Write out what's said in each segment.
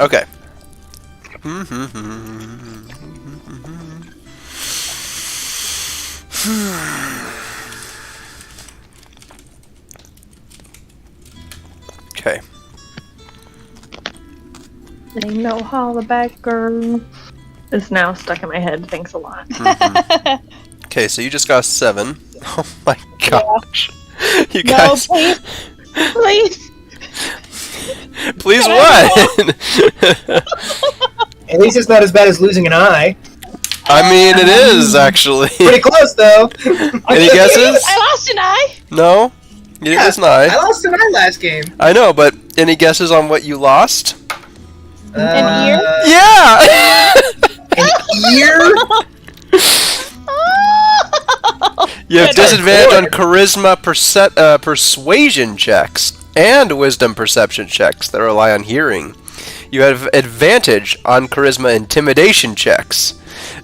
Okay. Okay. I know how the bad girl is now stuck in my head. Thanks a lot. Okay, so you just got a 7. Oh my gosh. You No, guys. please. Please. Please what? At least it's not as bad as losing an eye. I mean, it is actually. Pretty close, though. Any guesses? I lost an eye. No? You didn't miss an I eye. lost an eye last game. I know, but any guesses on what you lost? An ear? Yeah! An ear? You have Good. disadvantage on charisma persuasion checks and wisdom perception checks that rely on hearing. You have advantage on charisma intimidation checks.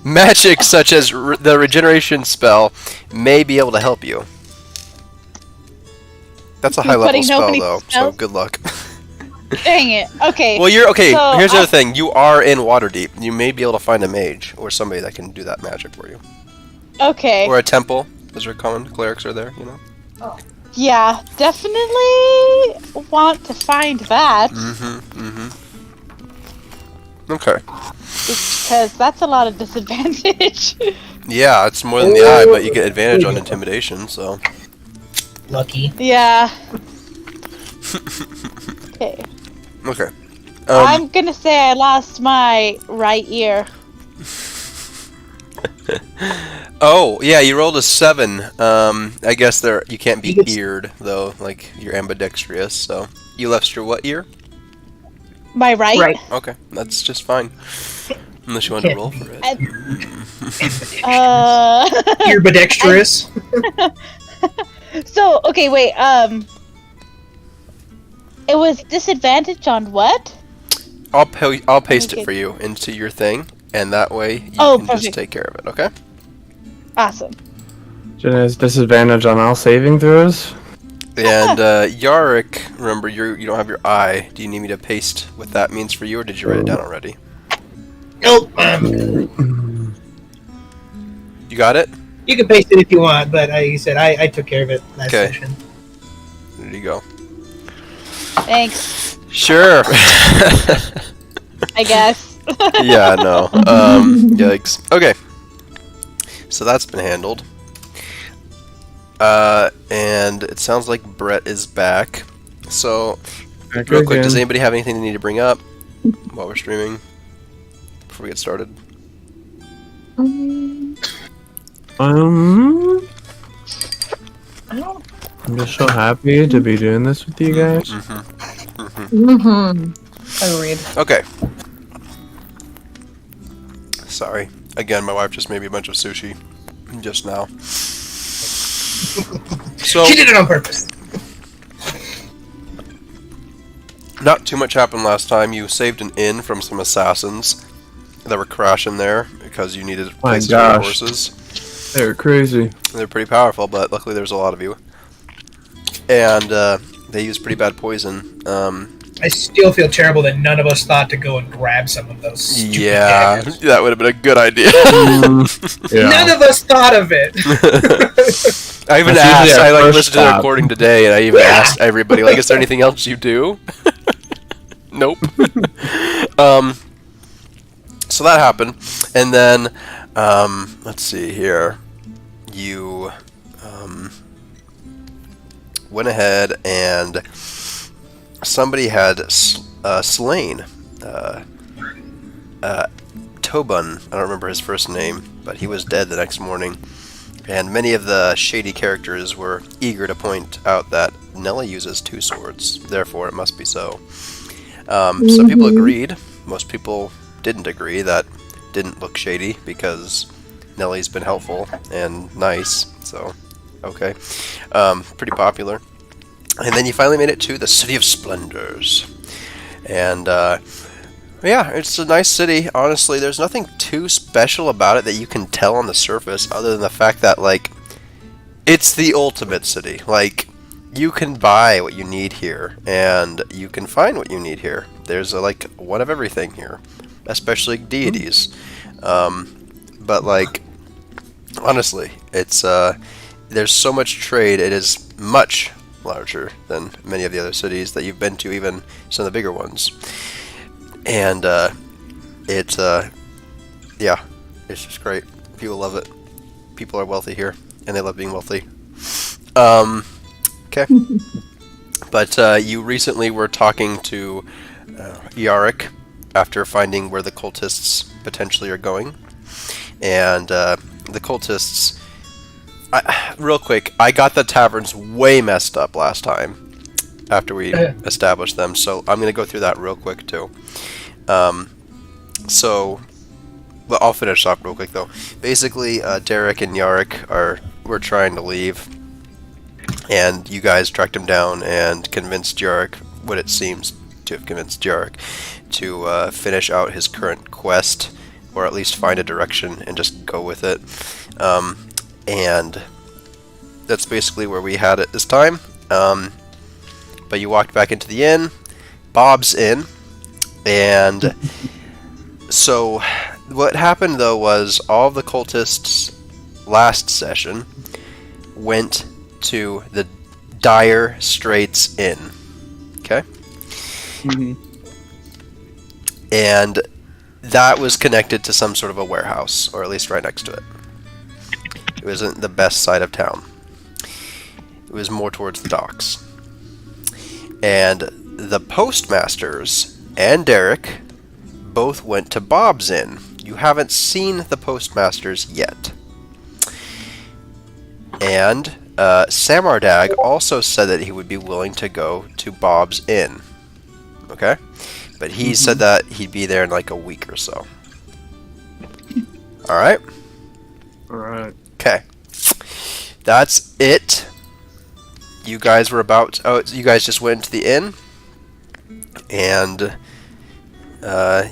Magic such as the regeneration spell may be able to help you. That's a You're high level putting spell nobody though, so spells? good luck. Dang it. Okay. Well, you're okay. So, Here's the other thing: you are in Waterdeep. You may be able to find a mage or somebody that can do that magic for you, Okay. or a temple. Those are common. Clerics are there, you know. Yeah, definitely want to find that Okay. because that's a lot of disadvantage. Yeah, it's more than the eye, but you get advantage on intimidation. So. Lucky. Yeah. Okay. Okay. I'm gonna say I lost my right ear. Oh, yeah, you rolled a 7. I guess you can't be You get- eared though, like you're ambidextrous. So you left your what ear? My right? Right. Okay, that's just fine. Unless you want to Can't roll be. for it. Earbidextrous. So, okay, wait, it was disadvantage on what? I'll paste it Okay. for you into your thing, and that way you Oh, can just perfect. take care of it. Okay. Awesome. Jen has disadvantage on all saving throws. And Yarick, remember you don't have your eye. Do you need me to paste what that means for you, or did you write it down already? Nope. You got it? You can paste it if you want, but like you said, I took care of it last Okay. session. There you go. Thanks, Sure. I guess. Yeah, no. Yikes. Okay. So that's been handled. And it sounds like Brett is back. So, real quick, does anybody have anything they need to bring up while we're streaming before we get started? I'm just so happy to be doing this with you guys. Agreed. Okay. Sorry. Again, my wife just made me a bunch of sushi just now. So, She did it on purpose. not too much happened last time. You saved an inn from some assassins that were crashing there because you needed places for your gosh. horses. They're crazy. They're pretty powerful, but luckily there's a lot of you. And they use pretty bad poison. I still feel terrible that none of us thought to go and grab some of those stupid Yeah, daggers. that would have been a good idea. Yeah. None of us thought of it. I even That's usually asked. our I first listened to the stop. recording today, and I even Yeah. asked everybody, like, "Is there anything else you do?" Nope. So that happened, and then let's see here. You went ahead and somebody had slain Tobun. I don't remember his first name, but he was dead the next morning. And many of the shady characters were eager to point out that Nelly uses 2 swords, therefore it must be so. Some people agreed. Most people didn't agree. That didn't look shady because Nelly's been helpful and nice, so okay. Pretty popular. And then you finally made it to the City of Splendors. And yeah, it's a nice city. Honestly, there's nothing too special about it that you can tell on the surface other than the fact that, like, it's the ultimate city. Like, you can buy what you need here, and you can find what you need here. There's like one of everything here, especially deities. But like, honestly, it's there's so much trade. It is much larger than many of the other cities that you've been to, even some of the bigger ones. And yeah, it's just great. People love it. People are wealthy here, and they love being wealthy. Okay. But you recently were talking to Yarick after finding where the cultists potentially are going. And the cultists... real quick, I got the taverns way messed up last time after we established them, so I'm going to go through that real quick too. Well, I'll finish off real quick though. Basically, Derek and Yarick were trying to leave, and you guys tracked him down and convinced Yarick, what it seems to have convinced Yarick, to finish out his current quest, or at least find a direction and just go with it. And that's basically where we had it this time. But you walked back into the inn, Bob's Inn, and so what happened though was all of the cultists last session went to the Dire Straits Inn. Okay? Mm-hmm. And that was connected to some sort of a warehouse, or at least right next to it. It wasn't the best side of town. It was more towards the docks. And the postmasters and Derek both went to Bob's Inn. You haven't seen the postmasters yet. And Samardag also said that he would be willing to go to Bob's Inn. Okay? But he said that he'd be there in like a week or so. Alright? Alright. Okay. That's it. You guys were about... Oh, you guys just went into the inn. And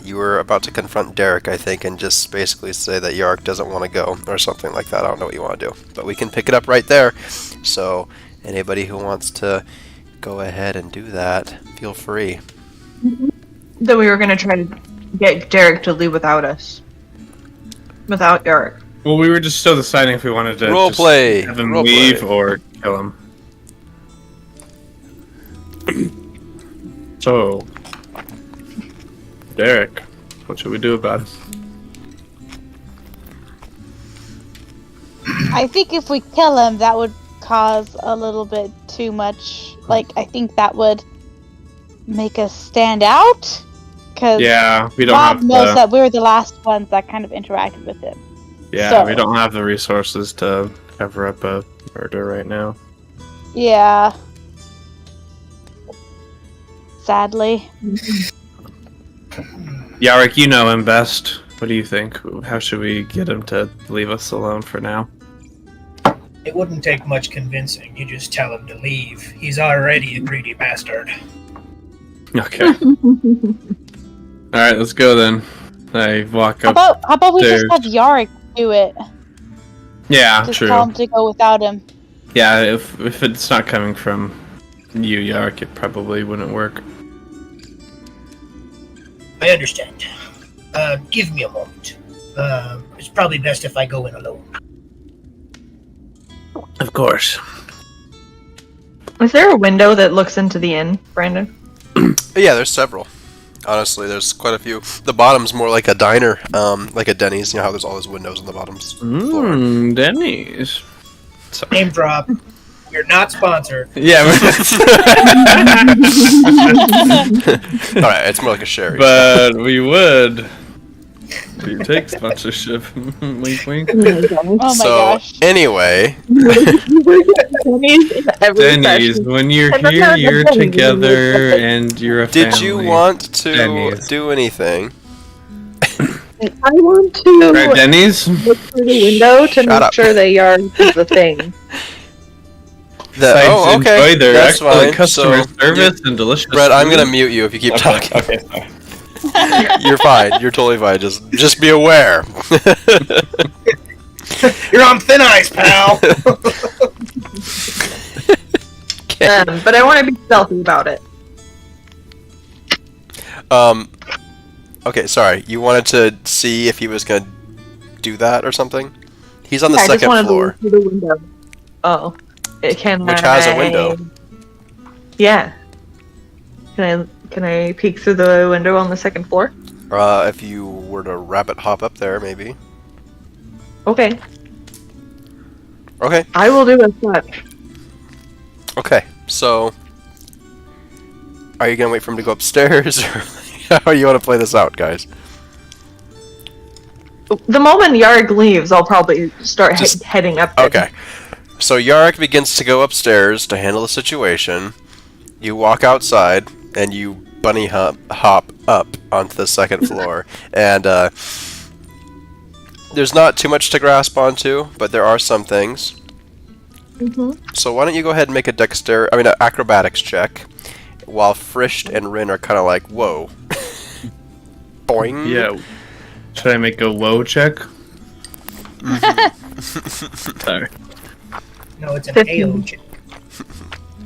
you were about to confront Derek, I think, and just basically say that Yark doesn't want to go, or something like that. I don't know what you want to do. But we can pick it up right there. So, anybody who wants to go ahead and do that, feel free. That we were going to try to get Derek to leave without us. Without Derek. Well, we were just still deciding if we wanted to Roleplay. have him leave or kill him. So, Derek, what should we do about it? I think if we kill him, that would cause a little bit too much. Like, I think that would make us stand out. Because Yeah, we don't Bob have knows the, that we were the last ones that kind of interacted with him. yeah, so- we don't have the resources to cover up a murder right now. Yeah. Sadly. Yarick, you know him best. What do you think? How should we get him to leave us alone for now? It wouldn't take much convincing. You just tell him to leave. He's already a greedy bastard. Okay. Alright, let's go then. I walk How up. about we just upstairs. have Yarick do it? Yeah, Just true. tell him to go without him. Yeah, if it's not coming from you, Yarick, it probably wouldn't work. I understand. Give me a moment. It's probably best if I go in alone. Of course. Is there a window that looks into the inn, Brandon? Yeah, there's several. Honestly, there's quite a few. The bottom's more like a diner, like a Denny's. You know how there's all those windows on the bottom's floor. Denny's. Name drop. We're not sponsored. Yeah, Alright, it's more like a sherry. but we would. We take sponsorship. Wink, wink. Oh my So, gosh. anyway, Denny's, when you're here, you're together, and you're a family. did you want to Denny's. do anything? I want to Right, Denny's? look through the window to Shut make up. sure that Yard is the thing. Oh, okay. Enjoy their That's excellent fine. customer So, service and delicious Brett, I'm food. gonna mute you if you keep talking. Okay, sorry. You're fine. You're totally fine. Just be aware. You're on thin ice, pal. Okay. But I want to be stealthy about it. Okay, sorry. You wanted to see if he was gonna do that or something? He's on the I just second wanted floor. to look through the window. Oh, Which has a window. Yeah. Can I peek through the window on the second floor? If you were to rabbit hop up there, maybe. Okay. Okay. I will do as such. Okay. So, are you gonna wait for him to go upstairs, or how do you want to play this out, guys? The moment Yarg leaves, I'll probably start heading up. Okay. So Yarrick begins to go upstairs to handle the situation. You walk outside, and you bunny hop up onto the second floor. And there's not too much to grasp onto, but there are some things. So why don't you go ahead and make an acrobatics check, while Frisht and Rin are kind of like, whoa. Boing. Yeah. Should I make a woe check? Sorry. No, it's an 15. AO check.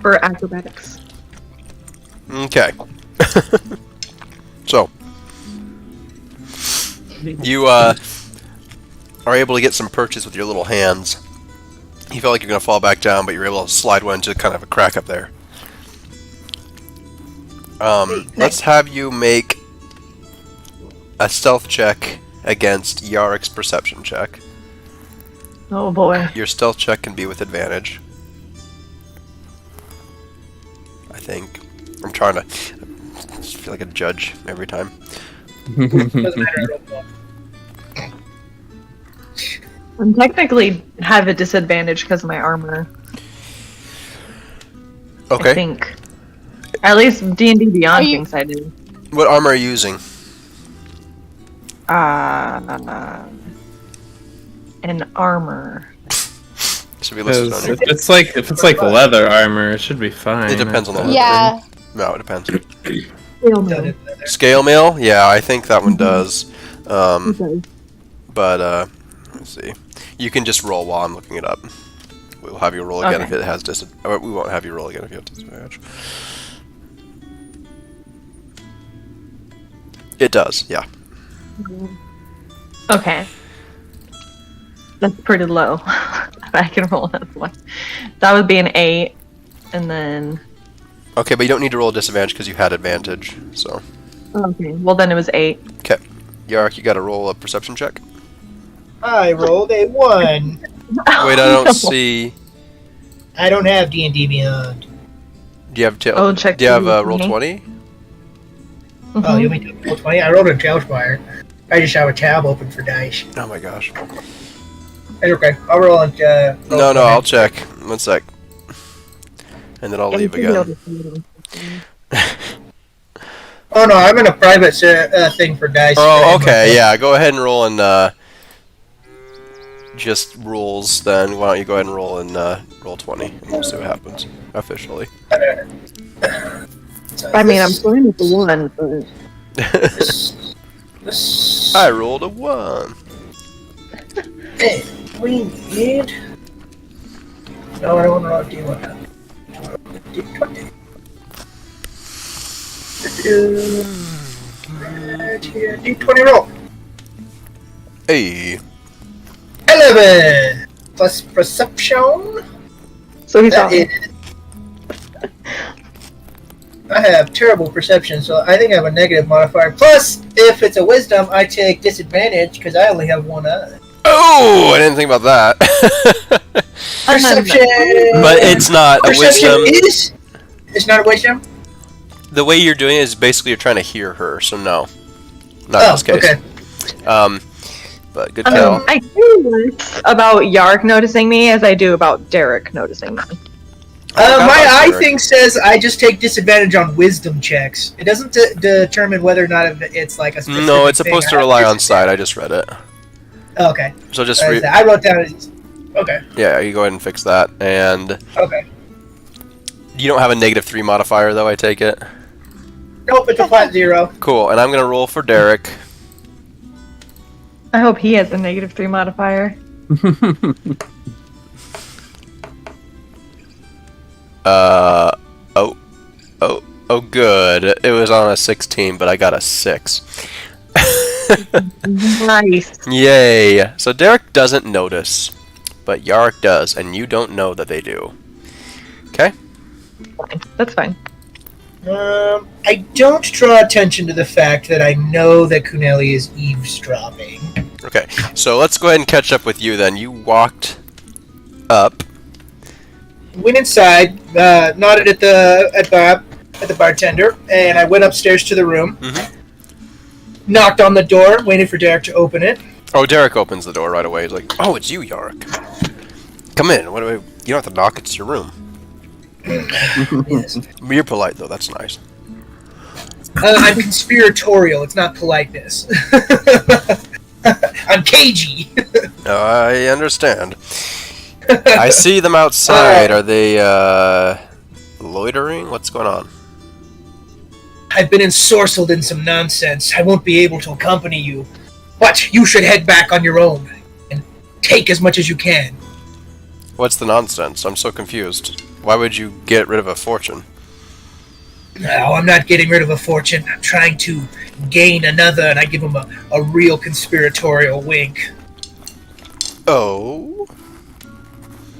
For acrobatics. Okay. So, you are able to get some purchase with your little hands. You feel like you're going to fall back down, but you're able to slide one into kind of a crack up there. Let's have you make a stealth check against Yarrick's perception check. Oh boy. Your stealth check can be with advantage. I think. I'm trying to... I just feel like a judge every time. Doesn't matter, I rolled one. I'm technically have a disadvantage because of my armor. I Okay. think. At least D&D Beyond Are you- thinks I do. What armor are you using? An armor. Should be listed on If your... it's like leather armor, it should be fine. It depends on the leather. Yeah. No, it depends. Steel Done mail. it leather. Scale mail? Yeah, I think that one does. Okay. But, let's see. You can just roll while I'm looking it up. We'll have you roll again Okay. if it has disadvantage. We won't have you roll again if you have disadvantage. It does, yeah. Okay. That's pretty low. I can roll that one. That would be an 8. And then... Okay, but you don't need to roll a disadvantage because you had advantage, so... Okay, well then it was 8. Okay. Yark, you gotta roll a perception check. I rolled a 1. Wait, I don't see... I don't have D&D Beyond. Do you have Oh, check Do you have the roll D20? 20? Oh, you mean roll 20? I rolled a Talespire. I just have a tab open for dice. Oh my gosh. That's okay. I'll roll on. No, I'll check. 1 sec. And then I'll leave again. Oh no, I'm in a private thing for dice. Oh, okay, yeah. Go ahead and roll and just rules. Then why don't you go ahead and roll and roll 20, and we'll see what happens officially. I mean, I'm fine with the 1, but... I rolled a 1. Hey, we need. No, I don't want to roll D1. D20. D20 roll. Hey. 11 plus perception. So he's That off. is. I have terrible perception, so I think I have a negative modifier. Plus, if it's a wisdom, I take disadvantage because I only have one eye. Oh, I didn't think about that. Perception. But it's not a Perception wisdom. is. It's not a wisdom. The way you're doing it is basically you're trying to hear her, so no. Not in this case. Okay. But good call. I care less about Yark noticing me as I do about Derek noticing me. My eye thing says I just take disadvantage on wisdom checks. It doesn't determine whether or not it's like a specific No, it's thing. supposed to I have rely on disadvantage. sight. I just read it. Okay. So just I wrote down. Okay. yeah, you go ahead and fix that. And Okay. you don't have a -3 modifier, though. I take it. Nope, it's a flat 0. Cool. And I'm gonna roll for Derek. I hope he has a -3 modifier. Oh, oh, good. It was on a 16, but I got a 6. Nice. Yay! So Derek doesn't notice, but Yarrick does, and you don't know that they do. Okay? Fine. That's fine. I don't draw attention to the fact that I know that Kuneli is eavesdropping. Okay, so let's go ahead and catch up with you then. You walked up. Went inside, nodded at the bartender, and I went upstairs to the room. Knocked on the door, waited for Derek to open it. Oh, Derek opens the door right away. He's like, "Oh, it's you, Yarrick. Come in. You don't have to knock. It's your room." Yes. You're polite though. That's nice. I'm conspiratorial. It's not politeness. I'm cagey. I understand. I see them outside. Are they loitering? What's going on? I've been ensorcelled in some nonsense. I won't be able to accompany you. But you should head back on your own and take as much as you can. What's the nonsense? I'm so confused. Why would you get rid of a fortune? No, I'm not getting rid of a fortune. I'm trying to gain another, and I give him a real conspiratorial wink. Oh?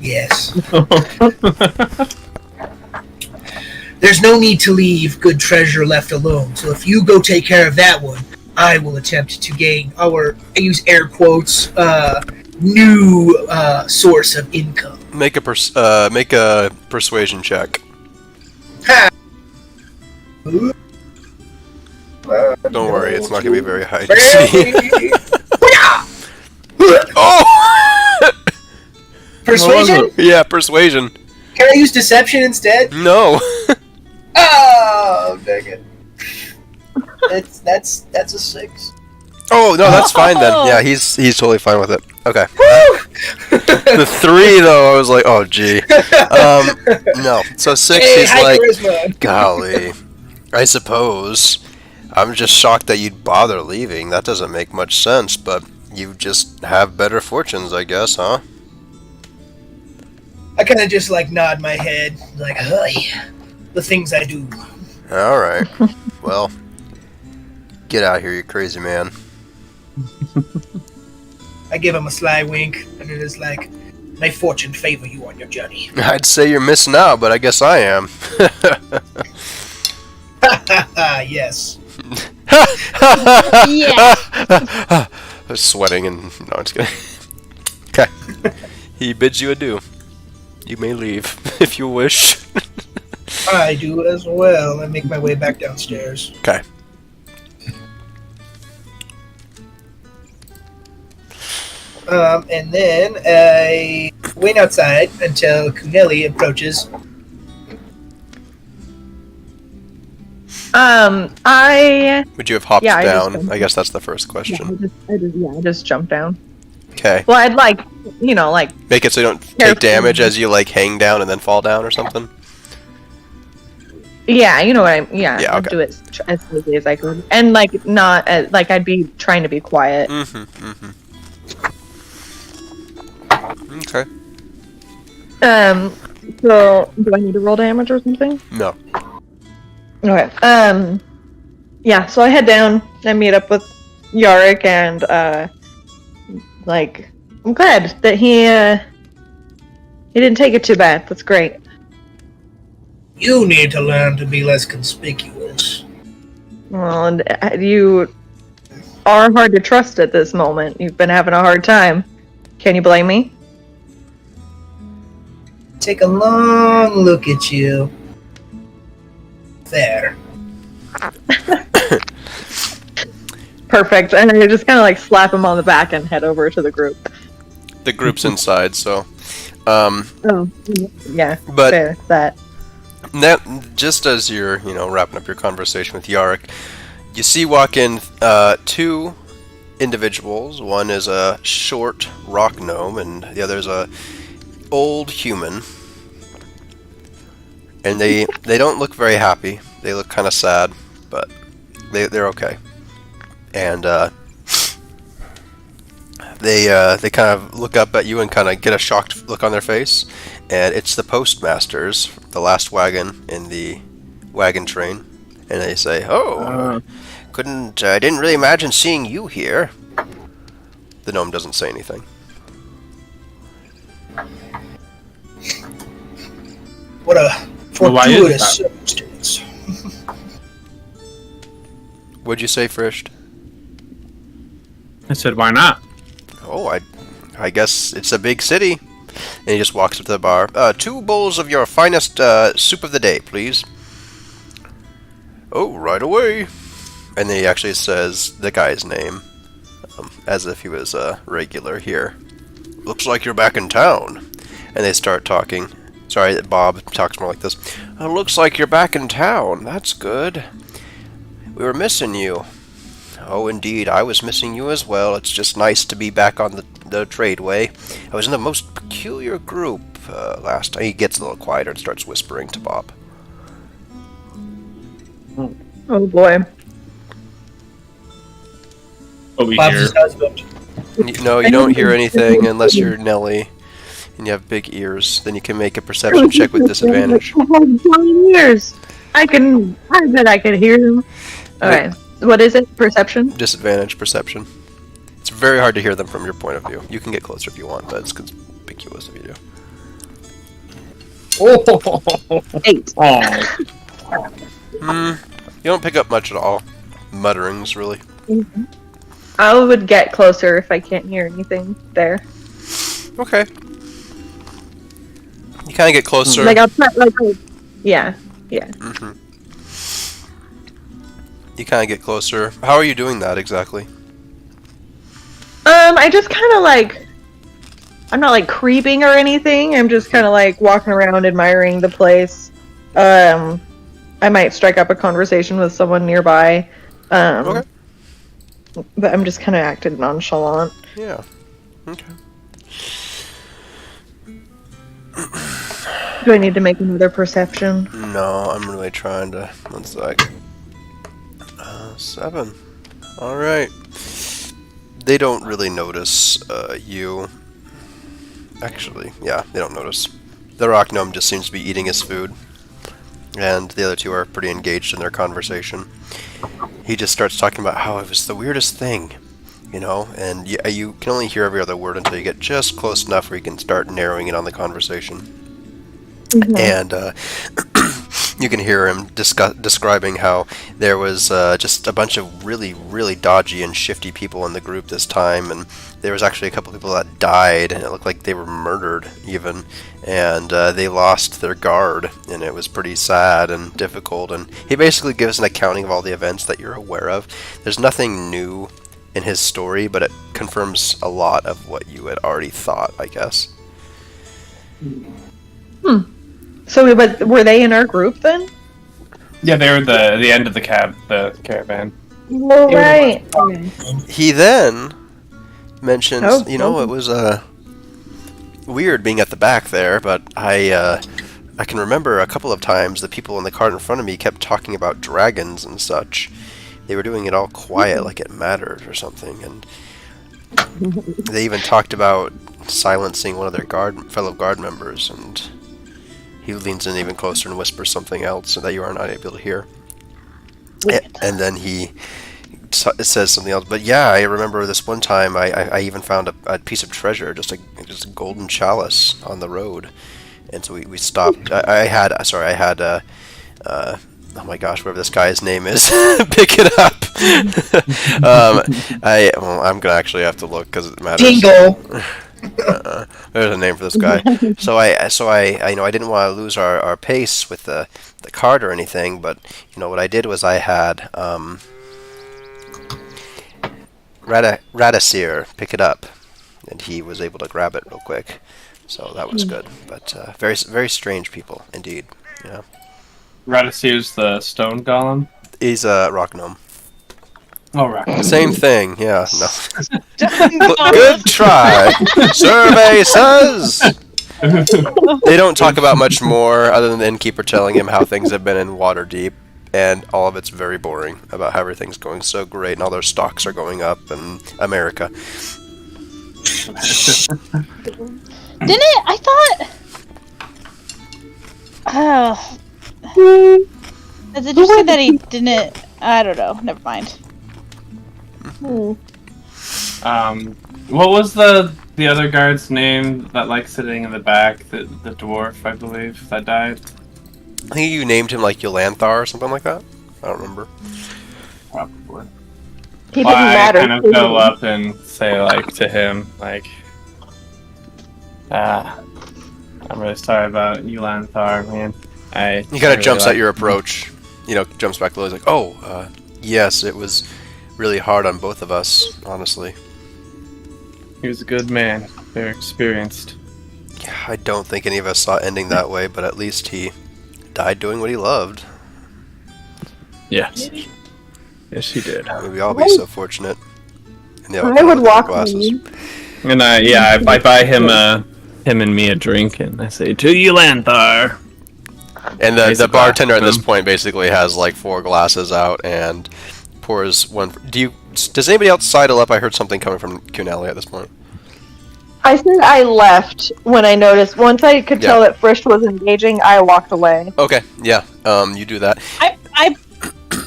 Yes. There's no need to leave good treasure left alone, so if you go take care of that one, I will attempt to gain our, I use air quotes, new source of income. Make a persuasion check. Ha! Don't worry, it's not gonna be very high. Oh! Persuasion? Yeah, persuasion. Can I use deception instead? No. Oh, dang it. That's a 6. Oh no, that's fine then. Yeah, he's totally fine with it. Okay. Woo! The 3 though, I was like, oh gee. No. So 6, Hey, he's high like, charisma. golly. I suppose. I'm just shocked that you'd bother leaving. That doesn't make much sense, but you just have better fortunes, I guess, huh? I kind of just nod my head, hey, the things I do. Alright. Well, get out here, you crazy man. I give him a sly wink, and it is may fortune favor you on your journey. I'd say you're missing out, but I guess I am. Yes. Yeah. Sweating and... No, I'm just kidding. Okay. He bids you adieu. You may leave, if you wish. I do as well. I make my way back downstairs. Okay. And then I wait outside until Kuneli approaches. Would you have hopped Yeah, I just down? jumped. I guess that's the first question. I just jumped down. Okay. Well, I'd Make it so you don't take Careful. damage as you hang down and then fall down or something. yeah, you know what I yeah, Yeah, I'd okay. do it as quickly as I could, and not I'd be trying to be quiet. Okay. So do I need to roll damage or something? No. Okay. Yeah. So I head down and meet up with Yarrick, and I'm glad that he didn't take it too bad. That's great. You need to learn to be less conspicuous. Well, and you are hard to trust at this moment. You've been having a hard time. Can you blame me? Take a long look at you. There. Perfect. And I just kind of slap him on the back and head over to the group. The group's inside, so. Oh, yeah. But Fair. That. just as you're, wrapping up your conversation with Yarrick, you see walk in 2 individuals. One is a short rock gnome, and the other is a old human. And they don't look very happy. They look kind of sad, but they're okay. And They kind of look up at you and kind of get a shocked look on their face, and it's the postmasters, the last wagon in the wagon train, and they say, "Oh, I didn't really imagine seeing you here." The gnome doesn't say anything. What a Well, why is fortuitous that? circumstance. What'd you say, Frisht? I said, why not? Oh, I guess it's a big city. And he just walks up to the bar. 2 bowls of your finest soup of the day, please. Oh, right away. And then he actually says the guy's name, as if he was a regular here. Looks like you're back in town. And they start talking. Sorry, Bob talks more like this. Looks like you're back in town. That's good. We were missing you. Oh, indeed, I was missing you as well. It's just nice to be back on the tradeway. I was in the most peculiar group last time. He gets a little quieter and starts whispering to Bob. Oh boy. What we Bob's hear. his husband. No, you don't hear anything unless you're Nelly and you have big ears. Then you can make a perception check with disadvantage. I had 20 years. I bet I could hear them. Alright. What is it? Perception? Disadvantage perception. It's very hard to hear them from your point of view. You can get closer if you want, but it's conspicuous if you do. Oh, 8. You don't pick up much at all. Mutterings, really. I would get closer if I can't hear anything there. Okay. You kind of get closer. Like I'll try, yeah. Mm-hmm. You kind of get closer. How are you doing that exactly? I just kind of like, I'm not like creeping or anything. I'm just kind of like walking around admiring the place. I might strike up a conversation with someone nearby. Okay. But I'm just kind of acting nonchalant. Yeah. Okay. Do I need to make another perception? No, I'm really trying to. 1 sec. 7. Alright. They don't really notice you. Actually, yeah, they don't notice. The rock gnome just seems to be eating his food. And the other two are pretty engaged in their conversation. He just starts talking about how it was the weirdest thing, you know, and you can only hear every other word until you get just close enough where you can start narrowing in on the conversation. And you can hear him describing how there was just a bunch of really, really dodgy and shifty people in the group this time, and there was actually a couple people that died, and it looked like they were murdered even, and they lost their guard, and it was pretty sad and difficult, and he basically gives an accounting of all the events that you're aware of. There's nothing new in his story, but it confirms a lot of what you had already thought, I guess. So, but were they in our group then? Yeah, they were the end of the caravan. Well, right. He then mentions, Oh, you know, it was weird being at the back there, but I can remember a couple of times the people in the cart in front of me kept talking about dragons and such. They were doing it all quiet, like it mattered or something, and they even talked about silencing one of their fellow guard members, and he leans in even closer and whispers something else so that you are not able to hear. And then he says something else. But yeah, I remember this one time I even found a piece of treasure, just a golden chalice on the road. And so we stopped. I had oh my gosh, whatever this guy's name is, pick it up. I'm gonna actually have to look because it matters. Jingle. There's a name for this guy. So I you know, I didn't want to lose our pace with the cart or anything, but you know what I did was I had Radasir pick it up, and he was able to grab it real quick. So that was good. But very very strange people indeed. Yeah. Radisir's the stone golem. He's a rock gnome. Oh, right. Same thing. Yeah. No. Good try. Survey says. They don't talk about much more other than the innkeeper telling him how things have been in Waterdeep, and all of it's very boring about how everything's going so great and all their stocks are going up in America. Didn't it? I thought. Oh. Does it just say that he didn't? I don't know. Never mind. What was the other guard's name that like sitting in the back? The dwarf, I believe, that died. I think you named him like Yolanthar or something like that. I don't remember. Probably. He Well, didn't I matter. kind of go up and say like to him like, I'm really sorry about Yolanthar, man. He kind of jumps at your approach. You know, jumps back a little. He's like, "Oh, yes, it was really hard on both of us, honestly." He was a good man, very experienced. Yeah, I don't think any of us saw it ending that way, but at least he died doing what he loved. Yes. Yes, he did. Maybe I'll be so fortunate. And I would walk me. And I buy him and me a drink, and I say, "To Yolanthar." And Raise the a glass bartender at to this him. point basically has like 4 glasses out and pours one. Does anybody else sidle up? I heard something coming from Cunelli at this point. I said I left when I noticed. Once I could tell that Frisch was engaging, I walked away. Okay, yeah, you do that.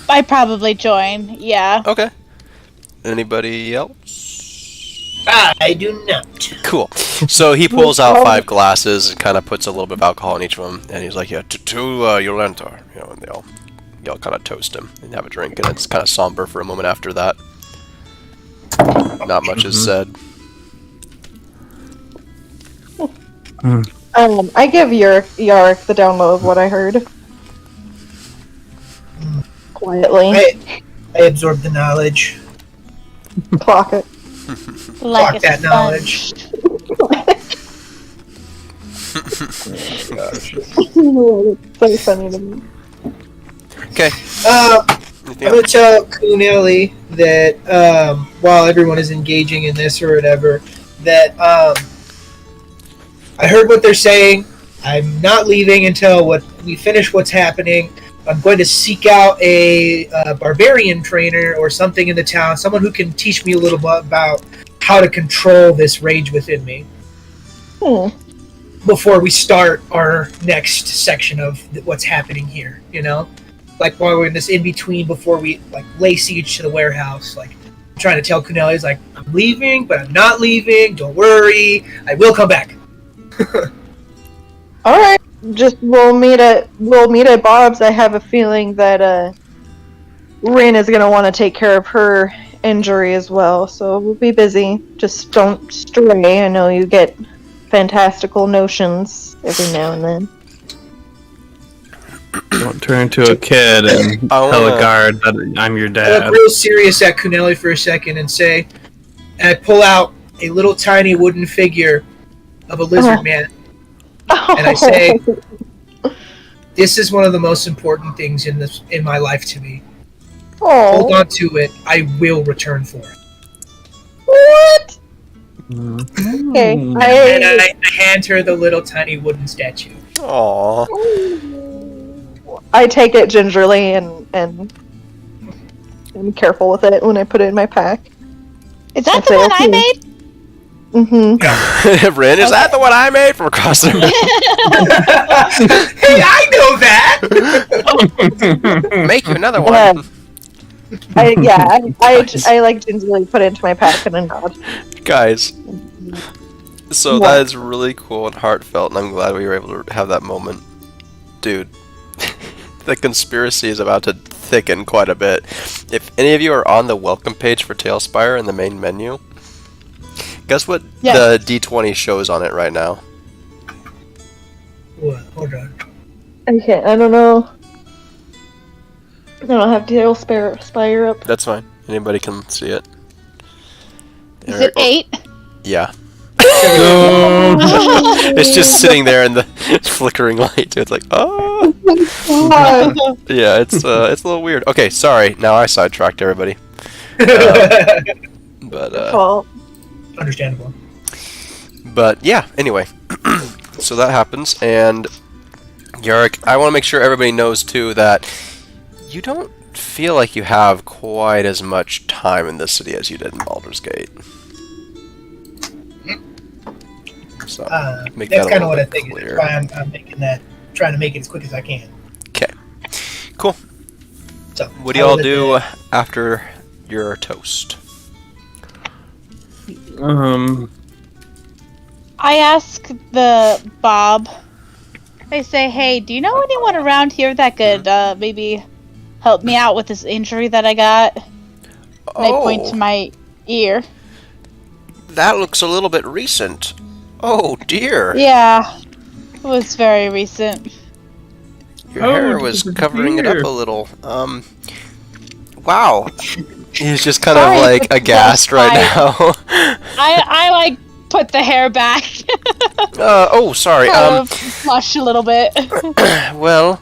I probably join. Yeah. Okay. Anybody else? I do not. Cool. So he pulls out 5 glasses and kind of puts a little bit of alcohol in each of them, and he's like, "Yeah, to Yolanthar," you know, and they all kind of toast him and have a drink, and it's kind of somber for a moment after that. Not much is said. I give Yarrick the download of what I heard. Quietly. I absorb the knowledge. Clock it. Like Fuck that knowledge. So funny to me. Okay. I'm Anything gonna else? tell Kuneli that while everyone is engaging in this or whatever, that I heard what they're saying. I'm not leaving until we finish what's happening. I'm going to seek out a barbarian trainer or something in the town, someone who can teach me a little bit about how to control this rage within me before we start our next section of what's happening here, you know? Like while we're in this in-between before we like lay siege to the warehouse, like I'm trying to tell Kuneli's like, I'm leaving, but I'm not leaving, don't worry, I will come back. All right, just we'll meet at Bob's. I have a feeling that Rin is gonna want to take care of her injury as well, so we'll be busy. Just don't stray. I know you get fantastical notions every now and then. Don't turn into a kid and tell a guard that I'm your I dad. look real serious at Kuneli for a second and say, and I pull out a little tiny wooden figure of a lizard man. And I say, this is one of the most important things in my life to me. Hold on to it. I will return for it. What? Okay, And I hand her the little tiny wooden statue. Aww. I take it gingerly and I'm careful with it when I put it in my pack. Is that Okay, the one I okay. made? Mm-hmm. Rin, is that the one I made from across the room? Hey, I know that! Make you another one. I like gingerly put it into my pack and then nod. Guys. So What? that is really cool and heartfelt, and I'm glad we were able to have that moment. Dude, the conspiracy is about to thicken quite a bit. If any of you are on the welcome page for Talespire in the main menu, guess what the D20 shows on it right now? What? Hold on. Okay, I don't know. I don't have Talespire up. That's fine. Anybody can see it. Is it 8? Yeah. It's just sitting there in the flickering light. It's like, oh. Yeah, it's a little weird. Okay, sorry. Now I sidetracked everybody. But Understandable. But yeah, anyway. So that happens, and Yarrick, I want to make sure everybody knows too that you don't feel like you have quite as much time in this city as you did in Baldur's Gate. So make that's that a kind of little what I bit figured. clearer. That's why I'm making that, trying to make it as quick as I can. Okay, cool. So What do y'all do after your toast? I ask the Bob. I say, hey, do you know anyone around here that could maybe help me out with this injury that I got? And I point to my ear. That looks a little bit recent. Oh dear. Yeah, it was very recent. Your hair was covering it up a little. Wow. He's just kind of like aghast right now. I like put the hair back. Oh, sorry. Flush a little bit. Well,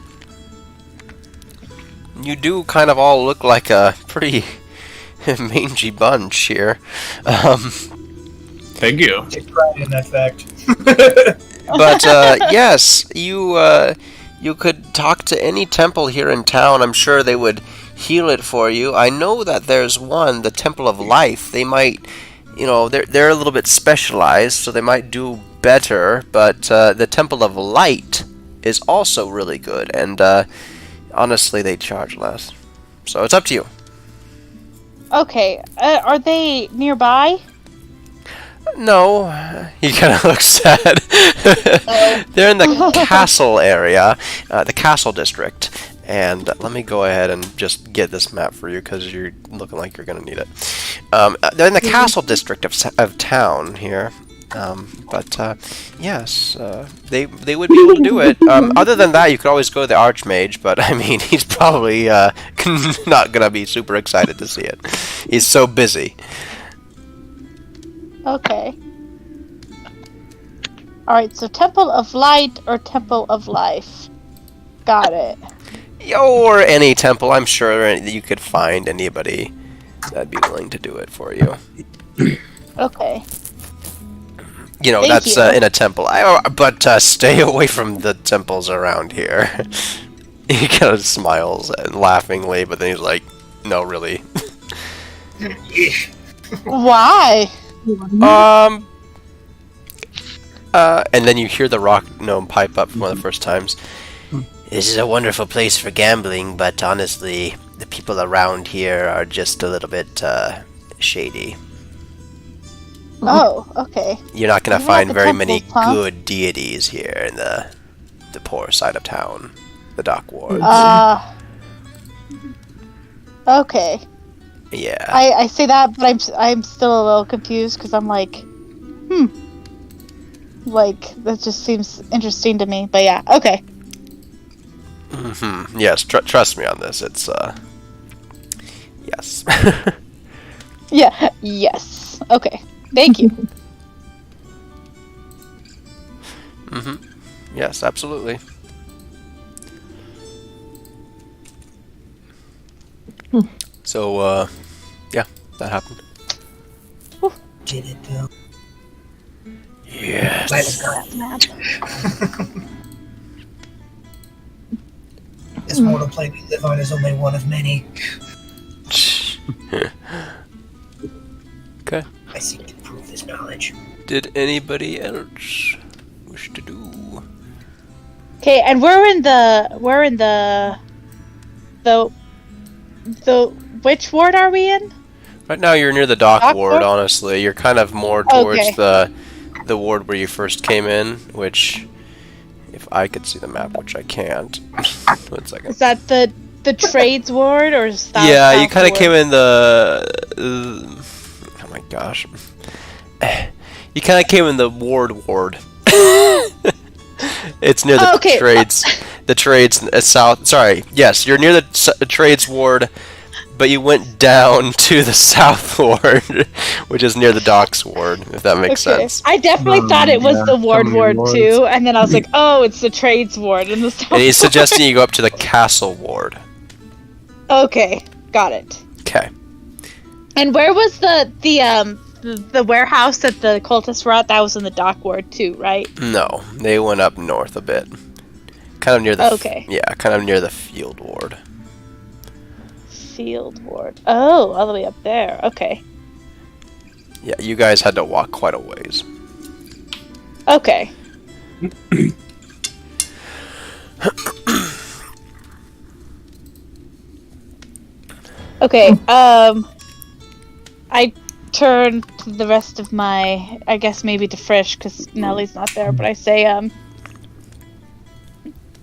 you do kind of all look like a pretty mangy bunch here. Thank you. Take pride in that fact. But yes, you could talk to any temple here in town. I'm sure they would heal it for you. I know that there's one, the Temple of Life. They might, they're a little bit specialized, so they might do better. But the Temple of Light is also really good, and honestly, they charge less. So it's up to you. Okay, are they nearby? No, he kind of looks sad. They're in the castle area, the castle district. And let me go ahead and just get this map for you because you're looking like you're going to need it. They're in the castle district of town here. But yes, they would be able to do it. Other than that, you could always go to the Archmage, but I mean, he's probably not going to be super excited to see it. He's so busy. Okay. Alright, so Temple of Light or Temple of Life? Got it. Or any temple. I'm sure you could find anybody that'd be willing to do it for you. Okay. Thank that's in a temple. But stay away from the temples around here. He kind of smiles and laughingly, but then he's like, no, really. Why? And then you hear the rock gnome pipe up for one of the first times. This is a wonderful place for gambling, but honestly, the people around here are just a little bit shady. Oh, okay. You're not going to find very many temples, huh? good deities here in the poor side of town, the dock wards. Okay. Yeah. I say that, but I'm still a little confused because I'm like, like that just seems interesting to me. But yeah, okay. Mm-hmm. Yes, trust me on this. It's yes. Yeah. Yes. Okay. Thank you. Mm-hmm. Yes, absolutely. So, yeah, that happened. Did it though? Yes. Let's go. This mortal plane we live on is only one of many. Okay. I seek to prove this knowledge. Did anybody else wish to do? Okay, and we're in the which ward are we in? Right now, you're near the dock Dock ward. ward? Honestly, you're kind of more towards Okay. the ward where you first came in. Which, if I could see the map, which I can't. 1 second. Is that the trades ward or is that Yeah, you south kind of ward? came in the. Oh my gosh. You kind of came in the ward. It's near the Okay. trades. The trades south. Sorry. Yes, you're near the trades ward, but you went down to the south ward, which is near the docks ward. If that makes Okay. sense. I definitely thought it was yeah, the ward so many ward wards. too, and then I was like, oh, it's the trades ward in the south. And he's suggesting you go up to the castle ward. Okay, got it. Okay. And where was the warehouse that the cultists were at? That was in the dock ward too, right? No, they went up north a bit. Kind of near the. Okay. Yeah, kind of near the field ward. Field ward. Oh, all the way up there. Okay. Yeah, you guys had to walk quite a ways. Okay. Okay, I turn to the rest of my, I guess maybe to Frisch, because Nellie's not there, but I say,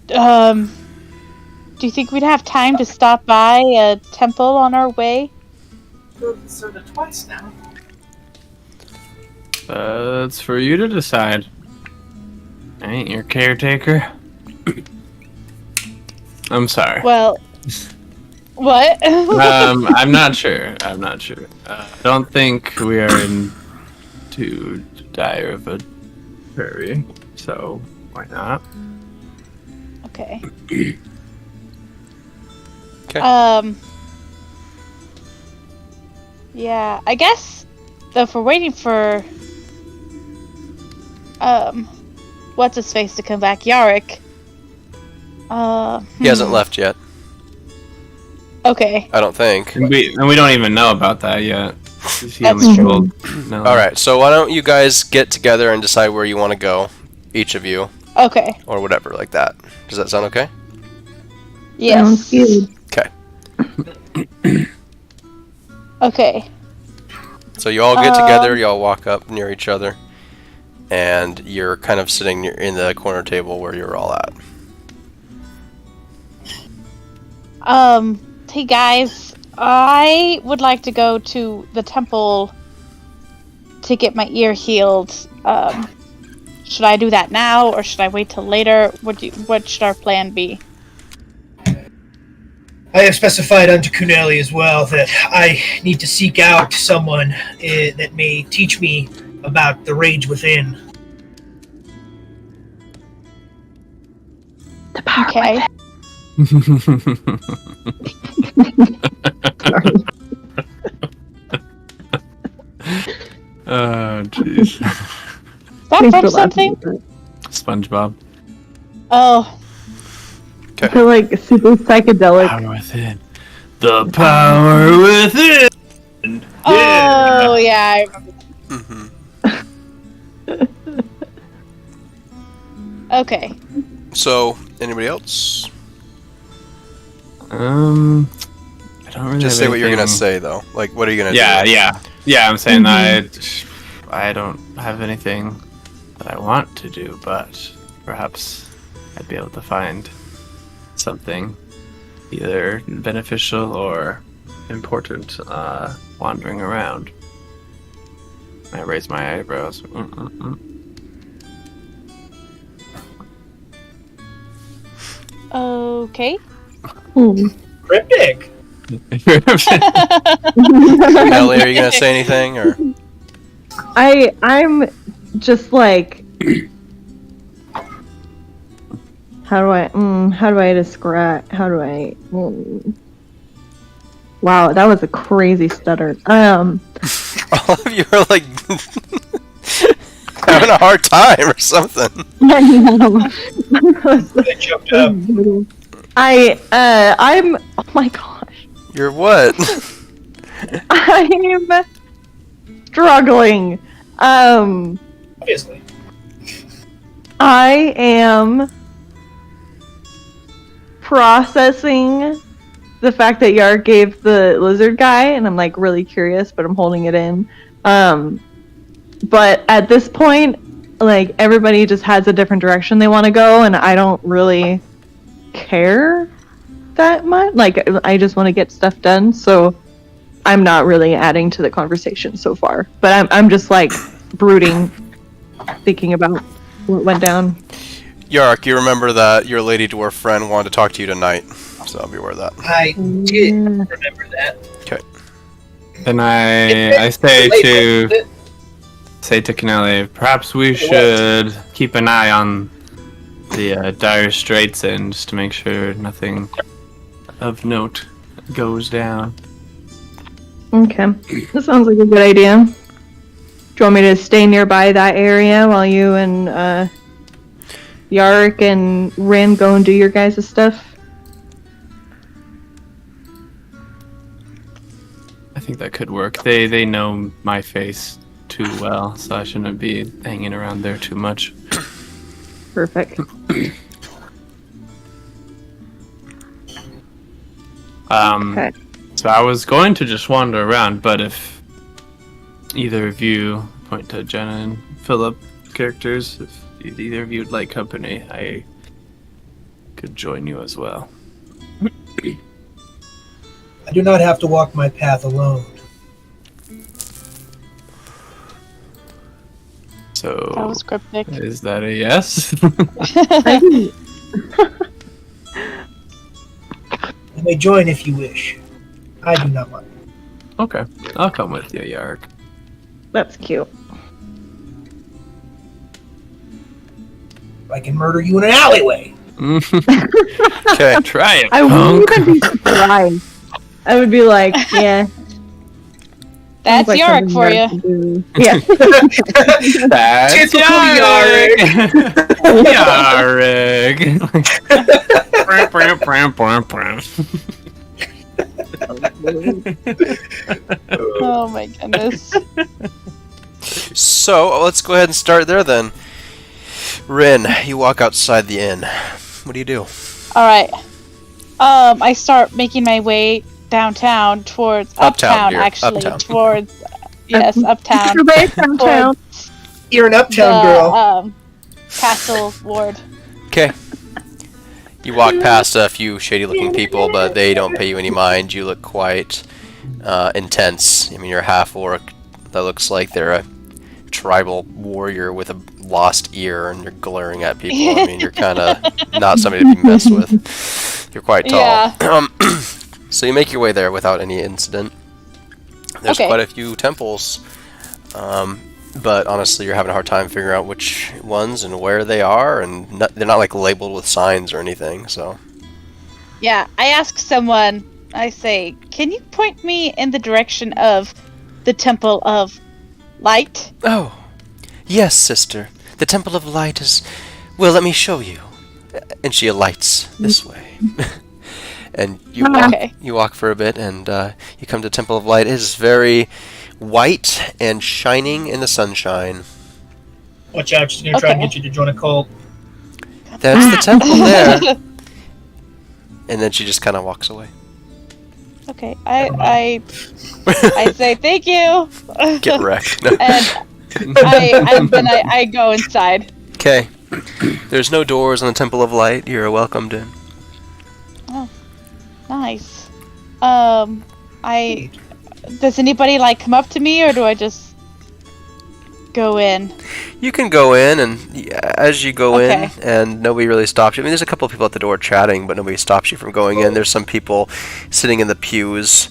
do you think we'd have time to stop by a temple on our way? Sort of twice now. It's for you to decide. I ain't your caretaker. I'm sorry. Well, what? I'm not sure. I don't think we are in too dire of a hurry, so why not? Okay. Okay. Yeah, I guess if we're waiting for what's his face to come back, Yarick. He hasn't left yet. Okay. I don't think. And we don't even know about that yet. He That's only true. told Nelly. All right. So why don't you guys get together and decide where you want to go, each of you, Okay. or whatever like that. Does that sound okay? Sounds Yes. good. Okay. Okay. So you all get together. You all walk up near each other, and you're kind of sitting in the corner table where you're all at. Hey guys, I would like to go to the temple to get my ear healed. Should I do that now, or should I wait till later? What should our plan be? I have specified unto Kuneli as well that I need to seek out someone that may teach me about the rage within. The power Okay. Sorry. Oh, jeez. Is that Thanks from for something? laughing. SpongeBob. Oh, I feel like super psychedelic. Power within. The power within. oh yeah. I remember. Mm-hmm. Okay. So anybody else? I don't really. Just have say what you're gonna anything- say though. Like, what are you gonna Yeah, do? yeah. I'm saying I don't have anything that I want to do, but perhaps I'd be able to find something either beneficial or important wandering around. I raise my eyebrows. Okay. Cryptic. Nelly, are you gonna say anything or? I'm just like, how do I describe, wow, that was a crazy stutter. All of you are like having a hard time or something. I know. I jumped up. I'm, oh my gosh, You're what? I'm struggling. Obviously. I am processing the fact that Yar gave the lizard guy, and I'm like really curious, but I'm holding it in. But at this point, like everybody just has a different direction they want to go, and I don't really care that much. Like I just want to get stuff done, so I'm not really adding to the conversation so far. But I'm just like brooding, thinking about what went down. Yark, you remember that your lady dwarf friend wanted to talk to you tonight, so I'll be aware of that. I did remember that. Then I say to Canelli, perhaps we should keep an eye on the dire straits and just to make sure nothing of note goes down. Okay, that sounds like a good idea. Do you want me to stay nearby that area while you and Yark and Rin go and do your guys' stuff? I think that could work. They know my face too well, so I shouldn't be hanging around there too much. Perfect. Okay. So I was going to just wander around, but if either of you point to Jenna and Philip characters, if either of you would like company, I could join you as well. I do not have to walk my path alone. So That was cryptic. is that a yes? You may join if you wish. I do not mind. Okay, I'll come with you, Yark. That's cute. I can murder you in an alleyway. Okay. Try it, I punk. wouldn't even be surprised. I would be like, yeah. That's sounds like Yorick something for you. Yorick would do. Yeah. That's Typical Oh my goodness. So let's go ahead and start there then. Rin, you walk outside the inn. What do you do? Alright. I start making my way downtown towards uptown, dear. actually. Uptown. Towards uptown. You're based downtown. You're an uptown girl. Castle Ward. Okay. You walk past a few shady-looking people, but they don't pay you any mind. You look quite intense. I mean, you're a half-orc that looks like they're a tribal warrior with a lost ear, and you're glaring at people. I mean, you're kind of not somebody to be messed with. You're quite tall. Yeah. So you make your way there without any incident. There's Okay. quite a few temples, but honestly, you're having a hard time figuring out which ones and where they are, and they're not like labeled with signs or anything. So Yeah, I ask someone, I say, can you point me in the direction of the Temple of Light? oh, yes, sister. The Temple of Light is... Well, let me show you. And she alights this way. And you walk, Okay. you walk for a bit, and you come to Temple of Light. It is very white and shining in the sunshine. Watch out, she's gonna try and Okay. get you to join a cult. That's the temple there. And then she just kind of walks away. Okay, I say thank you. Get wrecked. No. And I go inside. Okay. There's no doors on the Temple of Light. You're welcomed in. Nice. Does anybody like come up to me, or do I just go in? You can go in, and as you go in, Okay. and nobody really stops you. I mean, there's a couple of people at the door chatting, but nobody stops you from going in. There's some people sitting in the pews,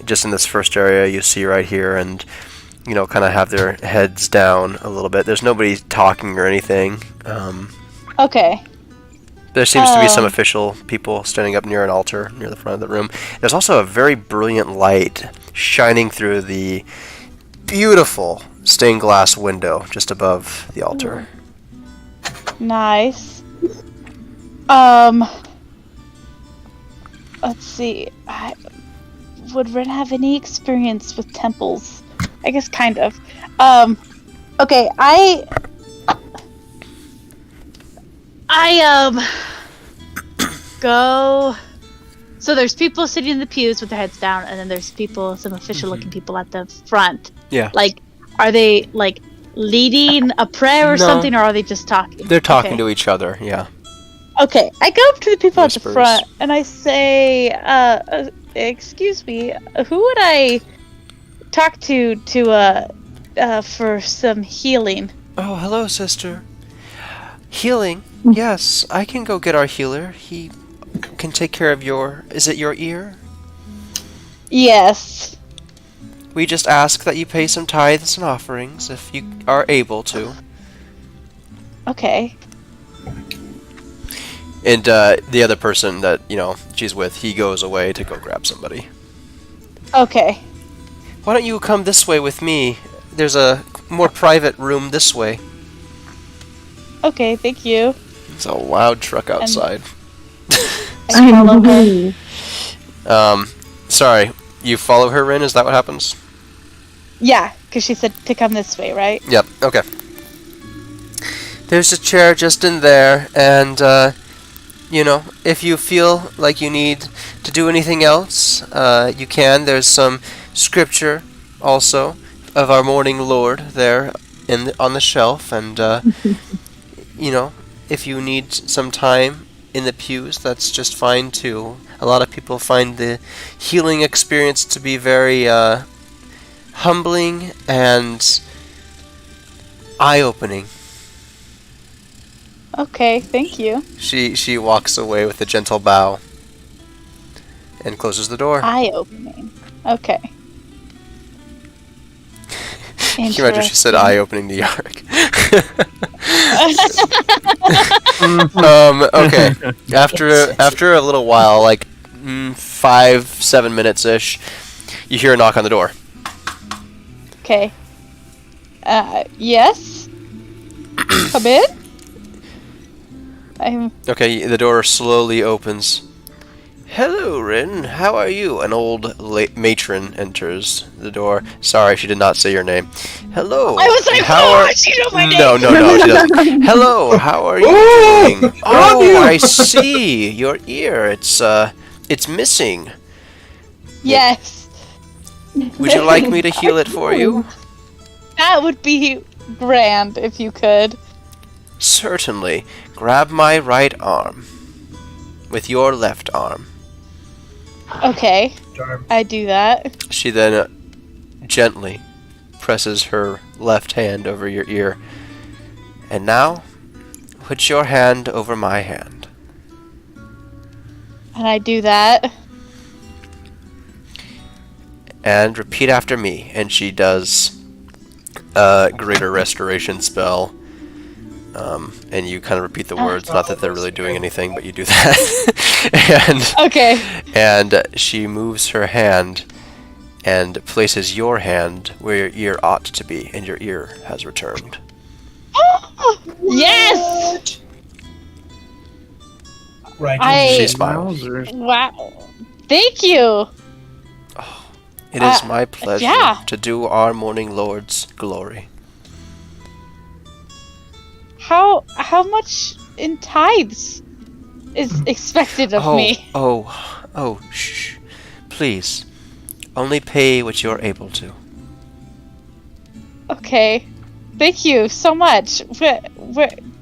just in this first area you see right here, and you know, kind of have their heads down a little bit. There's nobody talking or anything. Okay. There seems to be some official people standing up near an altar near the front of the room. There's also a very brilliant light shining through the beautiful stained glass window just above the altar. Nice. Let's see. Would Ren have any experience with temples? I guess kind of. Okay, I go. So there's people sitting in the pews with their heads down, and then there's people, some official-looking people at the front. Yeah. Like, are they like leading a prayer or No. something, or are they just talking? They're talking Okay. to each other, yeah. Okay, I go up to the people Whispers. at the front and I say, excuse me, who would I talk to for some healing? Oh, hello, sister. Healing? Yes, I can go get our healer. He can take care of your... Is it your ear? Yes. We just ask that you pay some tithes and offerings if you are able to. Okay. And the other person that, you know, she's with, he goes away to go grab somebody. Okay. Why don't you come this way with me? There's a more private room this way. Okay, thank you. It's a loud truck outside. I follow her. Sorry, you follow her, Rin? Is that what happens? Yeah, because she said to come this way, right? Yep, okay. There's a chair just in there, and, if you feel like you need to do anything else, you can. There's some scripture, also, of our morning Lord there on the shelf, and, if you need some time in the pews, that's just fine, too. A lot of people find the healing experience to be very, humbling and eye-opening. Okay, thank you. She walks away with a gentle bow and closes the door. Eye-opening. Okay. Can you imagine she said eye-opening to Yark? Okay. After a little while, like 5-7 minutes ish, you hear a knock on the door. Okay. Yes? Come in? Okay, the door slowly opens. Hello, Rin. How are you? An old matron enters the door. Sorry, she did not say your name. Hello. I was like, she knows my name! No, she doesn't. Hello, how are you doing? Oh, I see. Your ear. It's missing. Yes. Would you like me to heal it for you? That would be grand if you could. Certainly. Grab my right arm with your left arm. Okay. I do that. She then gently presses her left hand over your ear. And now, put your hand over my hand. And I do that. And repeat after me. And she does a greater restoration spell. And you kind of repeat the words. Not that they're really doing anything, but you do that. Okay. And she moves her hand and places your hand where your ear ought to be, and your ear has returned. Yes! Right. She smiles. Wow. Thank you. It is my pleasure yeah. to do our morning Lord's glory. How much in tithes is expected of me? Oh, shh. Please, only pay what you're able to. Okay. Thank you so much. Where,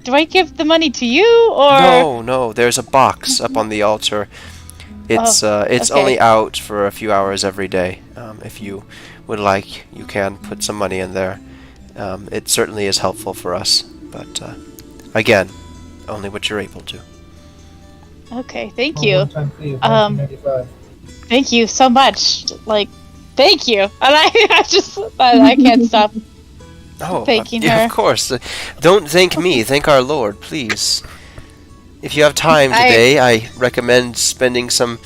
do I give the money to you, or...? No, there's a box up on the altar. It's okay. only out for a few hours every day. If you would like, you can put some money in there. It certainly is helpful for us, but again, only what you're able to. Okay, thank you. Thank you so much. Like, thank you. And I can't stop thanking her. Of course. Don't thank me. Thank our Lord, please. If you have time today, I recommend spending some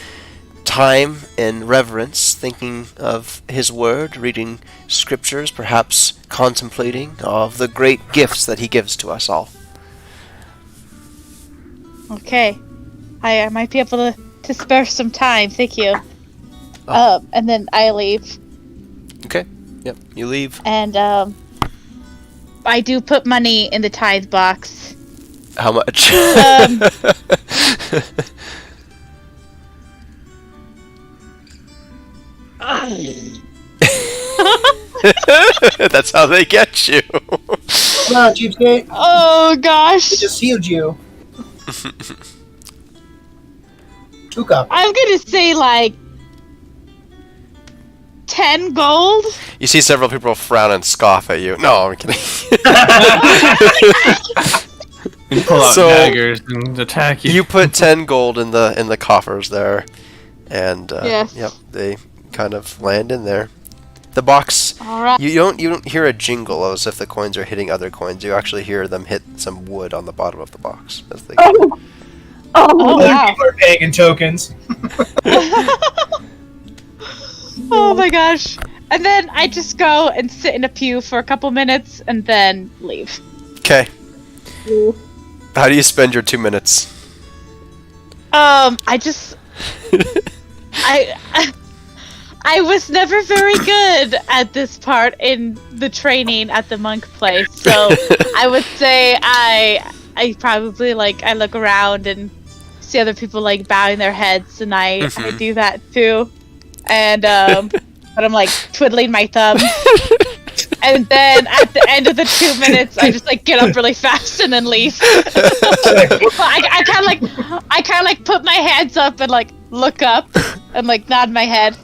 time in reverence, thinking of His Word, reading scriptures, perhaps contemplating of the great gifts that He gives to us all. Okay. I might be able to spare some time. Thank you. And then I leave. Okay. Yep. You leave. And I do put money in the tithe box. How much? That's how they get you. Come on, cheapskate. Oh gosh. It just healed you. 2 copies. I'm gonna say like 10 gold. You see several people frown and scoff at you. No, I'm kidding. You pull out daggers and attack you. You put 10 gold in the coffers there, and yes. Yep, they kind of land in there. The box. All right. You don't hear a jingle as if the coins are hitting other coins. You actually hear them hit some wood on the bottom of the box as they go. Oh wow. People are paying in tokens. Oh my gosh. And then I just go and sit in a pew for a couple minutes and then leave. Okay. How do you spend your 2 minutes? I was never very good at this part in the training at the monk place, so I would say I probably like I look around and see other people like bowing their heads, and I do that too, and but I'm like twiddling my thumbs, and then at the end of the 2 minutes, I just like get up really fast and then leave. I kind of like put my hands up and like look up and like nod my head.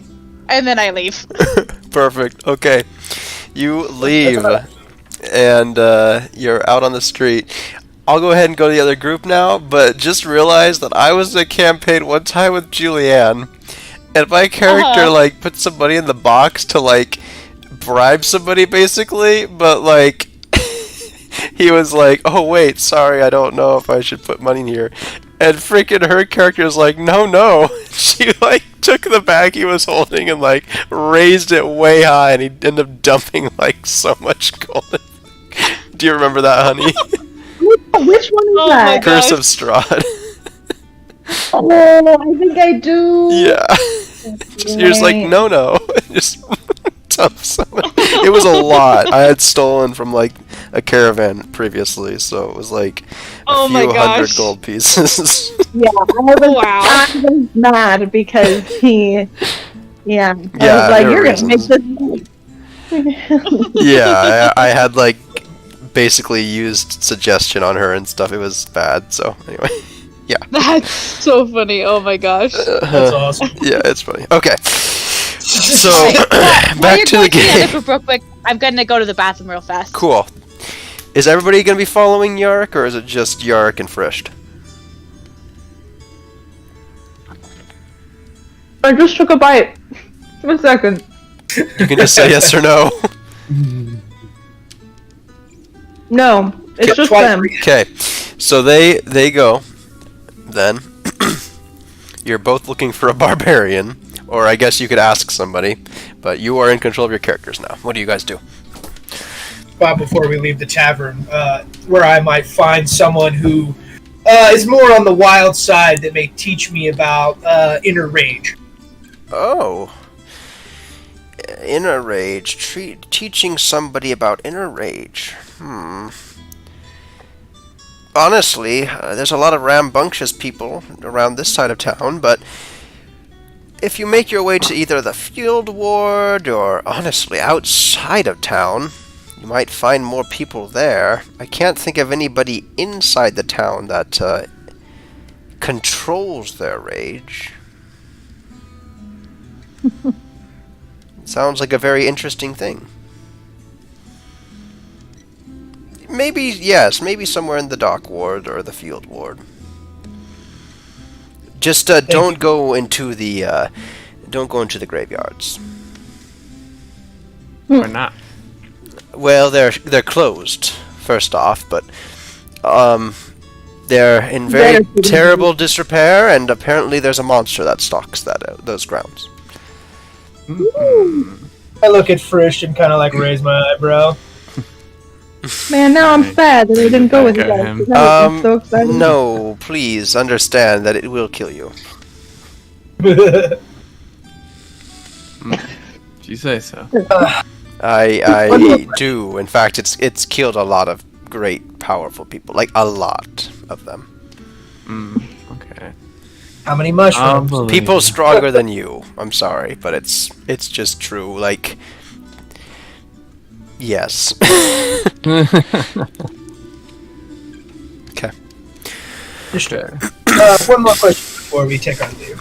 And then I leave. Perfect. Okay. You leave, and you're out on the street. I'll go ahead and go to the other group now, but just realize that I was in a campaign one time with Julianne, and my character, like, put somebody in the box to, like, bribe somebody, basically, but, like, he was like, oh, wait, sorry, I don't know if I should put money in here. And freaking her character was like, no. She, like, took the bag he was holding and, like, raised it way high, and he ended up dumping, like, so much gold. Do you remember that, honey? Which one is that? Curse of Strahd. Oh, I think I do. Yeah. You're just like, no. Just dump some. It was a lot. I had stolen from, like, a caravan previously, so it was like a few hundred gold pieces. Yeah, I was mad because he. Yeah, I was like, you're gonna make this. Yeah, I had like basically used suggestion on her and stuff. It was bad. So anyway, yeah. That's so funny. Oh my gosh. That's awesome. Yeah, it's funny. Okay. So back to the game. Real quick, I'm gonna go to the bathroom real fast. Cool. Is everybody going to be following Yarrick, or is it just Yarrick and Frisht? I just took a bite. 1 second. You can just say yes or no. No, it's just them. Okay, so they go. Then you're both looking for a barbarian, or I guess you could ask somebody, but you are in control of your characters now. What do you guys do? Before we leave the tavern, where I might find someone who is more on the wild side that may teach me about inner rage. Oh. Inner rage. Teaching somebody about inner rage. Honestly, there's a lot of rambunctious people around this side of town, but if you make your way to either the field ward or, honestly, outside of town, you might find more people there. I can't think of anybody inside the town that controls their rage. Sounds like a very interesting thing. Maybe, yes, maybe somewhere in the dock ward or the field ward. Just don't go into the graveyards. Or not. Well, they're closed, first off, but they're in very terrible disrepair, and apparently there's a monster that stalks those grounds. I look at Frisch and kind of like raise my eyebrow. Man, now I'm sad that I didn't go with you guys. I'm so excited. No, please understand that it will kill you. If you say so. I do. In fact, it's killed a lot of great, powerful people. Like, a lot of them. Okay. How many mushrooms? People stronger than you. I'm sorry, but it's just true. Like, yes. Okay. Sure. One more question before we take our leave.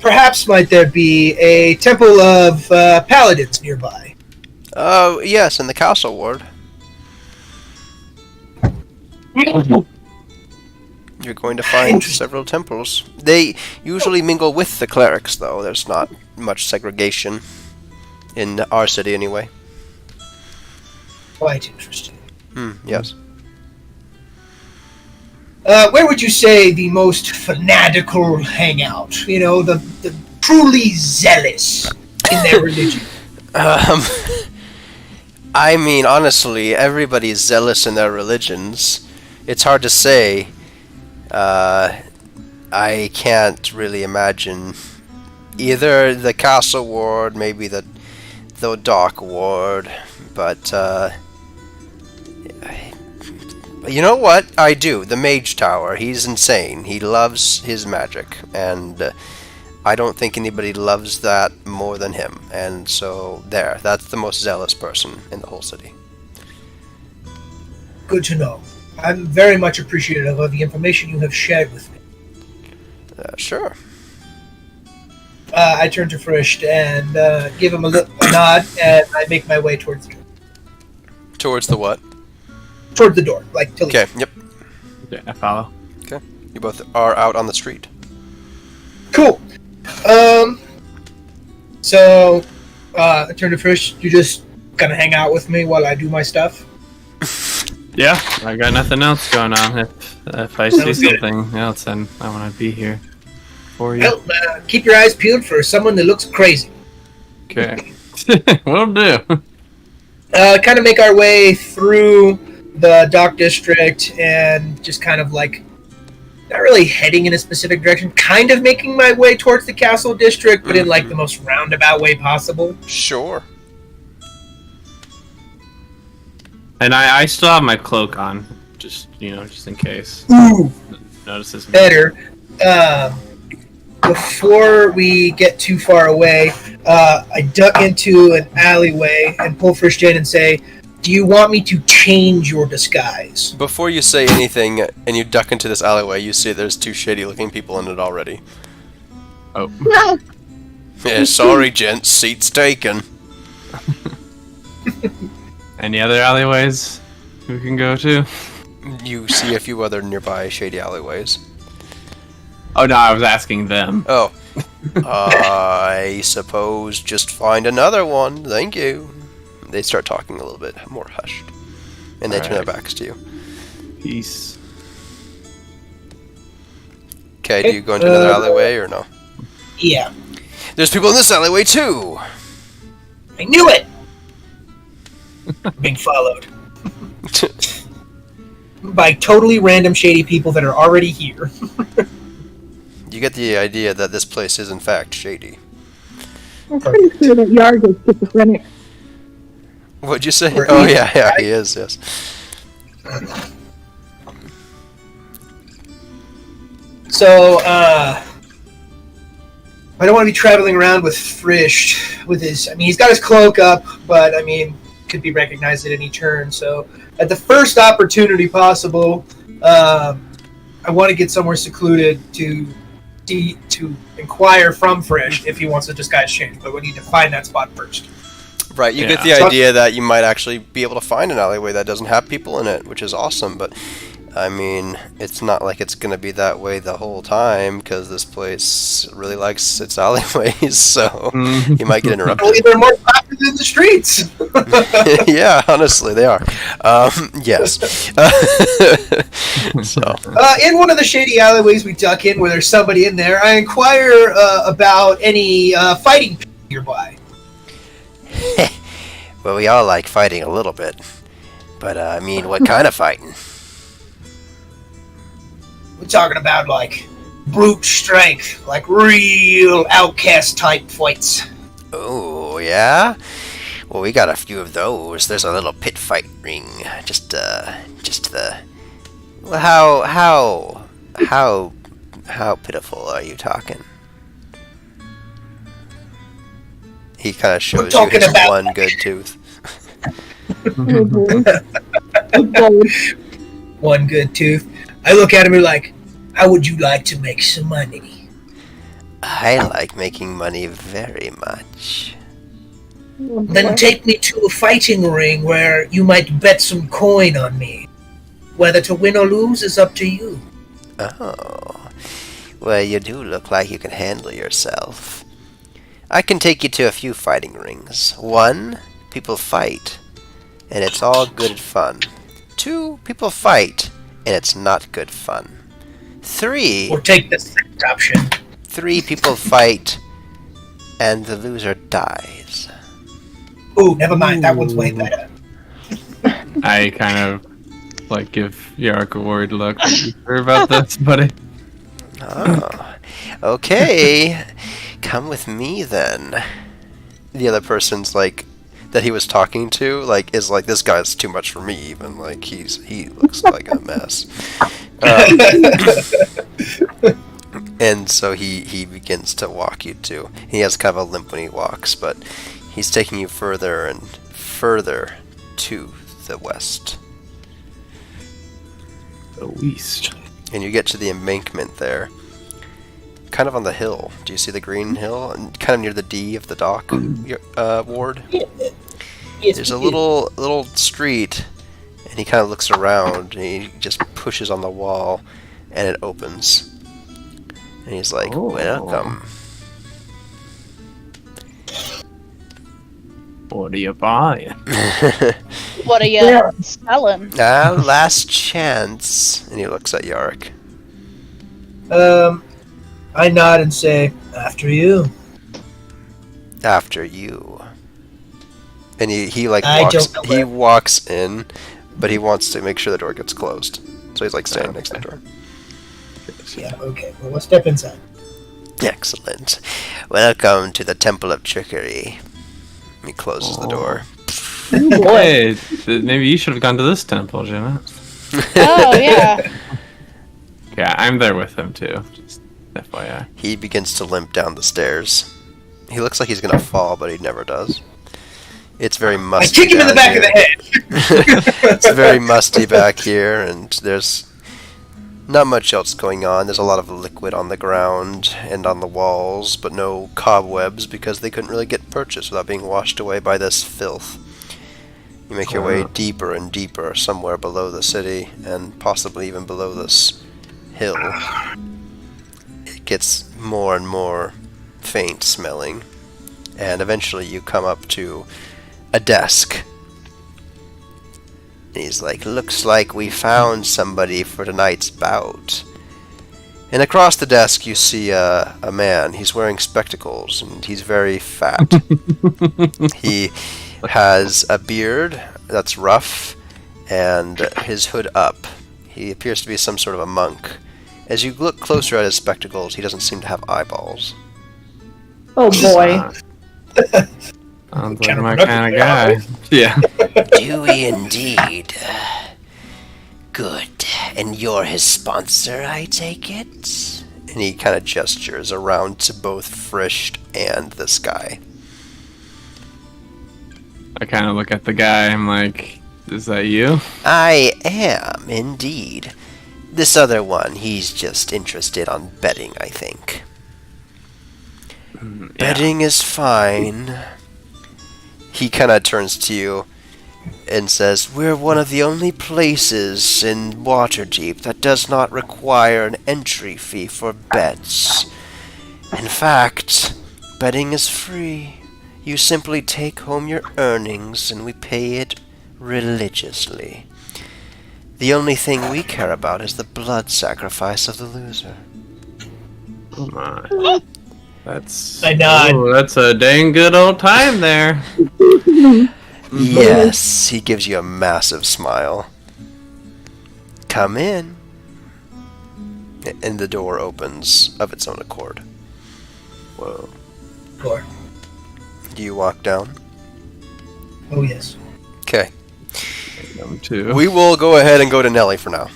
Perhaps might there be a temple of paladins nearby? Yes, in the castle ward. You're going to find several temples. They usually mingle with the clerics, though. There's not much segregation in our city, anyway. Quite interesting. Yes. Where would you say the most fanatical hang out? You know, the truly zealous in their religion. I mean, honestly, everybody's zealous in their religions. It's hard to say. I can't really imagine either the castle ward, maybe the dock ward, but you know what? I do. The mage tower. He's insane. He loves his magic, and I don't think anybody loves that more than him. And so that's the most zealous person in the whole city. Good to know. I'm very much appreciative of the information you have shared with me. Sure. I turn to Frisch and give him a nod, and I make my way towards the door. Towards the what? Towards the door, like to leave. Okay. Yep. Yeah, I follow. Okay. You both are out on the street. Cool. So, I turn to Frisch. You just gonna hang out with me while I do my stuff? Yeah, I got nothing else going on. If I see something else, then I want to be here for you. Well, keep your eyes peeled for someone that looks crazy. Okay. Will do. Kind of make our way through the dock district and just kind of like, not really heading in a specific direction, kind of making my way towards the castle district, but in like the most roundabout way possible. Sure. And I still have my cloak on, just in case. Ooh, Notices me. better. Before we get too far away, I duck into an alleyway and pull Frisch in and say, "Do you want me to change your disguise?" Before you say anything and you duck into this alleyway, you see there's two shady-looking people in it already. Oh. Yeah, sorry, gents. Seat's taken. Any other alleyways we can go to? You see a few other nearby shady alleyways. Oh no, I was asking them. Oh. I suppose just find another one. Thank you. They start talking a little bit more hushed. And they turn their backs to you. Peace. Okay, do you go into another alleyway or no? Yeah, There's people in this alleyway too! I knew it! Being followed by totally random shady people that are already here. You get the idea that this place is in fact shady. I'm pretty sure that Yarg is schizophrenic. What'd you say? Or Oh evil, yeah, right? he is, yes. So, I don't want to be traveling around with Frisch with his. I mean, he's got his cloak up, but I mean, could be recognized at any turn. So, at the first opportunity possible, I want to get somewhere secluded to inquire from Frisch if he wants the disguise change. But we need to find that spot first. Right, you get the idea that you might actually be able to find an alleyway that doesn't have people in it, which is awesome, but I mean, it's not like it's going to be that way the whole time, because this place really likes its alleyways, so you might get interrupted. Well, they're more popular than the streets. Yeah, honestly, they are. Yes. So. In one of the shady alleyways we duck in where there's somebody in there, I inquire about any fighting nearby. Well, we all like fighting a little bit, but I mean, what kind of fighting? We're talking about, like, brute strength, like real outcast type fights. Oh, yeah? Well, we got a few of those. There's a little pit fight ring. Just the... Well, how pitiful are you talking? He kind of shows you his one good tooth. One good tooth. I look at him and like, how would you like to make some money? I like making money very much. Then take me to a fighting ring where you might bet some coin on me. Whether to win or lose is up to you. Oh, well, you do look like you can handle yourself. I can take you to a few fighting rings. 1, people fight, and it's all good fun. 2, people fight, and it's not good fun. 3, Or take the second option. 3 people fight, and the loser dies. Ooh, never mind. That one's way better. I kind of like give Yark a worried look. Are you sure about this, buddy? Oh, okay. come with me then. The other person's like, that he was talking to, like, is like, this guy's too much for me even. Like, he looks like a mess. And so he begins to walk you to. He has kind of a limp when he walks, but he's taking you further and further to the west. The east. And you get to the embankment there, kind of on the hill. Do you see the green hill? And kind of near the D of the dock, Ward? Yes, There's we a do. little street, and he kind of looks around, and he just pushes on the wall, and it opens. And he's like, Oh. welcome. What are you buying? What are you Yeah. selling? Last chance. And he looks at Yarrick. I nod and say, after you. After you. And he like I walks don't know he where. walks in, but he wants to make sure the door gets closed. So he's like standing next to the door. Yeah, okay. Well, let's step inside. Excellent. Welcome to the Temple of Trickery. He closes the door. Hey, maybe you should have gone to this temple, Jenna. Oh yeah. Yeah, I'm there with him too. Just FYI. He begins to limp down the stairs. He looks like he's gonna fall, but he never does. It's very I musty. kick him in the down back of the here. head. It's very musty back here, and there's not much else going on. There's a lot of liquid on the ground and on the walls, but no cobwebs because they couldn't really get purchased without being washed away by this filth. You make your way deeper and deeper, somewhere below the city, and possibly even below this hill. It gets more and more faint smelling, and eventually you come up to a desk. And he's like, looks like we found somebody for tonight's bout. And across the desk you see a man. He's wearing spectacles, and he's very fat. He has a beard that's rough, and his hood up. He appears to be some sort of a monk. As you look closer at his spectacles, he doesn't seem to have eyeballs. Oh boy. Sounds like Kinda my productive kind of guy. guy. Yeah. Do we indeed? Good. And you're his sponsor, I take it? And he kind of gestures around to both Frisht and this guy. I kind of look at the guy. I'm like, is that you? I am, indeed. This other one, he's just interested on betting, I think. Yeah. Betting is fine. He kind of turns to you and says, we're one of the only places in Waterdeep that does not require an entry fee for bets. In fact, betting is free. You simply take home your earnings and we pay it religiously. The only thing we care about is the blood sacrifice of the loser. Oh my. That's I nod. ooh, that's a dang good old time there. Yes, he gives you a massive smile. Come in. And the door opens of its own accord. Whoa. Or, Do you walk down? oh, yes. Okay. Them too. We will go ahead and go to Nelly for now.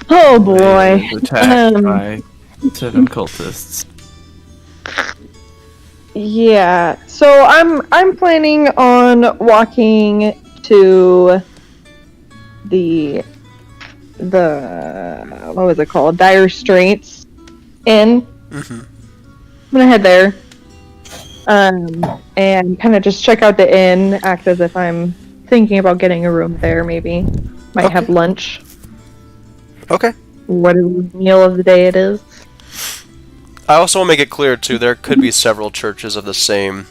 Oh boy. Attacked Um, by 7 cultists. Yeah. So I'm planning on walking to the what was it called? Dire Straits Inn. Mm-hmm. I'm gonna head there. And kind of just check out the inn, act as if I'm thinking about getting a room there, maybe. Might have Okay. lunch. Okay. What meal of the day it is. I also want to make it clear, too, there could be several churches of the same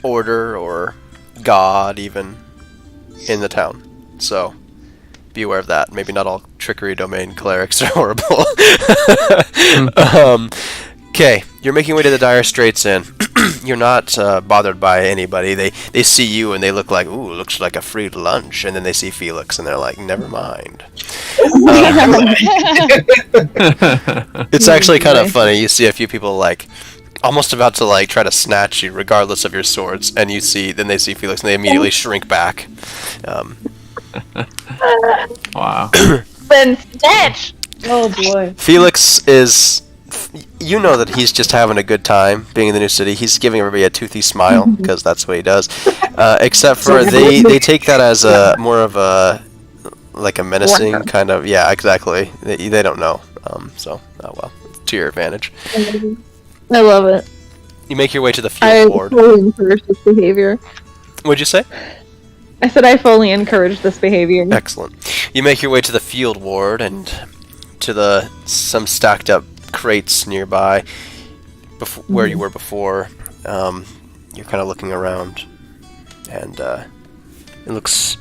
order or god, even, in the town. So, be aware of that. Maybe not all trickery domain clerics are horrible. Okay, You're making your way to the Dire Straits Inn. You're not bothered by anybody. They see you and they look like, ooh, looks like a free lunch. And then they see Felix and they're like, never mind. It's actually kind of funny. You see a few people like almost about to like try to snatch you, regardless of your swords. And then they see Felix and they immediately shrink back. Wow. Been snatched. Oh boy. Felix is. You know that he's just having a good time being in the new city. He's giving everybody a toothy smile because that's what he does. Except for they take that as a more of a like a menacing kind of. Yeah, exactly. They don't know. So well, to your advantage. I love it. You make your way to the I field ward. fully encourage this behavior. What'd you say? I said I fully encourage this behavior. Excellent. You make your way to the field ward and to some stacked up crates nearby where you were before. You're kind of looking around and it looks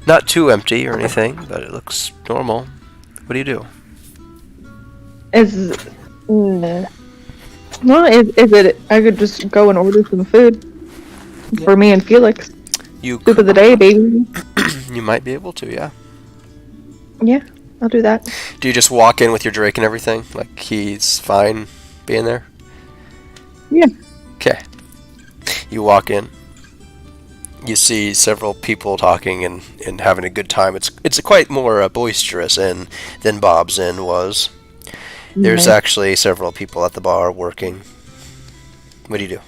not too empty or anything, but it looks normal. What do you do? Is it I could just go and order some food for me and Felix. You Soup of the day, baby. You might be able to, yeah. Yeah, I'll do that. Do you just walk in with your Drake and everything? Like he's fine being there? Yeah. Okay. You walk in. You see several people talking and having a good time. It's a quite more boisterous inn than Bob's Inn was. There's actually several people at the bar working. What do you do?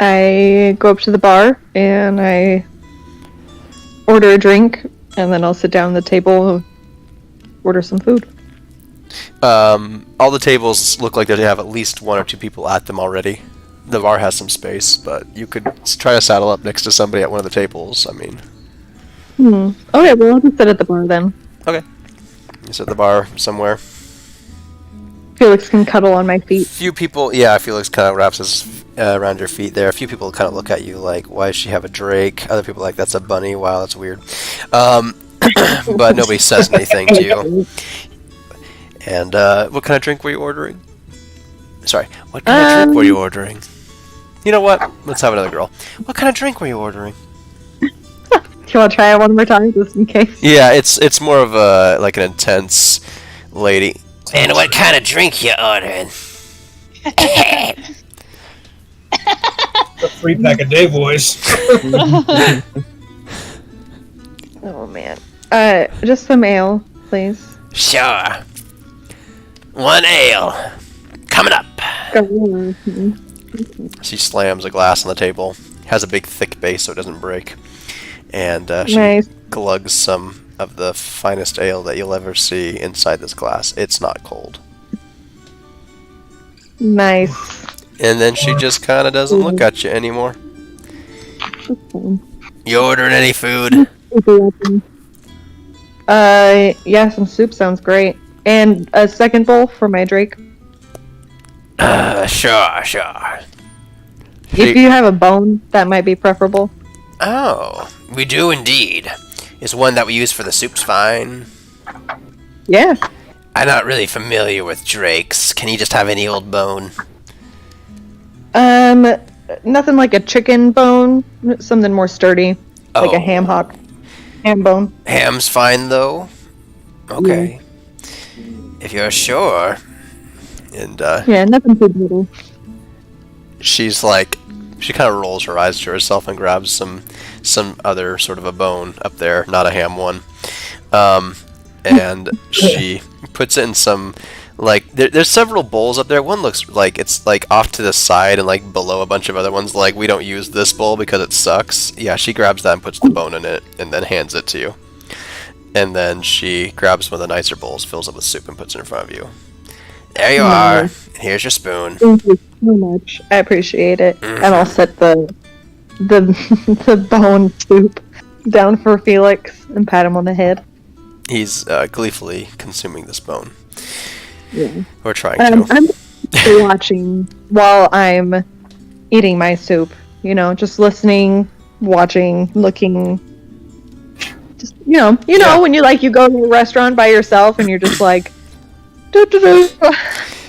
I go up to the bar and I order a drink, and then I'll sit down at the table and order some food. All the tables look like they have at least one or two people at them already. The bar has some space, but you could try to saddle up next to somebody at one of the tables. I mean... Okay, well, I'll just sit at the bar then. Okay. You sit at the bar somewhere. Felix can cuddle on my feet. Few people... Yeah, Felix kind of wraps his around your feet there. A few people kind of look at you like, why does she have a Drake? Other people like, that's a bunny. Wow, that's weird. But nobody says anything to you. And what kind of drink were you ordering? Sorry, what kind of drink were you ordering? You know what? Let's have another girl. What kind of drink were you ordering? Do you want to try it one more time, just in case? Yeah, it's more of a like an intense lady. And what kind of drink you ordering? A free pack a day, boys. Oh man. Just some ale, please. Sure. One ale. Coming up. She slams a glass on the table. Has a big thick base so it doesn't break. And she Nice. glugs some of the finest ale that you'll ever see inside this glass. It's not cold. Nice. And then she just kind of doesn't look at you anymore. You ordering any food? Yeah, some soup sounds great. And a second bowl for my Drake. Sure. If you have a bone, that might be preferable. Oh, we do indeed. Is one that we use for the soups fine? Yeah. I'm not really familiar with Drakes. Can you just have any old bone? Nothing like a chicken bone. Something more sturdy. Like a ham hock. Ham bone. Ham's fine, though? Okay. If you're sure. And, Yeah, nothing too brutal. she's like... She kind of rolls her eyes to herself and grabs some other sort of a bone up there, not a ham one. And she puts it in some... Like, there's several bowls up there. One looks like it's, like, off to the side and, like, below a bunch of other ones. Like, we don't use this bowl because it sucks. Yeah, she grabs that and puts the bone in it and then hands it to you. And then she grabs one of the nicer bowls, fills it with soup, and puts it in front of you. There you are. Here's your spoon. Thank you so much. I appreciate it. And I'll set the bone soup down for Felix and pat him on the head. He's gleefully consuming this bone. Yeah. Or trying to. I'm watching while I'm eating my soup. You know, just listening, watching, looking. Just you know when you go to a restaurant by yourself and you're just like, I'm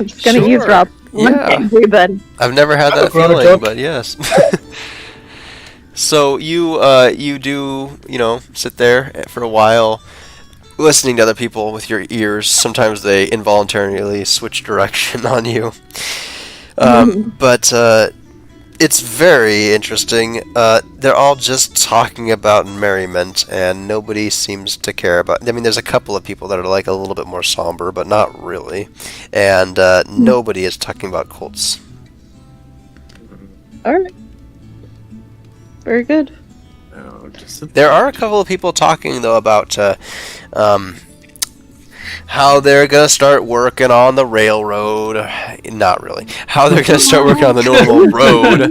just gonna Sure. eavesdrop. Yeah. Everybody. I've never had that Brother feeling, joke. but yes. So you you do, sit there for a while listening to other people with your ears. Sometimes they involuntarily switch direction on you. But it's very interesting. They're all just talking about merriment, and nobody seems to care about. I mean, there's a couple of people that are like a little bit more somber, but not really. And nobody is talking about cults. All right. Very good. No, There are a couple of people talking though about how they're gonna start working on the railroad. Not really. How they're gonna start working on the normal road,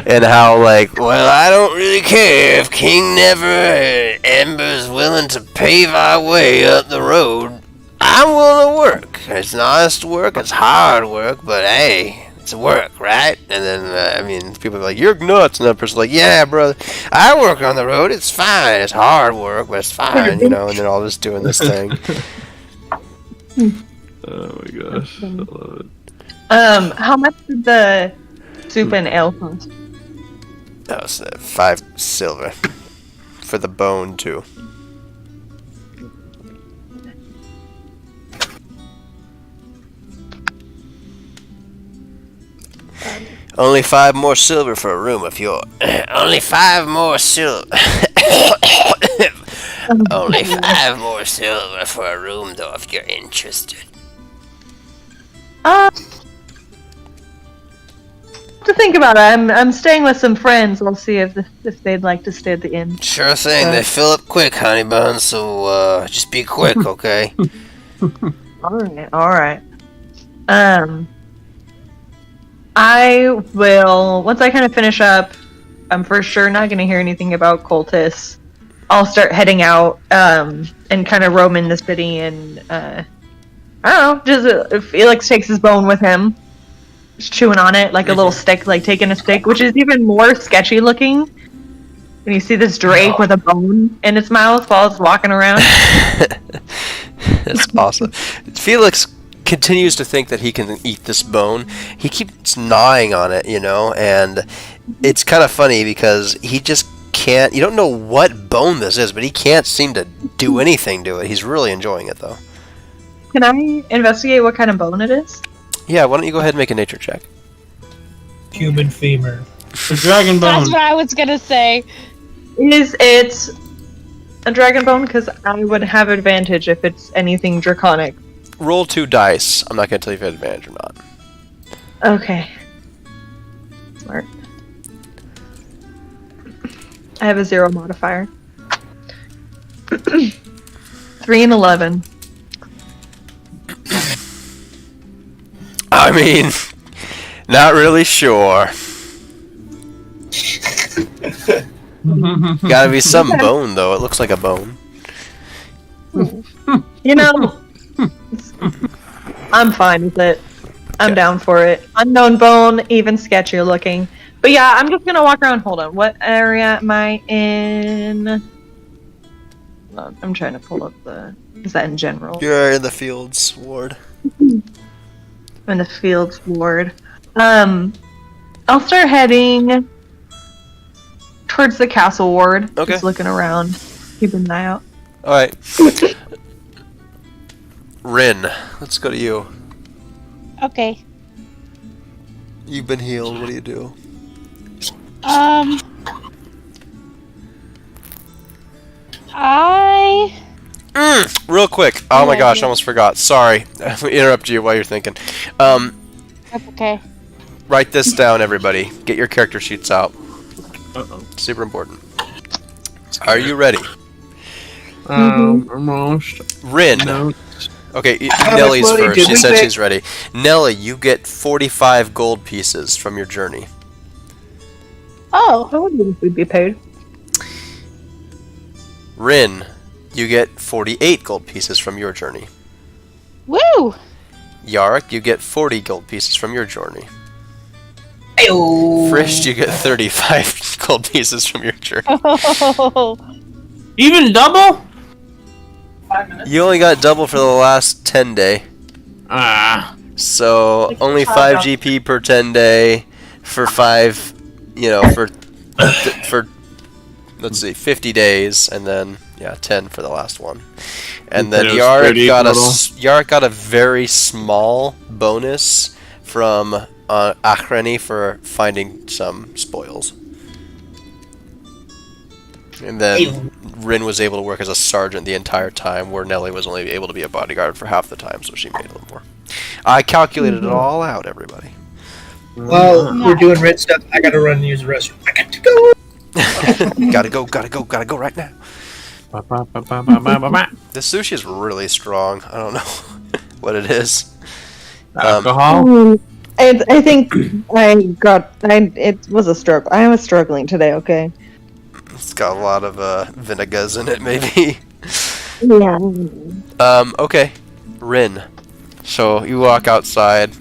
and how well, I don't really care if King Never Ember's willing to pave our way up the road. I'm willing to work. It's honest work. It's hard work, but hey. It's work, right? And then, people are like, you're nuts. And that person's like, yeah, brother, I work on the road. It's fine. It's hard work, but it's fine, and they're all just doing this thing. Oh my gosh, I love it. How much did the soup and ale cost? That was 5 silver. For the bone, too. Only 5 more silver for a room if you're... Only 5 more silver... Only 5 more silver for a room, though, if you're interested. To think about it, I'm staying with some friends. We'll see if they'd like to stay at the inn. Sure thing. They fill up quick, honey bun, so just be quick, okay? All right. I will, once I kind of finish up, I'm for sure not going to hear anything about cultists. I'll start heading out and kind of roaming the city, and I don't know, just Felix takes his bone with him, just chewing on it like a little stick, like taking a stick, which is even more sketchy looking. And you see this drake with a bone in its mouth while it's walking around. That's awesome. Felix continues to think that he can eat this bone. He keeps gnawing on it, and it's kind of funny because he just can't. You don't know what bone this is, but he can't seem to do anything to it. He's really enjoying it, though. Can I investigate what kind of bone it is? Yeah, why don't you go ahead and make a nature check? Human femur. The dragon bone. That's what I was gonna say. Is it a dragon bone? Because I would have advantage if it's anything draconic. Roll 2 dice. I'm not going to tell you if you have advantage or not. Okay. Smart. I have a 0 modifier. 3 and 11. I mean, not really sure. Gotta be some bone, though. It looks like a bone. I'm fine with it. I'm down for it. Unknown bone, even sketchier looking. But yeah, I'm just gonna walk around. Hold on. What area am I in? Hold on, I'm trying to pull up the... Is that in general? You're in the fields ward. I'm in the fields ward. I'll start heading towards the castle ward. Okay. Just looking around, keeping an eye out. Alright. Rin, let's go to you. Okay. You've been healed. What do you do? Real quick. Oh my gosh, I almost forgot. Sorry. I interrupted you while you're thinking. That's okay. Write this down, everybody. Get your character sheets out. Uh-oh. Super important. Are you ready? Almost. Rin. No. Okay, How Nellie's much money first. did She we said make? she's ready. Nellie, you get 45 gold pieces from your journey. Oh, I wouldn't if we'd be paid. Rin, you get 48 gold pieces from your journey. Woo! Yarrick, you get 40 gold pieces from your journey. Ayo. Frisch, you get 35 gold pieces from your journey. Oh, Even double? 5 minutes. You only got double for the last 10 day. Ah. So only 5 GP per 10 day for 5, for let's see, 50 days, and then 10 for the last one. And then Yark got a very small bonus from Achreni for finding some spoils. And then Rin was able to work as a sergeant the entire time, where Nelly was only able to be a bodyguard for half the time, so she made a little more. I calculated it all out, everybody. Well, we're doing red stuff. I gotta run and use the restroom. I got to go. gotta go right now. The sushi is really strong. I don't know what it is. Alcohol? I think it was a struggle. I am struggling today, okay? It's got a lot of vinegars in it, maybe. Yeah. Okay. Rin. So you walk outside.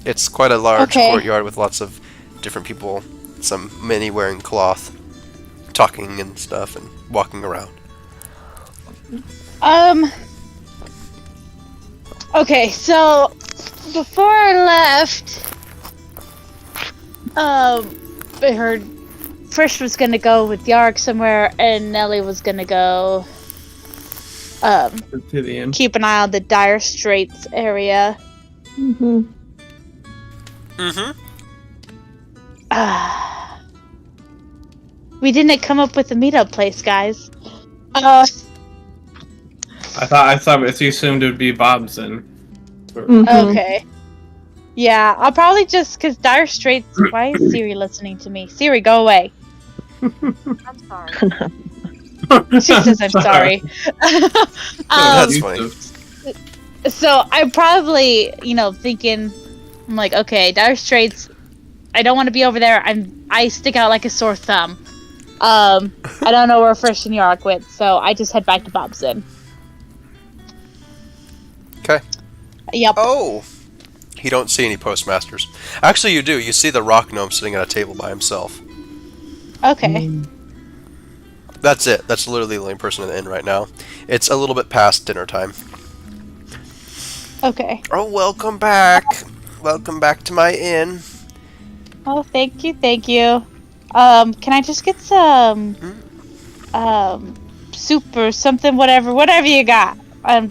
It's quite a large courtyard with lots of different people. Many wearing cloth, talking and stuff, and walking around. Okay, so before I left, I heard Frisch was gonna go with Yark somewhere, and Nelly was gonna go To the end. keep an eye on the Dire Straits area. Mm-hmm. We didn't come up with a meetup place, guys. I thought you assumed it would be Bob's then. Okay. Yeah, I'll probably just, because Dire Straits... Why is Siri listening to me? Siri, go away. I'm sorry. She says I'm sorry. That's funny. So I'm probably, thinking, I'm like, okay, Dire Straits, I don't want to be over there. I stick out like a sore thumb. I don't know where Frisch and Yark went, so I just head back to Bob's Inn. Okay. Yep. Oh! You don't see any postmasters. Actually, you do. You see the rock gnome sitting at a table by himself. Okay. That's it. That's literally the only person in the inn right now. It's a little bit past dinner time. Okay. Oh, welcome back. Welcome back to my inn. Oh, thank you. Can I just get some, soup or something, whatever you got. I'm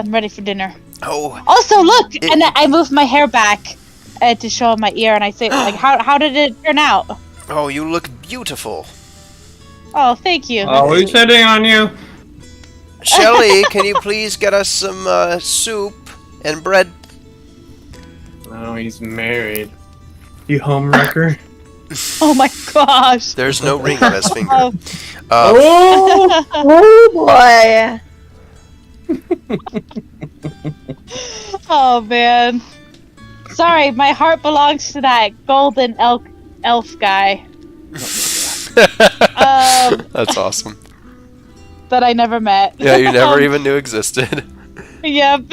ready for dinner. Oh. Also, look! And I moved my hair back to show my ear, and I say, like, how did it turn out? Oh, you look beautiful. Oh, thank you. Always hitting on you. Shelly, can you please get us some soup and bread? Oh, he's married. You homewrecker. Oh my gosh. There's no ring on his finger. Oh! Oh boy. Oh man. Sorry, my heart belongs to that golden elf guy. That's awesome. That I never met. Yeah, you never even knew existed. Yep.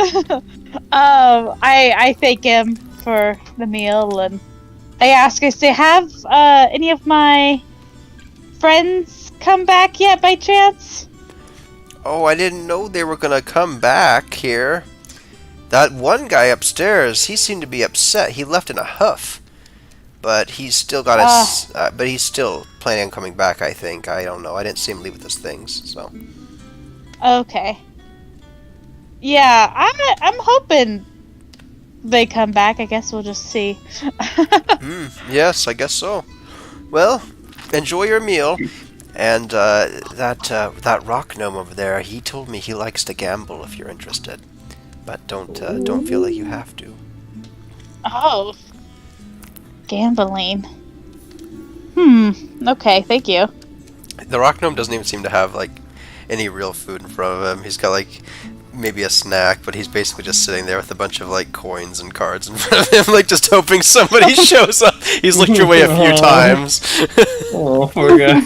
I thank him for the meal, and I say, have any of my friends come back yet by chance? Oh, I didn't know they were gonna come back here. That one guy upstairs, he seemed to be upset. He left in a huff. But he's still got his... but he's still planning on coming back, I think. I don't know. I didn't see him leave with his things, so... Okay. Yeah, I'm hoping they come back. I guess we'll just see. Yes, I guess so. Well, enjoy your meal. And that rock gnome over there, he told me he likes to gamble if you're interested. But don't feel like you have to. Oh. Gambling. Okay, thank you. The rock gnome doesn't even seem to have like any real food in front of him. He's got like maybe a snack, but he's basically just sitting there with a bunch of like coins and cards in front of him, like just hoping somebody shows up. He's looked your way a few times. Oh, poor guy.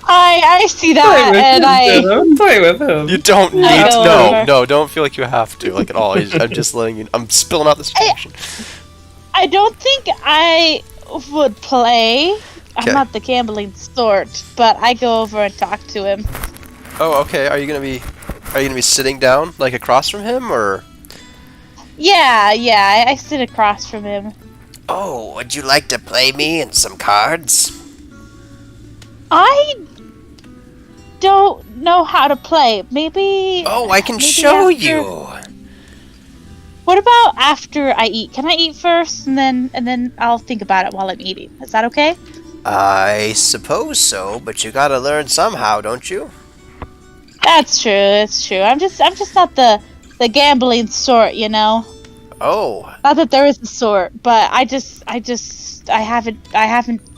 I see that, and I play with him. You don't need know. no, don't feel like you have to, like at all. I'm just letting you. I'm spilling out this information. I don't think I would play. Okay. I'm not the gambling sort, but I go over and talk to him. Oh, okay. Are you gonna be sitting down like across from him, or? Yeah, I sit across from him. Oh, would you like to play me in some cards? I don't know how to play. Maybe. Oh, I can maybe show after- you. What about after I eat? Can I eat first, and then I'll think about it while I'm eating? Is that okay? I suppose so, but you gotta learn somehow, don't you? That's true. It's true. I'm just not the gambling sort, you know. Oh, Not that there is a sort, but I haven't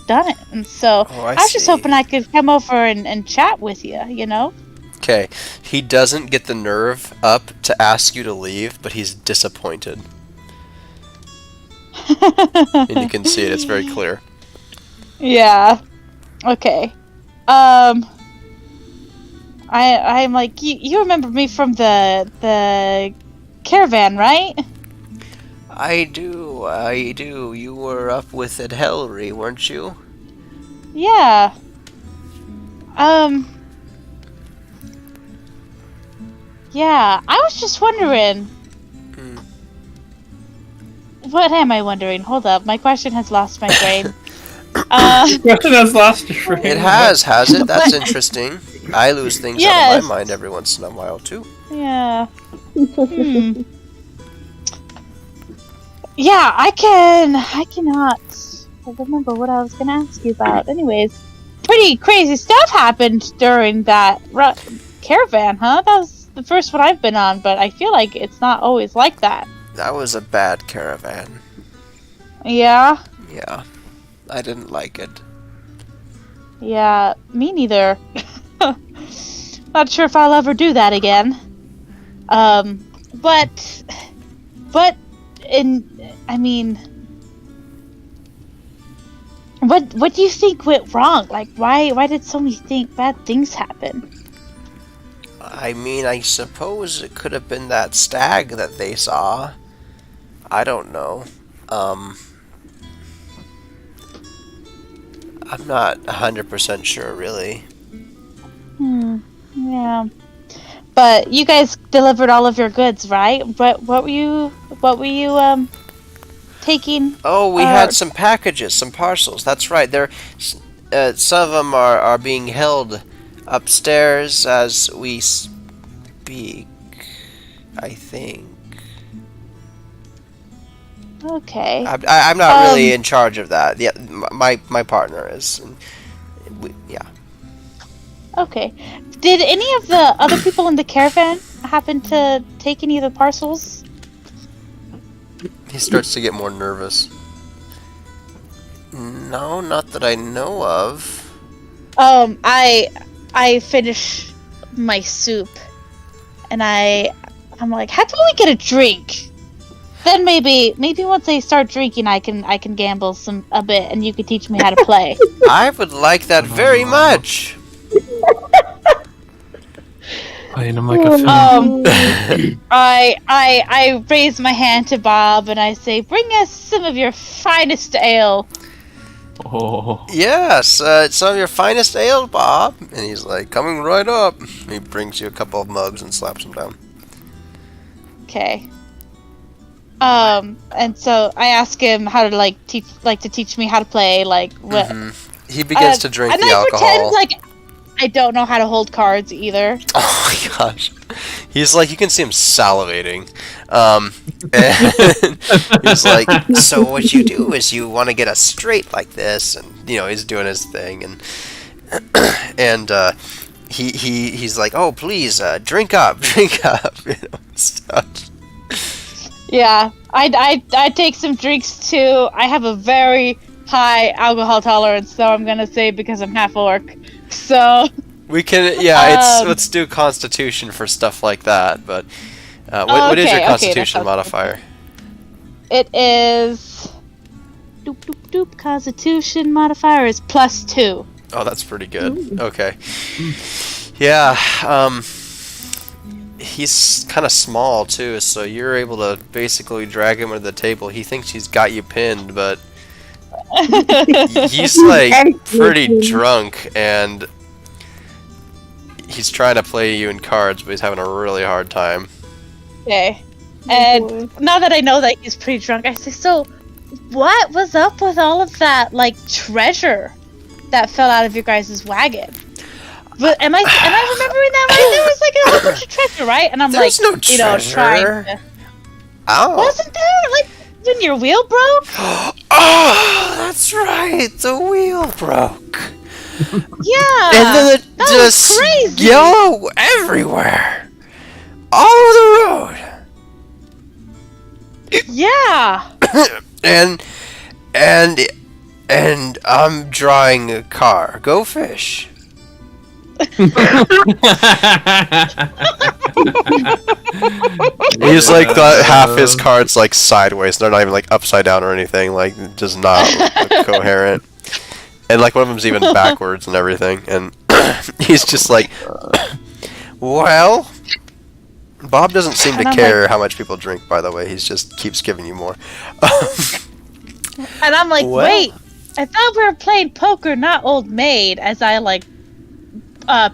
done it, and so Oh, I was just see. hoping I could come over and chat with you, you know. okay. He doesn't get the nerve up to ask you to leave, but he's disappointed. And you can see it, it's very clear. Yeah. Okay. I'm like, you remember me from the caravan, right? I do. You were up with Ed Helry, weren't you? Yeah. Yeah, I was just wondering. Hmm. What am I wondering? Hold up, my question has lost my brain. That's lost your brain. It has it? That's interesting. I lose things out Yes. of my mind every once in a while, too. Yeah. Yeah, I cannot remember what I was gonna ask you about. Anyways, pretty crazy stuff happened during that caravan, huh? That was the first one I've been on, but I feel like it's not always like that. That was a bad caravan. Yeah? Yeah. I didn't like it. Yeah, me neither. Not sure if I'll ever do that again. But I mean, what do you think went wrong? Like, why did so many bad things happen? I mean, I suppose it could have been that stag that they saw. I don't know. I'm not 100% sure, really. Yeah. But you guys delivered all of your goods, right? What were you taking? Oh, we had some packages, some parcels. That's right. Some of them are being held upstairs as we speak, I think. Okay. I'm not really in charge of that. Yeah, my partner is. And yeah. Okay. Did any of the other people in the caravan happen to take any of the parcels? He starts to get more nervous. No, not that I know of. I finish my soup, and I'm like, how about we get a drink? Then maybe once I start drinking, I can gamble a bit, and you can teach me how to play. I would like that very much. Playing him like a film. I raise my hand to Bob and I say, bring us some of your finest ale. Oh. Yes, some of your finest ale, Bob. And he's like, coming right up. He brings you a couple of mugs and slaps them down. Okay. And so I ask him how to teach me how to play, like what. Mm-hmm. He begins to drink and the I alcohol. pretend like I don't know how to hold cards either. Oh my gosh. He's like, you can see him salivating. And he's like, so what you do is you want to get us straight like this, and he's doing his thing, and he's like, oh please, drink up, stuff. Yeah, I take some drinks too. I have a very high alcohol tolerance, so I'm gonna say because I'm half orc. So we can, let's do Constitution for stuff like that. But what is your Constitution modifier? It is Constitution modifier is +2. Oh, that's pretty good. Okay. Yeah. He's kind of small too, so you're able to basically drag him under the table. He thinks he's got you pinned, but he's like pretty drunk, and he's trying to play you in cards, but he's having a really hard time. Okay. And now that I know that he's pretty drunk, I say, so what was up with all of that, like, treasure that fell out of your guys' wagon? But am I remembering that right? There was like a whole bunch of treasure, right? And I'm There's like, no treasure. trying to... Oh. Wasn't there? Like, when your wheel broke? Oh, that's right. The wheel broke. Yeah. And then it that just was crazy. yellow everywhere. All over the road. Yeah. and I'm drawing a car. Go fish. He's like half his cards like sideways. They're not even like upside down or anything. Like just not coherent. And like one of them's even backwards and everything. And he's just like, well, Bob doesn't seem to care how much people drink. By the way, he just keeps giving you more. And I'm like, well, wait, I thought we were playing poker, not Old Maid. As I like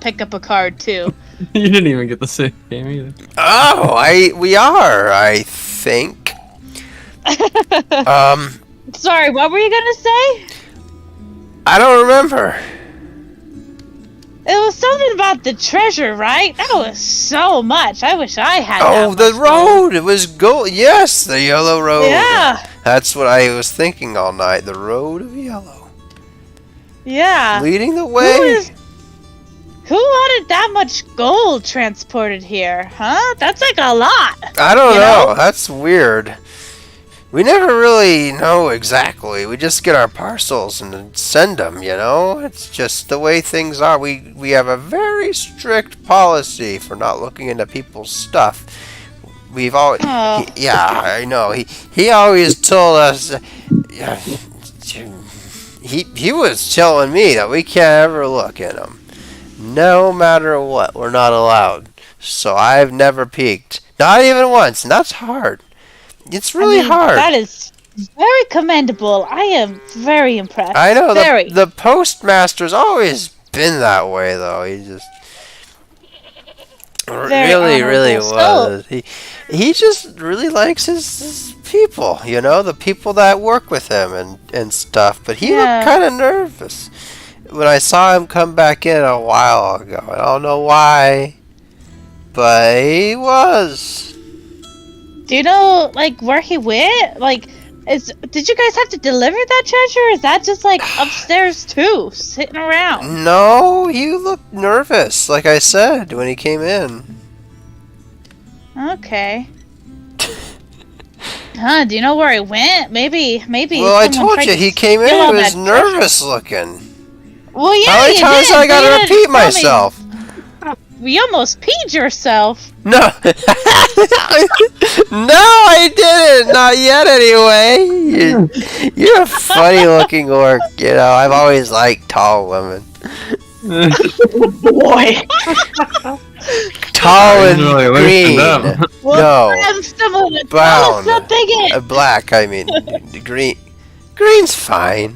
pick up a card too. You didn't even get the same game either. Oh, we are, I think. Sorry, what were you gonna say? I don't remember. It was something about the treasure, right? That was so much. I wish I had. Oh, that the much gold. road. It was gold. Yes, the yellow road. Yeah. That's what I was thinking all night. The road of yellow. Yeah. Leading the way. Who wanted that much gold transported here, huh? That's like a lot. I don't you know. know? That's weird. We never really know exactly. We just get our parcels and send them, you know? It's just the way things are. We have a very strict policy for not looking into people's stuff. We've always... Oh. Yeah, I know. He always told us... He was telling me that we can't ever look in them. No matter what, we're not allowed. So I've never peeked. Not even once, and that's hard. It's really hard. That is very commendable. I am very impressed. I know, Very. the postmaster's always been that way, though. He just... Very really honorable. was. He just really likes his people, you know? The people that work with him and stuff. But he looked kind of nervous when I saw him come back in a while ago. I don't know why, but he was. Do you know, like, where he went? Like, did you guys have to deliver that treasure? Or is that just, like, upstairs, too, sitting around? No, he looked nervous, like I said, when he came in. Okay. Huh, do you know where he went? Maybe. Well, I told you, he came in, he was nervous looking. Well, yeah, how many times did. I gotta repeat myself? You almost peed yourself. No. No, I didn't. Not yet, anyway. You're a funny looking orc, you know. I've always liked tall women. Boy. Tall and really green. Well, No. Brown. Brown. Black, I mean. Green. Green's fine.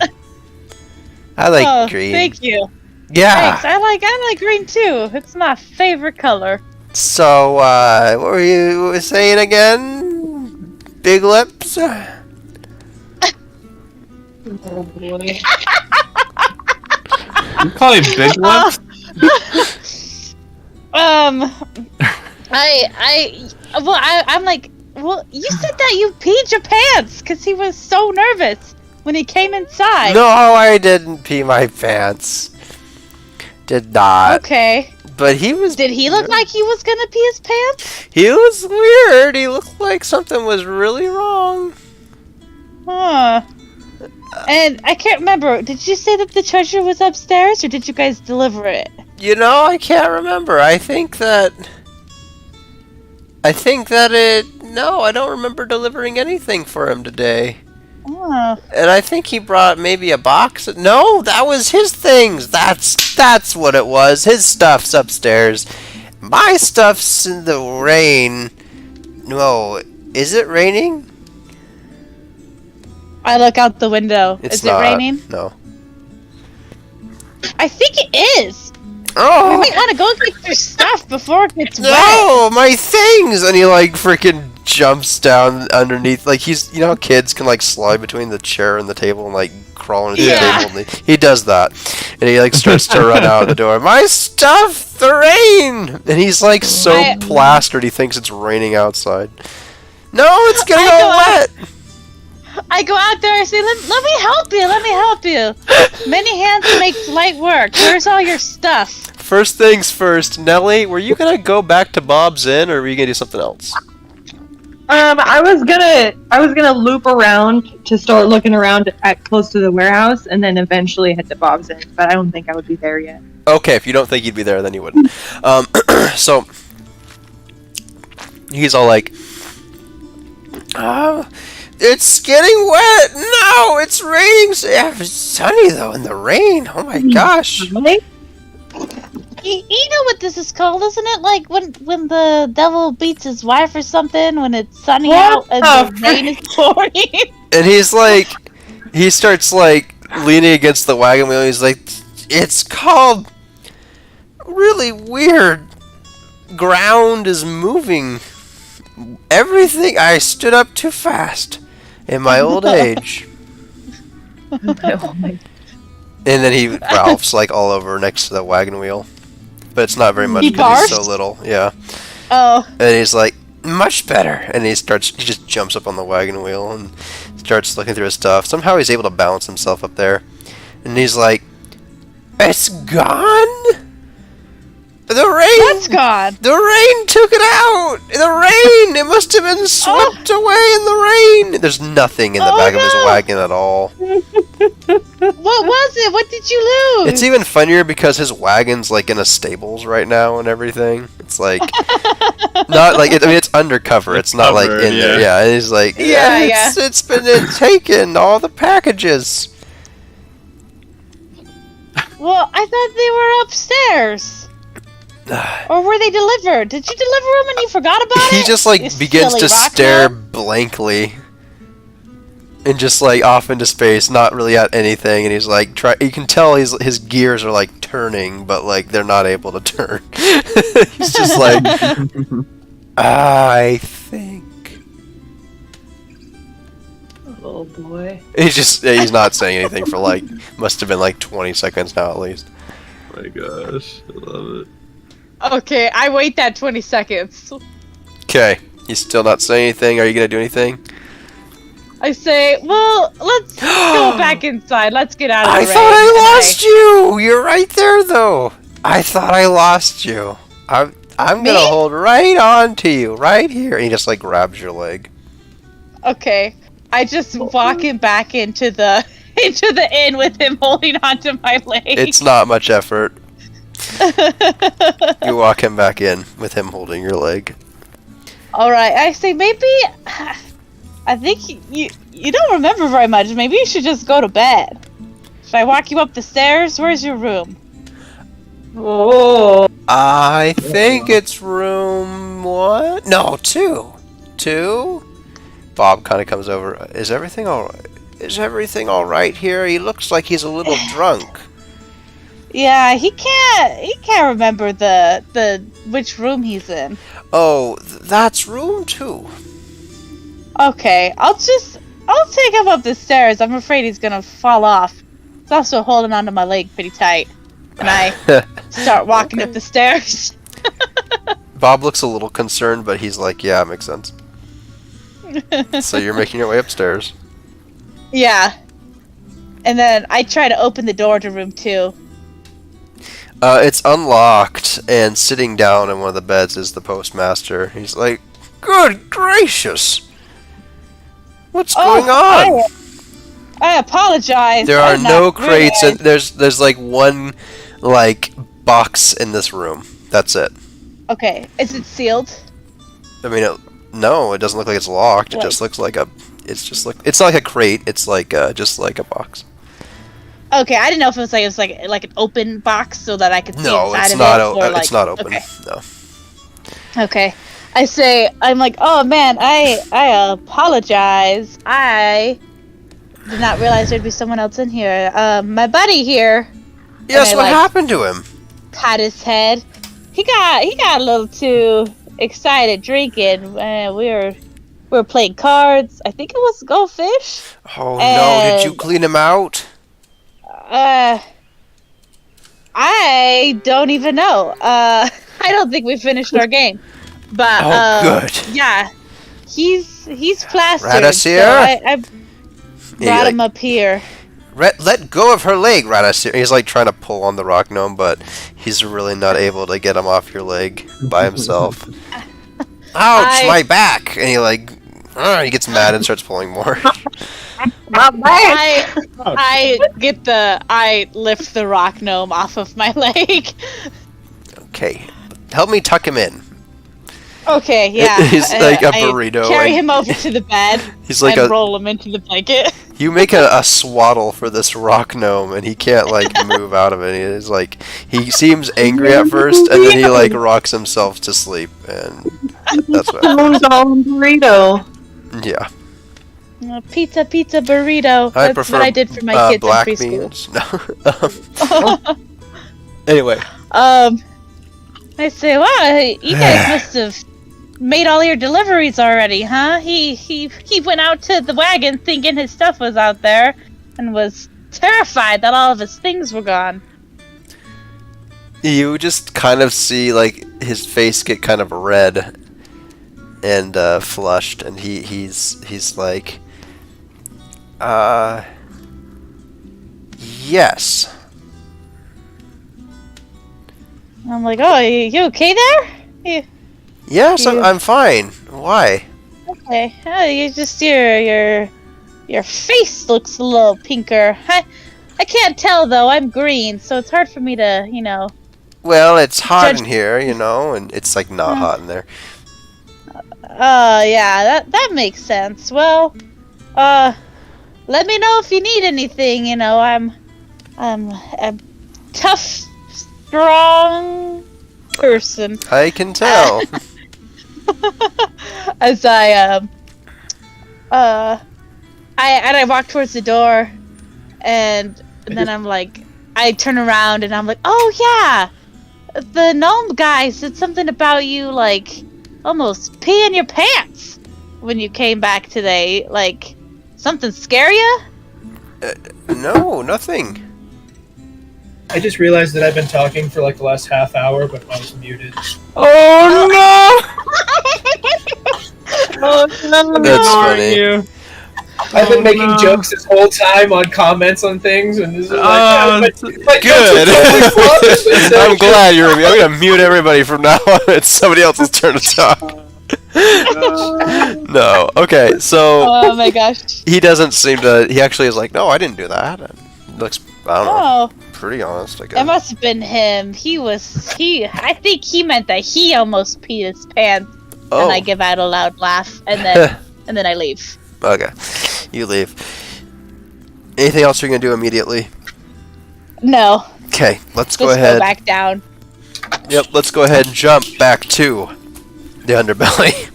I like green. Thank you. Yeah. Thanks. I like green too. It's my favorite color. So, what were you saying again? Big lips? You call him Big Lips? I'm like, well, you said that you peed your pants because he was so nervous when he came inside. No, I didn't pee my pants. Did not. Okay. But he was... Did he look like he was gonna pee his pants? He was weird. He looked like something was really wrong. Huh. And I can't remember. Did you say that the treasure was upstairs, or did you guys deliver it? You know, I can't remember. I think that it... No, I don't remember delivering anything for him today. Oh. And I think he brought maybe a box. No, that was his things. That's what it was. His stuff's upstairs. My stuff's in the rain. No, is it raining? I look out the window. It's Is not. it raining? No. I think it is. Oh! We might want to go get your stuff before it gets wet. No, my things! And he like freaking jumps down underneath. Like he's, you know how kids can like slide between the chair and the table and like crawl under the table. And he does that, and he like starts to run out the door. My stuff, the rain, and he's like so plastered he thinks it's raining outside. No, it's getting all wet. I go out there, I say, let me help you. Many hands makes light work. Where's all your stuff? First things first, Nelly, were you gonna go back to Bob's Inn, or were you gonna do something else? I was gonna loop around to start looking around at close to the warehouse, and then eventually head to Bob's Inn. But I don't think I would be there yet. Okay, if you don't think you'd be there, then you wouldn't. So he's all like, it's getting wet. No, it's raining. It's sunny though in the rain. Oh my gosh. Really? You know what this is called, isn't it? Like when the devil beats his wife or something, when it's sunny out and the rain is pouring. And he's like, he starts like leaning against the wagon wheel. He's like, it's called really weird. Ground is moving. Everything. I stood up too fast in my old age. And then Ralph's like all over next to the wagon wheel. But it's not very much because he's so little. Yeah. Oh. And he's like, much better. And he just jumps up on the wagon wheel and starts looking through his stuff. Somehow he's able to balance himself up there. And he's like, it's gone? The rain! What's gone? The rain took it out! The rain! It must have been swept away in the rain! There's nothing in the back of his wagon at all. What was it? What did you lose? It's even funnier because his wagon's like in a stables right now and everything. It's like not like I mean it's undercover. It's not like in there. Yeah, and he's like, it's been taken, all the packages. Well, I thought they were upstairs. Or were they delivered? Did you deliver them and you forgot about it? He just like begins to stare blankly. And just like off into space, not really at anything, and he's like, you can tell his gears are like turning, but like they're not able to turn. He's just like, I think. Oh boy. He's not saying anything for like, must have been like 20 seconds now at least. Oh my gosh, I love it. Okay, I wait that 20 seconds. Okay, he's still not saying anything. Are you gonna do anything? I say, well, let's go back inside. Let's get out of the rain. I thought I lost you! You're right there, though. I thought I lost you. I'm gonna hold right on to you, right here. And he just, like, grabs your leg. Okay. I just walk him back into the inn with him holding onto my leg. It's not much effort. You walk him back in with him holding your leg. Alright, I say, maybe... I think you don't remember very much. Maybe you should just go to bed. Should I walk you up the stairs? Where's your room? Oh. I think it's room what? No, 2. 2? Bob kind of comes over. Is everything all right? Is everything all right here? He looks like he's a little drunk. Yeah, he can't remember the which room he's in. Oh, that's room 2. Okay, I'll take him up the stairs. I'm afraid he's gonna fall off. He's also holding onto my leg pretty tight. And I start walking up the stairs. Bob looks a little concerned, but he's like, yeah, it makes sense. So you're making your way upstairs. Yeah. And then I try to open the door to room 2. It's unlocked, and sitting down in one of the beds is the postmaster. He's like, good gracious! What's going on? I apologize. There are no crates, and there's like one like box in this room. That's it. Okay, is it sealed? I mean, no, it doesn't look like it's locked. It just looks like it's not like a crate. It's like just like a box. Okay, I didn't know if it was like an open box so that I could see inside it's of not. it. It's not open. Okay. No. Okay. I'm like, oh man, I apologize. I did not realize there'd be someone else in here. My buddy here. Yes, what happened to him? Pat his head. He got a little too excited drinking. We were We were playing cards. I think it was Go Fish. Oh no, did you clean him out? I don't even know. I don't think we finished our game. But good. Yeah, he's plastered. Radasir? So I brought him up here. Let go of her leg, Radasir. He's like trying to pull on the rock gnome, but he's really not able to get him off your leg by himself. Ouch, my back! And he gets mad and starts pulling more. I lift the rock gnome off of my leg. Okay, help me tuck him in. Okay, yeah. He's like a burrito. Carry him over to the bed. He's like and roll him into the blanket. You make a swaddle for this rock gnome, and he can't move out of it. He's he seems angry at first, and then he rocks himself to sleep, and that's what. Burrito. Yeah. Pizza burrito. That's what I did for my kids black in preschool. Beans. No. Anyway. I say, wow, you guys must have made all your deliveries already, huh? He went out to the wagon thinking his stuff was out there and was terrified that all of his things were gone. You just kind of see his face get kind of red and flushed, and he's like, yes. I'm like, oh, you okay there? Yes, I'm fine. Why? Okay. Oh, you just your face looks a little pinker. I can't tell though. I'm green, so it's hard for me to, Well, it's hot in here, and it's not hot in there. Yeah, that makes sense. Well, let me know if you need anything. I'm a tough, strong person. I can tell. As I walk towards the door, and then I'm like, I turn around and I'm like, oh yeah, the gnome guy said something about you almost peeing your pants when you came back today. Something scare you? No, nothing. I just realized that I've been talking for the last half hour, but I was muted. Oh no! That's funny. I've been making jokes this whole time on comments on things, and this is good. I'm glad you're. I'm gonna mute everybody from now on. It's somebody else's turn to talk. No. Okay. So. Oh my gosh. He doesn't seem to. He actually is no, I didn't do that. It looks. I don't know. Pretty honest, I guess. It must have been him. I think he meant that he almost peed his pants. Oh. And I give out a loud laugh, and then I leave. Okay, you leave. Anything else you're gonna do immediately? No. Okay, let's go Just ahead. Go back down. Yep, let's go ahead and jump back to the underbelly.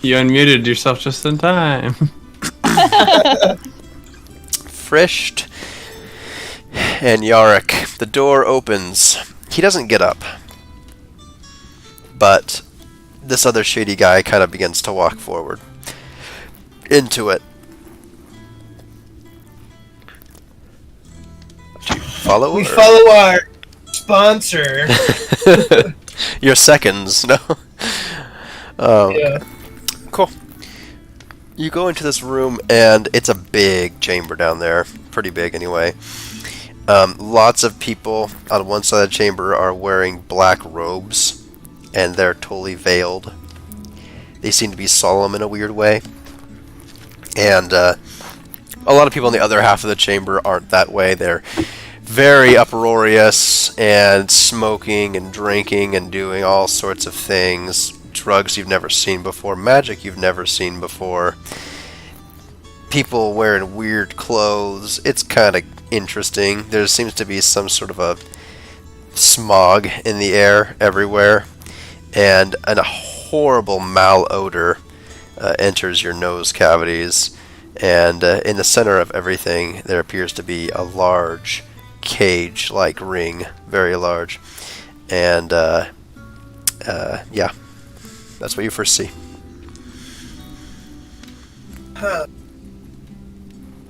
You unmuted yourself just in time. Frisht and Yarrick. The door opens. He doesn't get up. But this other shady guy kind of begins to walk forward into it. Follow? We follow our sponsor. Your seconds, no? Yeah. Cool. You go into this room, and it's a big chamber down there. Pretty big, anyway. Lots of people on one side of the chamber are wearing black robes, and they're totally veiled. They seem to be solemn in a weird way. And a lot of people in the other half of the chamber aren't that way. They're very uproarious and smoking and drinking and doing all sorts of things. Drugs you've never seen before, magic you've never seen before, people wearing weird clothes. It's kind of interesting. There seems to be some sort of a smog in the air everywhere, and a horrible malodor enters your nose cavities, and in the center of everything there appears to be a large cage-like ring, very large, and yeah. That's what you first see.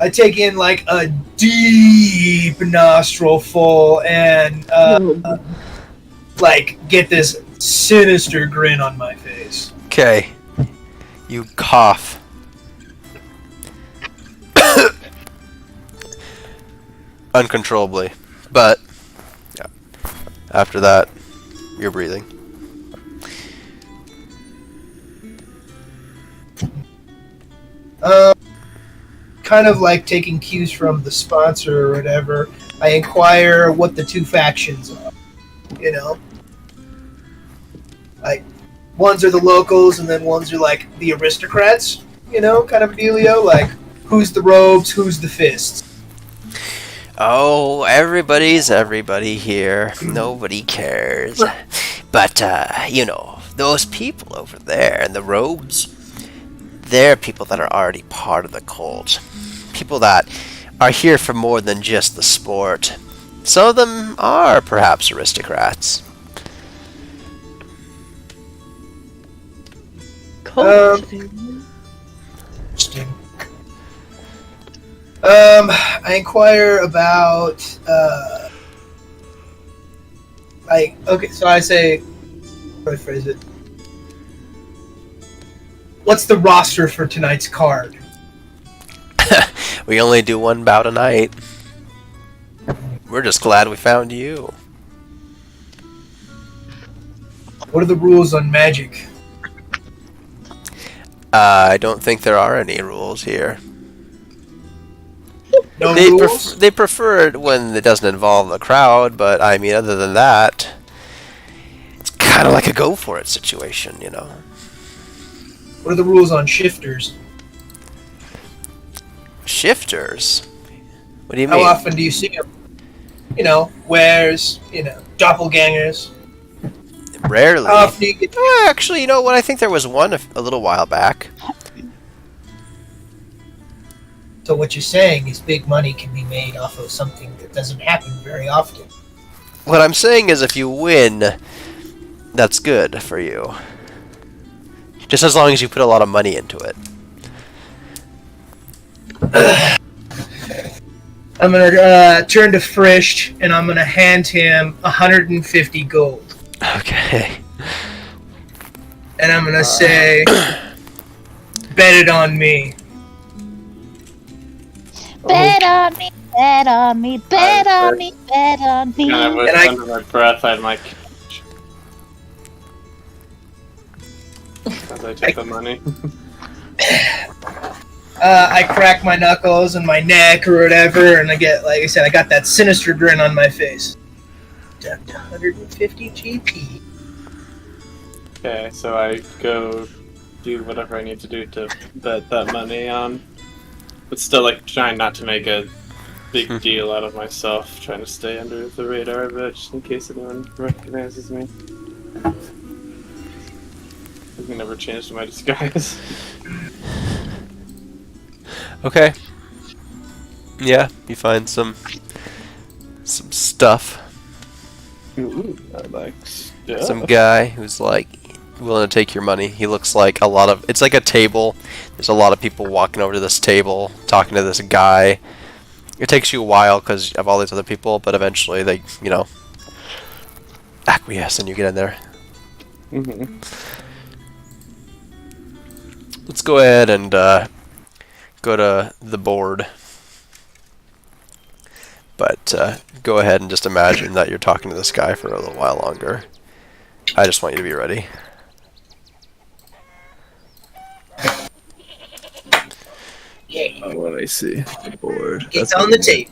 I take in like a deep nostril full and like get this sinister grin on my face. Okay. You cough. Uncontrollably. But, yeah. After that, you're breathing. Kind of like taking cues from the sponsor or whatever, I inquire what the two factions are. You know? Like, ones are the locals, and then ones are like the aristocrats, you know, kind of dealio. Like, who's the robes, who's the fists? Oh, everybody's everybody here. Nobody cares. But, you know, those people over there in the robes, they're people that are already part of the cult. People that are here for more than just the sport. Some of them are perhaps aristocrats. Interesting. I inquire about, like, okay, so I say, how do I phrase it? What's the roster for tonight's card? We only do one bout a night. We're just glad we found you. What are the rules on magic? I don't think there are any rules here. No They rules? they prefer it when it doesn't involve the crowd, but I mean, other than that, it's kind of like a go for it situation, you know. What are the rules on shifters? Shifters? What do you How mean? often do you see them? You know, wares, you know, doppelgangers. Rarely. How often do you get... Actually, you know what? I think there was one a little while back. So what you're saying is big money can be made off of something that doesn't happen very often. What I'm saying is if you win, that's good for you. Just as long as you put a lot of money into it. I'm gonna turn to Frisch, and I'm gonna hand him 150 gold. Okay. And I'm gonna say, bet it on me. Bet on me, bet on me, bet on me, bet on me. And I was under my breath, I'm like, as I take the money. I crack my knuckles and my neck or whatever, and I get, like I said, I got that sinister grin on my face. Down to 150 GP. Okay, so I go do whatever I need to do to bet that money on. But still, like, trying not to make a big deal out of myself, trying to stay under the radar a bit, just in case anyone recognizes me. I've never changed my disguise. Okay. Yeah, you find some stuff. Ooh, I like stuff. Some guy who's like willing to take your money. He looks like a lot of... It's like a table. There's a lot of people walking over to this table, talking to this guy. It takes you a while because of all these other people, but eventually they, you know, acquiesce and you get in there. Mm-hmm. Let's go ahead and go to the board. But go ahead and just imagine that you're talking to this guy for a little while longer. I just want you to be ready. Yeah. Oh, what I see. The board. It's on the tape.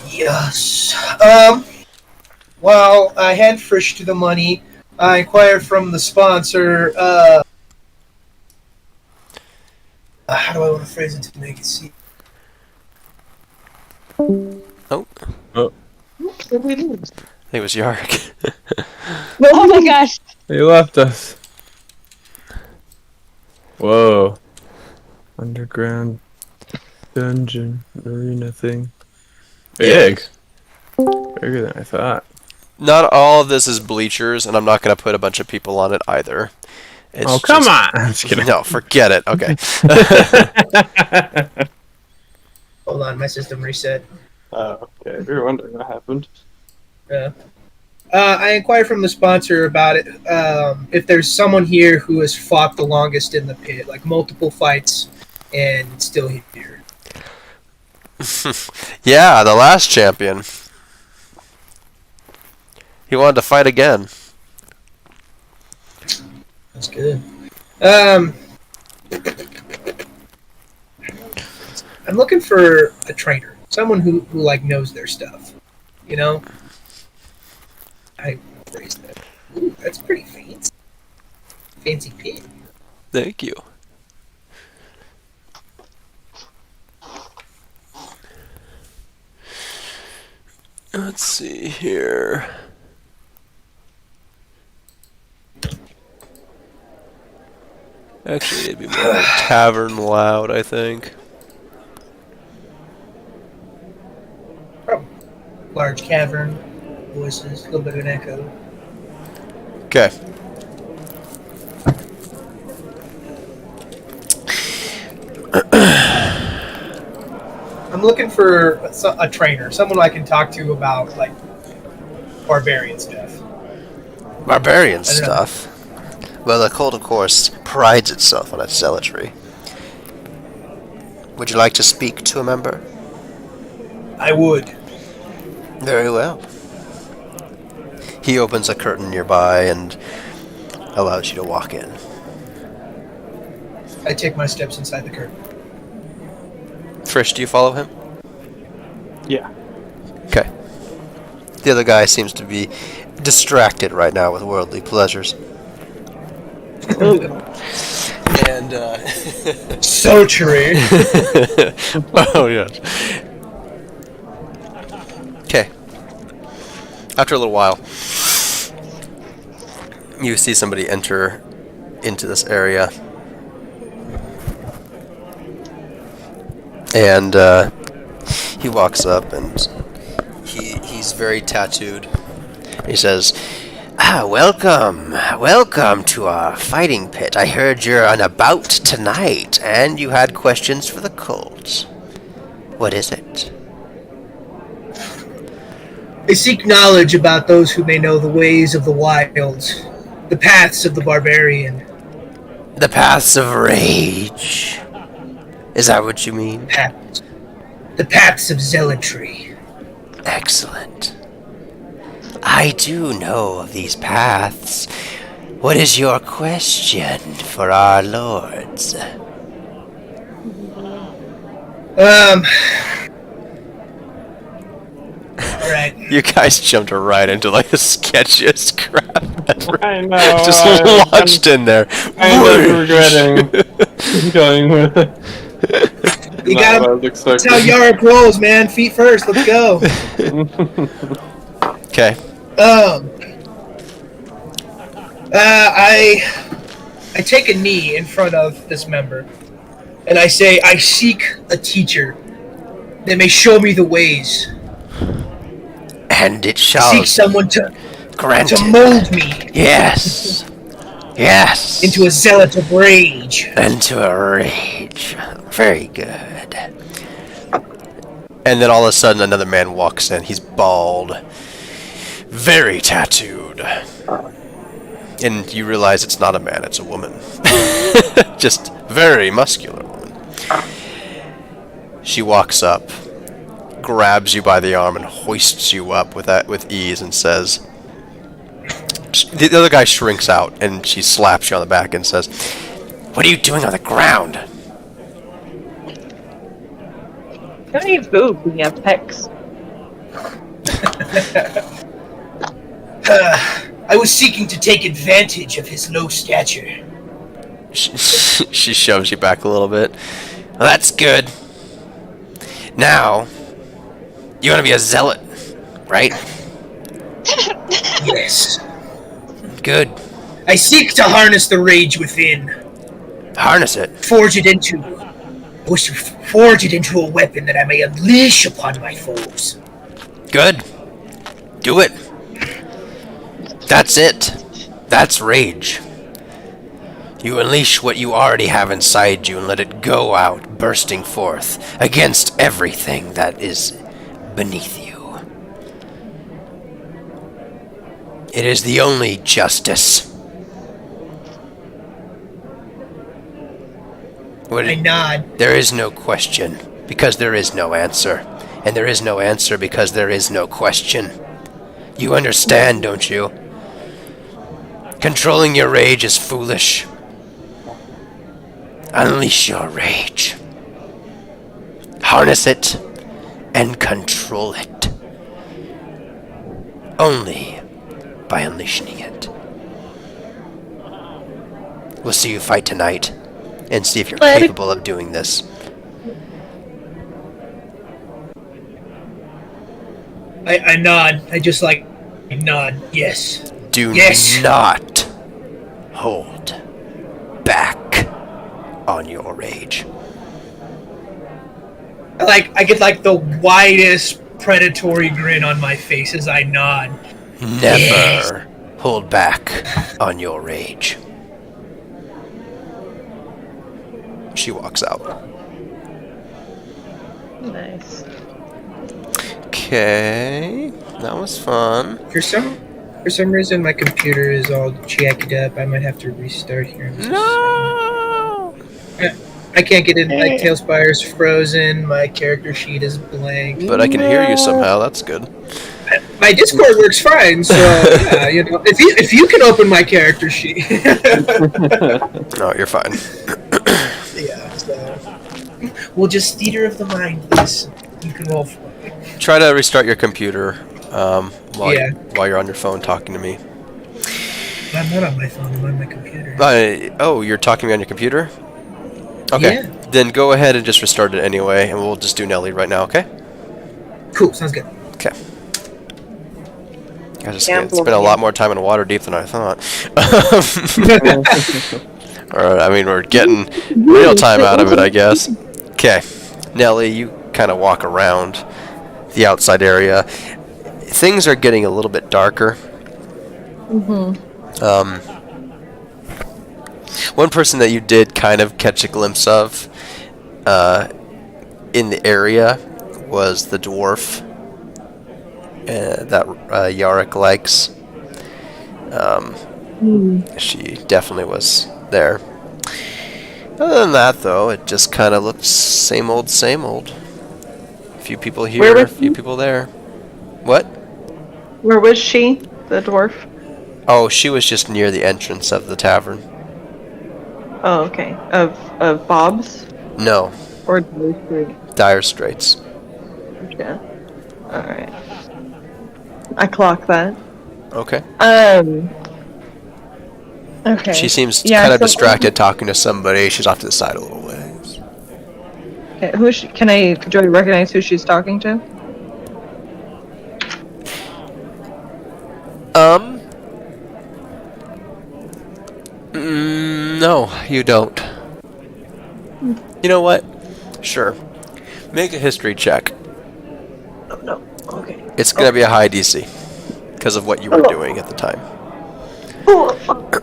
Yes. While I hand Frisch to the money, I inquire from the sponsor, how do I want to phrase it to make it see? Oh. Oh. I think it was Yark. Oh my gosh. He left us. Whoa. Underground dungeon arena thing. big. Bigger than I thought. Not all of this is bleachers, and I'm not going to put a bunch of people on it either. It's Come on! I'm just kidding. No, forget it. Okay. Hold on, my system reset. Oh, okay. We were wondering what happened. I inquired from the sponsor about it. If there's someone here who has fought the longest in the pit, like multiple fights, and still here. Yeah, the last champion. He wanted to fight again. That's good. I'm looking for a trainer, someone who like knows their stuff. You know, I raised that. Ooh, that's pretty fancy. Fancy pin. Thank you. Let's see here. Actually, it'd be more like Tavern Loud, I think. Large cavern, voices, a little bit of an echo. Okay. I'm looking for a trainer, someone I can talk to about like barbarian stuff. Barbarian I don't know. stuff. Well, the cult, of course, prides itself on its zealotry. Would you like to speak to a member? I would. Very well. He opens a curtain nearby and allows you to walk in. I take my steps inside the curtain. Frisch, do you follow him? Yeah. Okay. The other guy seems to be distracted right now with worldly pleasures. And, So true. oh, yes. Okay. After a little while, you see somebody enter into this area. And he walks up and he's very tattooed. He says, welcome to our fighting pit. I heard you're on a bout tonight, and you had questions for the cult. What is it? I seek knowledge about those who may know the ways of the wilds, the paths of the barbarian. The paths of rage. Is that what you mean? The paths of zealotry. Excellent. I do know of these paths. What is your question for our lords? Alright. You guys jumped right into like the sketchiest crap ever. I know. Just launched in there. I'm regretting going with it. You gotta. That's how Yarrick rolls, man. Feet first. Let's go. Okay. I take a knee in front of this member, and I say, I seek a teacher that may show me the ways. And it I shall seek someone to mold me. Yes. Yes. Into a zealot of rage. Into a rage. Very good. And then all of a sudden another man walks in. He's bald. Very tattooed. And you realize it's not a man, it's a woman. Just very muscular woman. She walks up, grabs you by the arm, and hoists you up with ease and says... The other guy shrinks out, and she slaps you on the back and says, "What are you doing on the ground?" Don't need boob when you have pecs. I was seeking to take advantage of his low stature. She shoves you back a little bit. Well, that's good. Now, you want to be a zealot, right? Yes. Good. I seek to harness the rage within. Harness it. Forge it into a weapon that I may unleash upon my foes. Good. Do it. That's it. That's rage. You unleash what you already have inside you and let it go out, bursting forth against everything that is beneath you. It is the only justice. I nod. There is no question, because there is no answer. And there is no answer because there is no question. You understand, don't you? Controlling your rage is foolish. Unleash your rage. Harness it and control it. Only by unleashing it. We'll see you fight tonight and see if you're capable of doing this. I nod. I just nod. Yes. Do Yes. not hold back on your rage. I get the widest predatory grin on my face as I nod. Never Yes. hold back on your rage. She walks out. Nice. Okay, that was fun. For some reason, my computer is all jacked up. I might have to restart here. No! I can't get in. My Talespire's frozen. My character sheet is blank. But I can hear you somehow, that's good. My Discord works fine, so yeah, if you can open my character sheet. No, you're fine. Yeah, so we'll just theater of the mind this. You can roll for it. Try to restart your computer while you're on your phone talking to me. I'm not on my phone, I'm on my computer. Oh, you're talking to me on your computer? Okay, Yeah. then go ahead and just restart it anyway, and we'll just do Nelly right now, okay? Cool, sounds good. Okay. It's been a lot more time in Waterdeep than I thought. Or, I mean, we're getting real time out of it, I guess. Okay, Nelly, you kind of walk around the outside area. Things are getting a little bit darker. One person that you did kind of catch a glimpse of in the area was the dwarf that Yarick likes. She definitely was there. Other than that, though, it just kind of looks same old, same old. A few people here, a few people there. What? Where was she, the dwarf? Oh, she was just near the entrance of the tavern. Oh, okay. Of Bob's? No, Or Dire Street? Dire Straits. Yeah. Alright. I clock that. Okay. Okay. She seems Yeah, kind of so- distracted talking to somebody. She's off to the side a little ways. Okay, do I recognize who she's talking to? No, you don't. You know what? Sure. Make a history check. No. Okay. It's gonna be a high DC because of what you were doing at the time. Oh, fuck.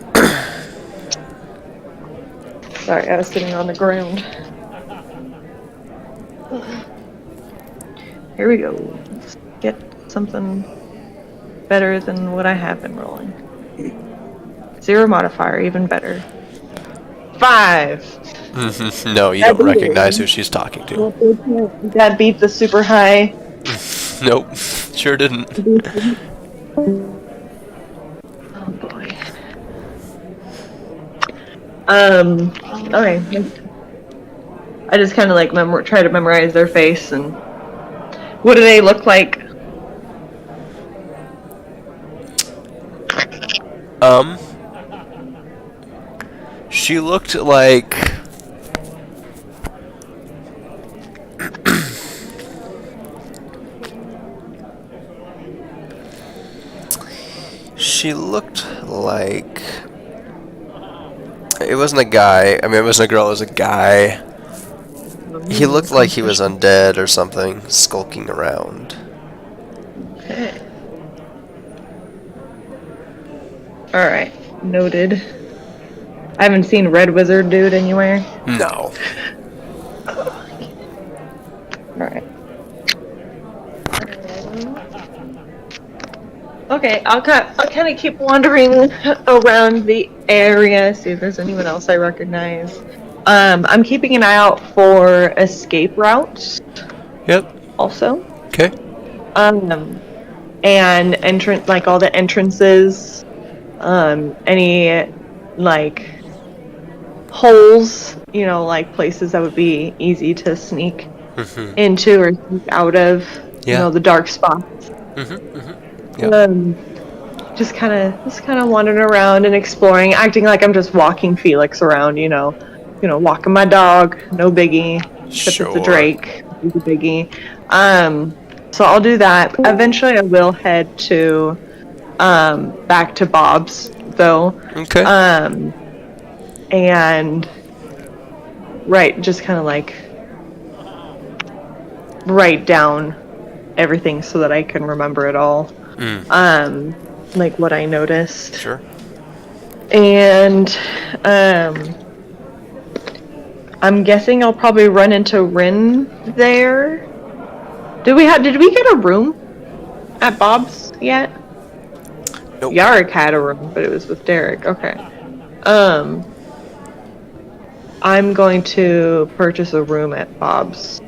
Sorry, I was sitting on the ground. Here we go. Let's get something better than what I have been rolling. 0 modifier, even better. 5. No, you don't recognize who she's talking to. That beat the super high. Nope, sure didn't. Oh boy. Okay. I just kind of like try to memorize their face and what do they look like? She looked like it wasn't a guy. I mean, it wasn't a girl, it was a guy. He looked like he was undead or something, skulking around. Okay. Alright, noted. I haven't seen Red Wizard Dude anywhere. No. Alright. Okay, I'll kind of keep wandering around the area, see if there's anyone else I recognize. I'm keeping an eye out for escape routes. Yep. Also. Okay. And entrance, like all the entrances, any like holes, you know, like places that would be easy to sneak into or sneak out of, you know, the dark spots. Yep. Just kind of wandering around and exploring, acting like I'm just walking Felix around, you know, walking my dog, no biggie, except it's a Drake, it's a biggie. So I'll do that. Eventually, I will head to back to Bob's though. Okay. And just kind of like write down everything so that I can remember it all. Like what I noticed. Sure. And I'm guessing I'll probably run into Rin there. Did we get a room at Bob's yet? Nope. Yarrick had a room, but it was with Derek. Okay. I'm going to purchase a room at Bob's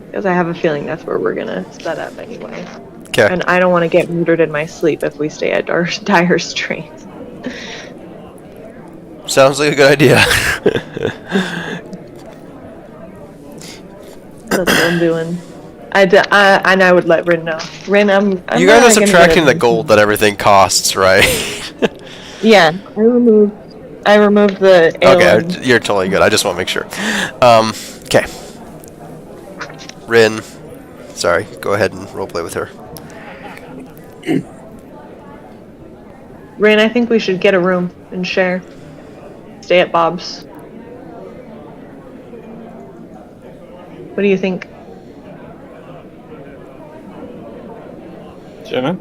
because I have a feeling that's where we're gonna set up anyway. Okay. And I don't want to get murdered in my sleep if we stay at Dire Straits. Sounds like a good idea. That's what I'm doing. And I would let Rin know. Rin, I'm You guys are subtracting the gold that everything costs, right? Yeah, I removed the alien. Okay, you're totally good. I just want to make sure. Okay. Rin, sorry, go ahead and roleplay with her. Rin, I think we should get a room and share. Stay at Bob's. What do you think? Jenna?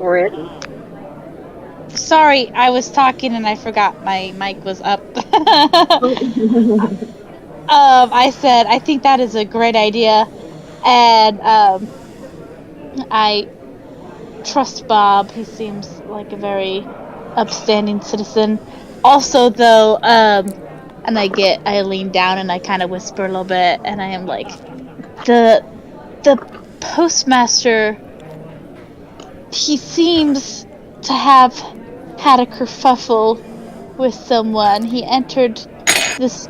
Sorry, I was talking and I forgot my mic was up. I said, I think that is a great idea. And I trust Bob. He seems like a very upstanding citizen. Also, though, and I lean down and I kind of whisper a little bit, and I am like, the postmaster, he seems to have had a kerfuffle with someone. He entered this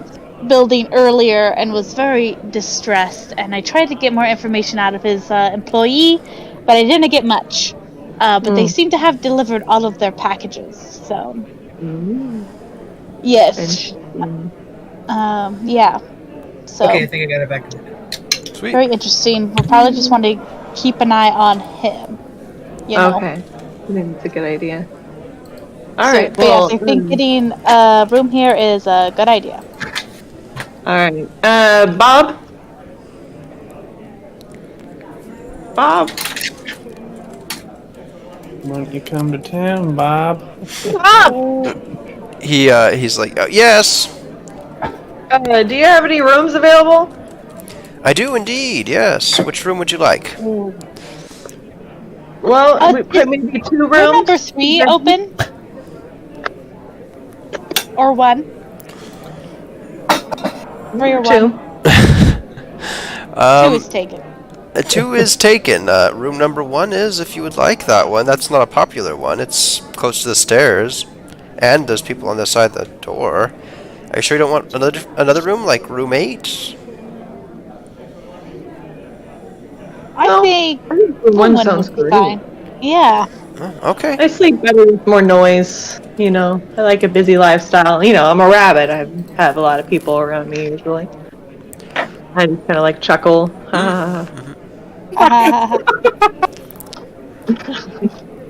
building earlier and was very distressed, and I tried to get more information out of his employee, but I didn't get much. But they seem to have delivered all of their packages, so... Yes. Yeah. So, Okay, I think I got it back. Sweet. very interesting. We'll probably just want to keep an eye on him. You know? Okay. I think it's a good idea. So, Alright, but yes, I think getting a room here is a good idea. Alright. Bob? Bob? When you come to town, Bob. Bob! He's like, yes, Do you have any rooms available? I do indeed, yes. Which room would you like? Well, we put maybe 2 Room rooms. number 3 open? Or 1? 3 or 1? 2 is taken. 2 is taken. Room number 1 is, if you would like that one. That's not a popular one. It's close to the stairs, and there's people on the side of the door. Are you sure you don't want another room, like room 8? I think room 1 sounds would be great. fine. Yeah. Oh, okay. I sleep better with more noise, you know. I like a busy lifestyle. You know, I'm a rabbit. I have a lot of people around me usually. I just kind of like chuckle.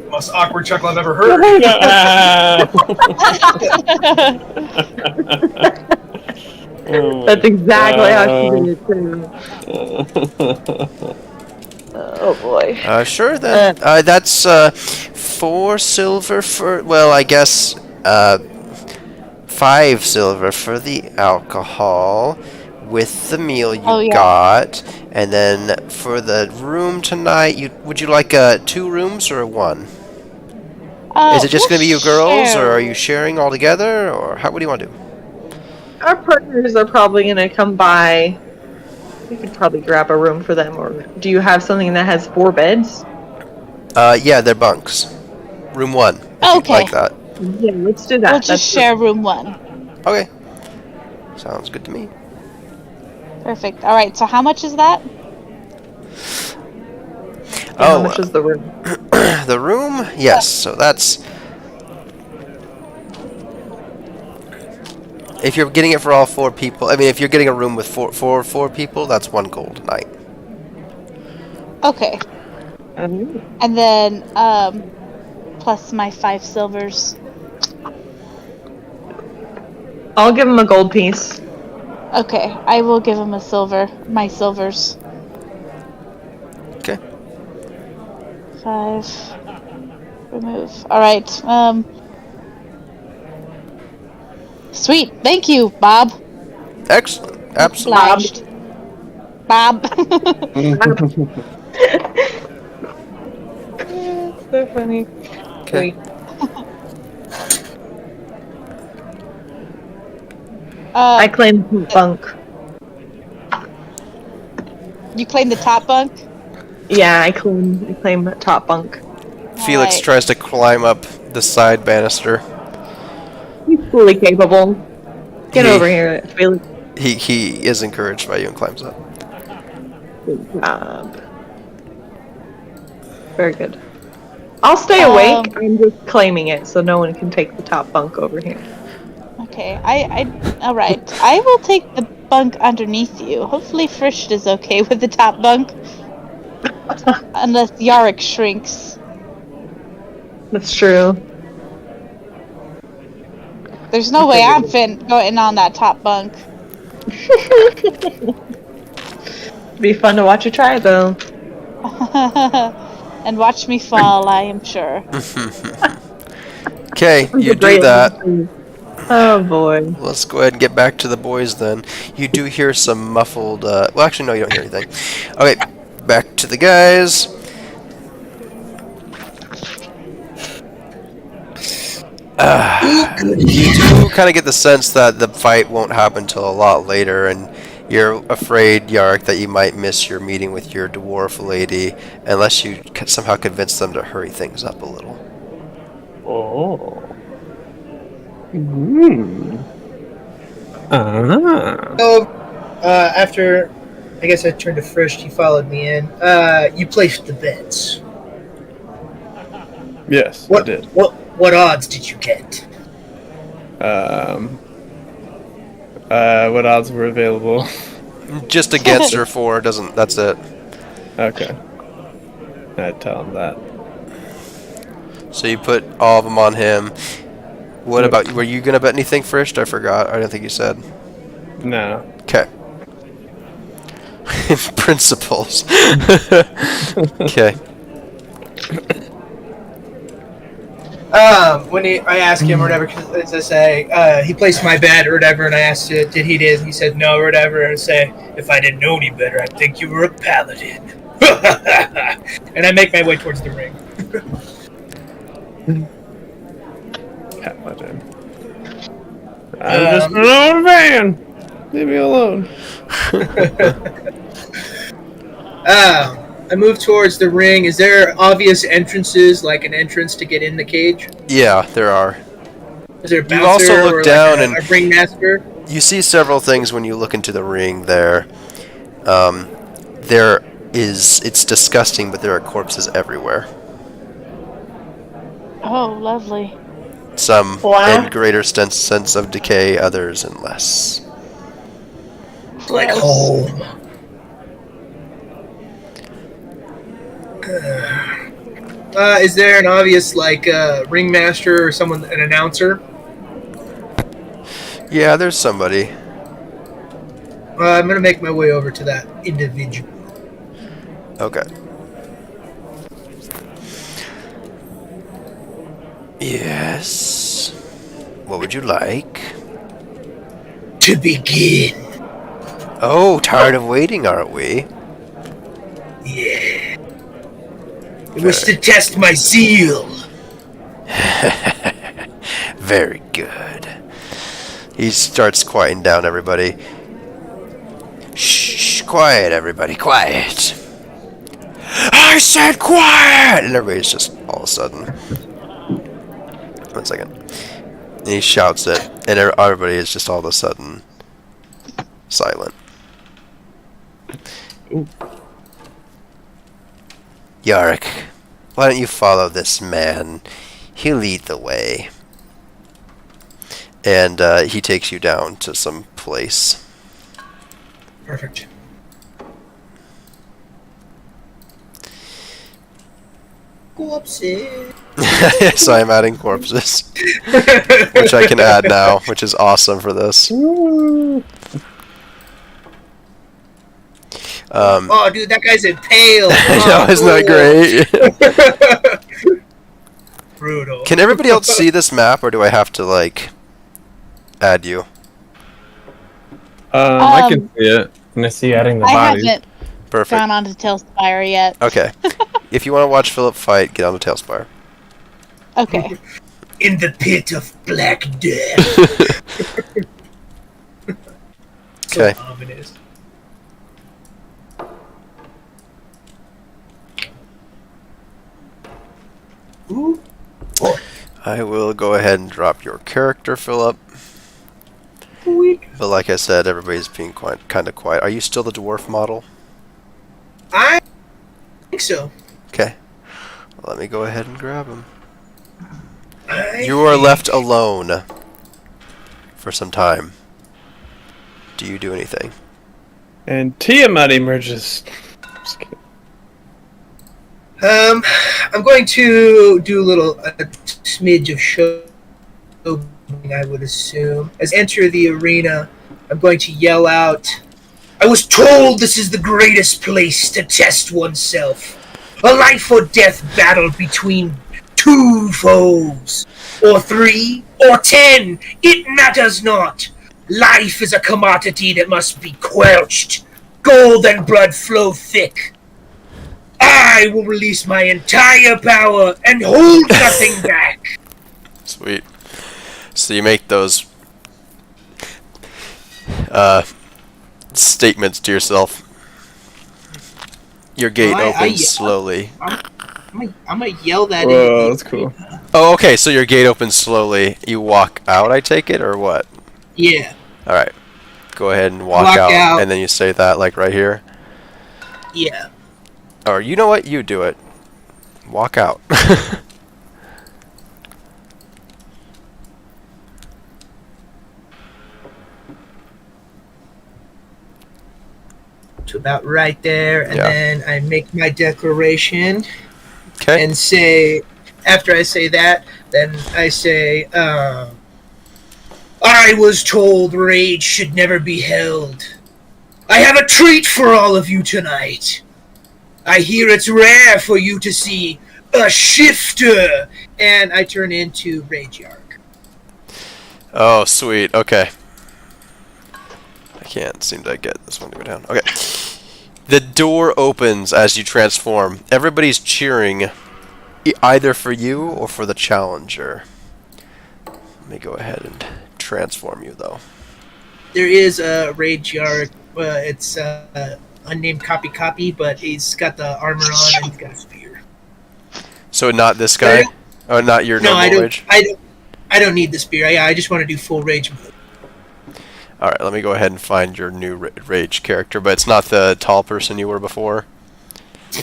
Most awkward chuckle I've ever heard. That's exactly how she did it too. Oh boy. Sure then. That's 4 silver for. Well, I guess 5 silver for the alcohol with the meal you Oh, yeah. got, and then for the room tonight, would you like 2 rooms or 1? Is it just we'll going to be you girls, or share. are you sharing all together, or what do you want to do? Our partners are probably gonna come by. We could probably grab a room for them, or do you have something that has 4 beds? Yeah, they're bunks. Room 1, if you'd Okay. like that. Yeah, let's do that. We'll just share room 1. Okay. Sounds good to me. Perfect. All right. So how much is that? How much is the room? The room? Yes, so that's... If you're getting it for all 4 people, I mean, if you're getting a room with four people, that's 1 gold a night. Okay. And then plus my 5 silvers. I'll give him a gold piece. Okay, I will give him a silver. My silvers. Okay. 5. Remove. All right. Sweet. Thank you, Bob. Excellent. Absolutely. Obliged. Bob. So funny. Okay. I claim bunk. You claim the top bunk? Yeah, I claim top bunk. Felix Alright. tries to climb up the side banister. He's fully capable. Get He- over here, Felix. He is encouraged by you and climbs up. Good job. Very good. I'll stay awake. I'm just claiming it, so no one can take the top bunk over here. Okay, all right. I will take the bunk underneath you. Hopefully Frisch is okay with the top bunk. Unless Yarick shrinks. That's true. There's no way I'm going on that top bunk. Be fun to watch you try, though. And watch me fall, I am sure. Okay, you do that. Oh boy. Let's go ahead and get back to the boys then. You do hear some muffled... well, actually, no, you don't hear anything. Okay, back to the guys. You do kind of get the sense that the fight won't happen till a lot later, and you're afraid, Yark, that you might miss your meeting with your dwarf lady unless you somehow convince them to hurry things up a little. Oh. Ah. So, after, I guess I turned to Frisch, he followed me in. You placed the bets. Yes, What I did. What odds did you get? What odds were available? Just against your 4, doesn't... That's it. Okay. I'd tell him that. So you put all of them on him. What about... Were you going to bet anything first? I forgot. I don't think you said. No. Okay. Principles. Okay. When I asked him or whatever, as I say, he placed my bet or whatever, and I asked, did he did? He said no or whatever, and I say, if I didn't know any better, I'd think you were a paladin. And I make my way towards the ring. Paladin. I'm just an old man. Leave me alone. I move towards the ring. Is there obvious entrances, like an entrance to get in the cage? Yeah, there are. Is there a You bouncer also look or down like and- a ringmaster? You see several things when you look into the ring there. It's disgusting, but there are corpses everywhere. Oh, lovely. Some Wow. in greater sense of decay, others in less. Like Gross. home. Is there an obvious ringmaster or someone, an announcer? Yeah, there's somebody. I'm gonna make my way over to that individual. Okay. Yes. What would you like? To begin. Oh, tired of waiting, aren't we? Yeah. It was to test my zeal. Very good. He starts quieting down everybody. Shh, quiet, everybody, quiet. I said quiet! And everybody's just all of a sudden. 1 second. And he shouts it, and everybody is just all of a sudden silent. Yarrick, why don't you follow this man? He'll lead the way. And he takes you down to some place. Perfect. Corpses. So I'm adding corpses, which I can add now, which is awesome for this. Oh, dude, that guy's impaled. No, isn't that great? Brutal. Can everybody else see this map, or do I have to, like, add you? I can see it. And I see adding the I bodies. haven't Perfect. gone on to Talespire yet. Okay. If you want to watch Philip fight, get on the Talespire. Okay. In the pit of black death. So Okay. ominous. Ooh. Oh, I will go ahead and drop your character, Philip. sweet. But like I said, everybody's being kind of quiet. Are you still the dwarf model? I think so. Okay. Let me go ahead and grab him. I You are think- left alone for some time. Do you do anything? And Tiamat emerges. Just kidding. I'm going to do a smidge of show, I would assume. As I enter the arena, I'm going to yell out, I was told this is the greatest place to test oneself. A life or death battle between two foes. Or 3, or 10, it matters not. Life is a commodity that must be quelched. Gold and blood flow thick. I will release my entire power and hold nothing back. Sweet. So you make those statements to yourself. Your gate opens slowly. I'm gonna yell that Whoa, that's cool. Oh, okay, so your gate opens slowly. You walk out, I take it, or what? Yeah, Alright. Go ahead and walk Walk out, out. and then you say that, like, right here. yeah. Or, you know what? You do it. Walk out. To about right there, and Yeah. then I make my declaration Okay. and say, after I say that, then I say, I was told rage should never be held. I have a treat for all of you tonight. I hear it's rare for you to see a shifter, and I turn into Rage Yark. Oh, sweet. Okay. I can't seem to get this one to go down. Okay. The door opens as you transform. Everybody's cheering either for you or for the challenger. Let me go ahead and transform you, though. There is a Rage Yark. It's unnamed copy, but he's got the armor on and he's got a spear. So not this guy? Oh, not your No, normal rage? I don't need the spear. I just want to do full rage mode. Alright, let me go ahead and find your new rage character, but it's not the tall person you were before?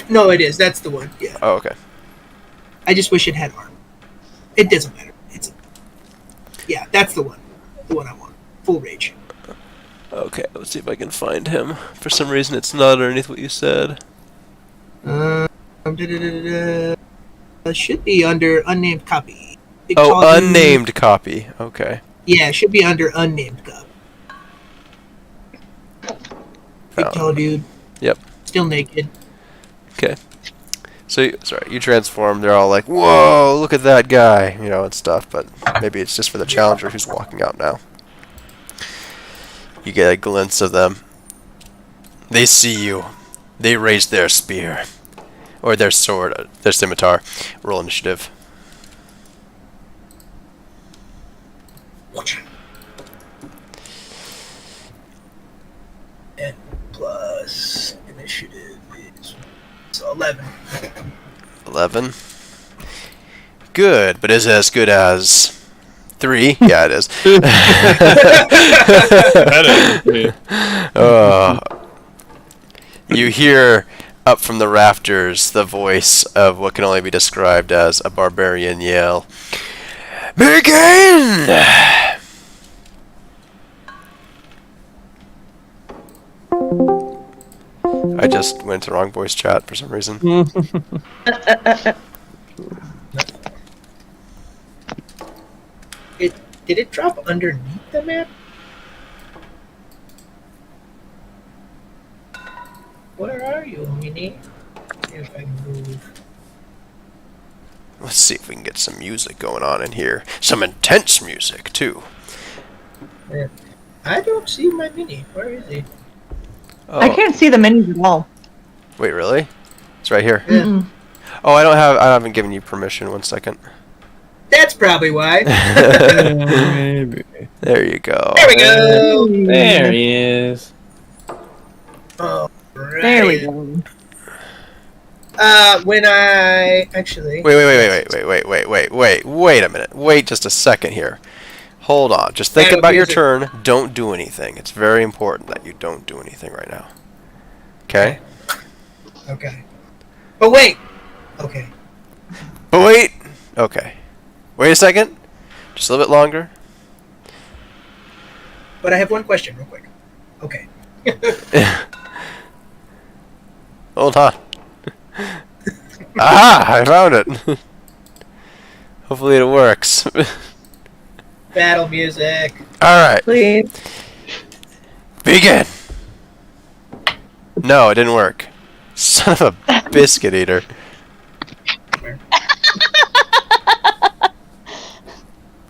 No, it is. That's the one. Yeah. Oh, okay. I just wish it had armor. It doesn't matter. Yeah, that's the one. The one I want. Full rage. Okay, let's see if I can find him. For some reason it's not underneath what you said. It should be under unnamed copy. Big Oh, tall dude. unnamed copy. Okay. Yeah, it should be under unnamed copy. Big Found tall him. dude. Yep. Still naked. Okay. So, you transform. They're all like, "Whoa, look at that guy," and stuff. But maybe it's just for the challenger who's walking out now. You get a glimpse of them. They see you. They raise their spear, or their sword, their scimitar. Roll initiative. And plus initiative is 11. 11. Good, but is it as good as 3? Yeah, it is. You hear up from the rafters the voice of what can only be described as a barbarian yell. Begin! I just went to the wrong voice chat for some reason. Did it drop underneath the map? Where are you, Minnie? If I move. Let's see if we can get some music going on in here. Some intense music, too. I don't see my Minnie. Where is he? Oh. I can't see the menus at all. Wait, really? It's right here. Mm-mm. Oh, I haven't given you permission. 1 second. That's probably why. Maybe. There you go. There we go. There he is. Oh, right. There we go. When I actually Wait a minute. Wait just a second here. Hold on. Just think Battle about your music. turn. Don't do anything. It's very important that you don't do anything right now. Okay? Okay. Oh wait. Okay. But wait! Okay. Wait a second. Just a little bit longer. But I have one question, real quick. Okay. Hold on. Aha! I found it. Hopefully it works. Battle music. Alright. Please. Begin! No, it didn't work. Son of a biscuit eater.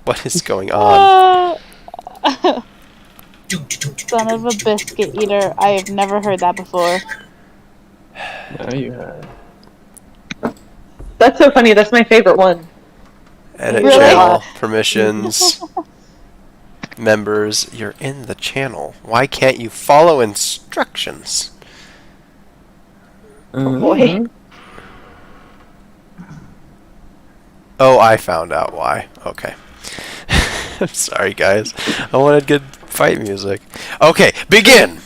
What is going on? Son of a biscuit eater. I have never heard that before. No, you have. That's so funny. That's my favorite one. Edit Really? channel, permissions, members. You're in the channel. Why can't you follow instructions? Oh boy. Oh, I found out why. Okay. I'm sorry, guys. I wanted good fight music. Okay, begin!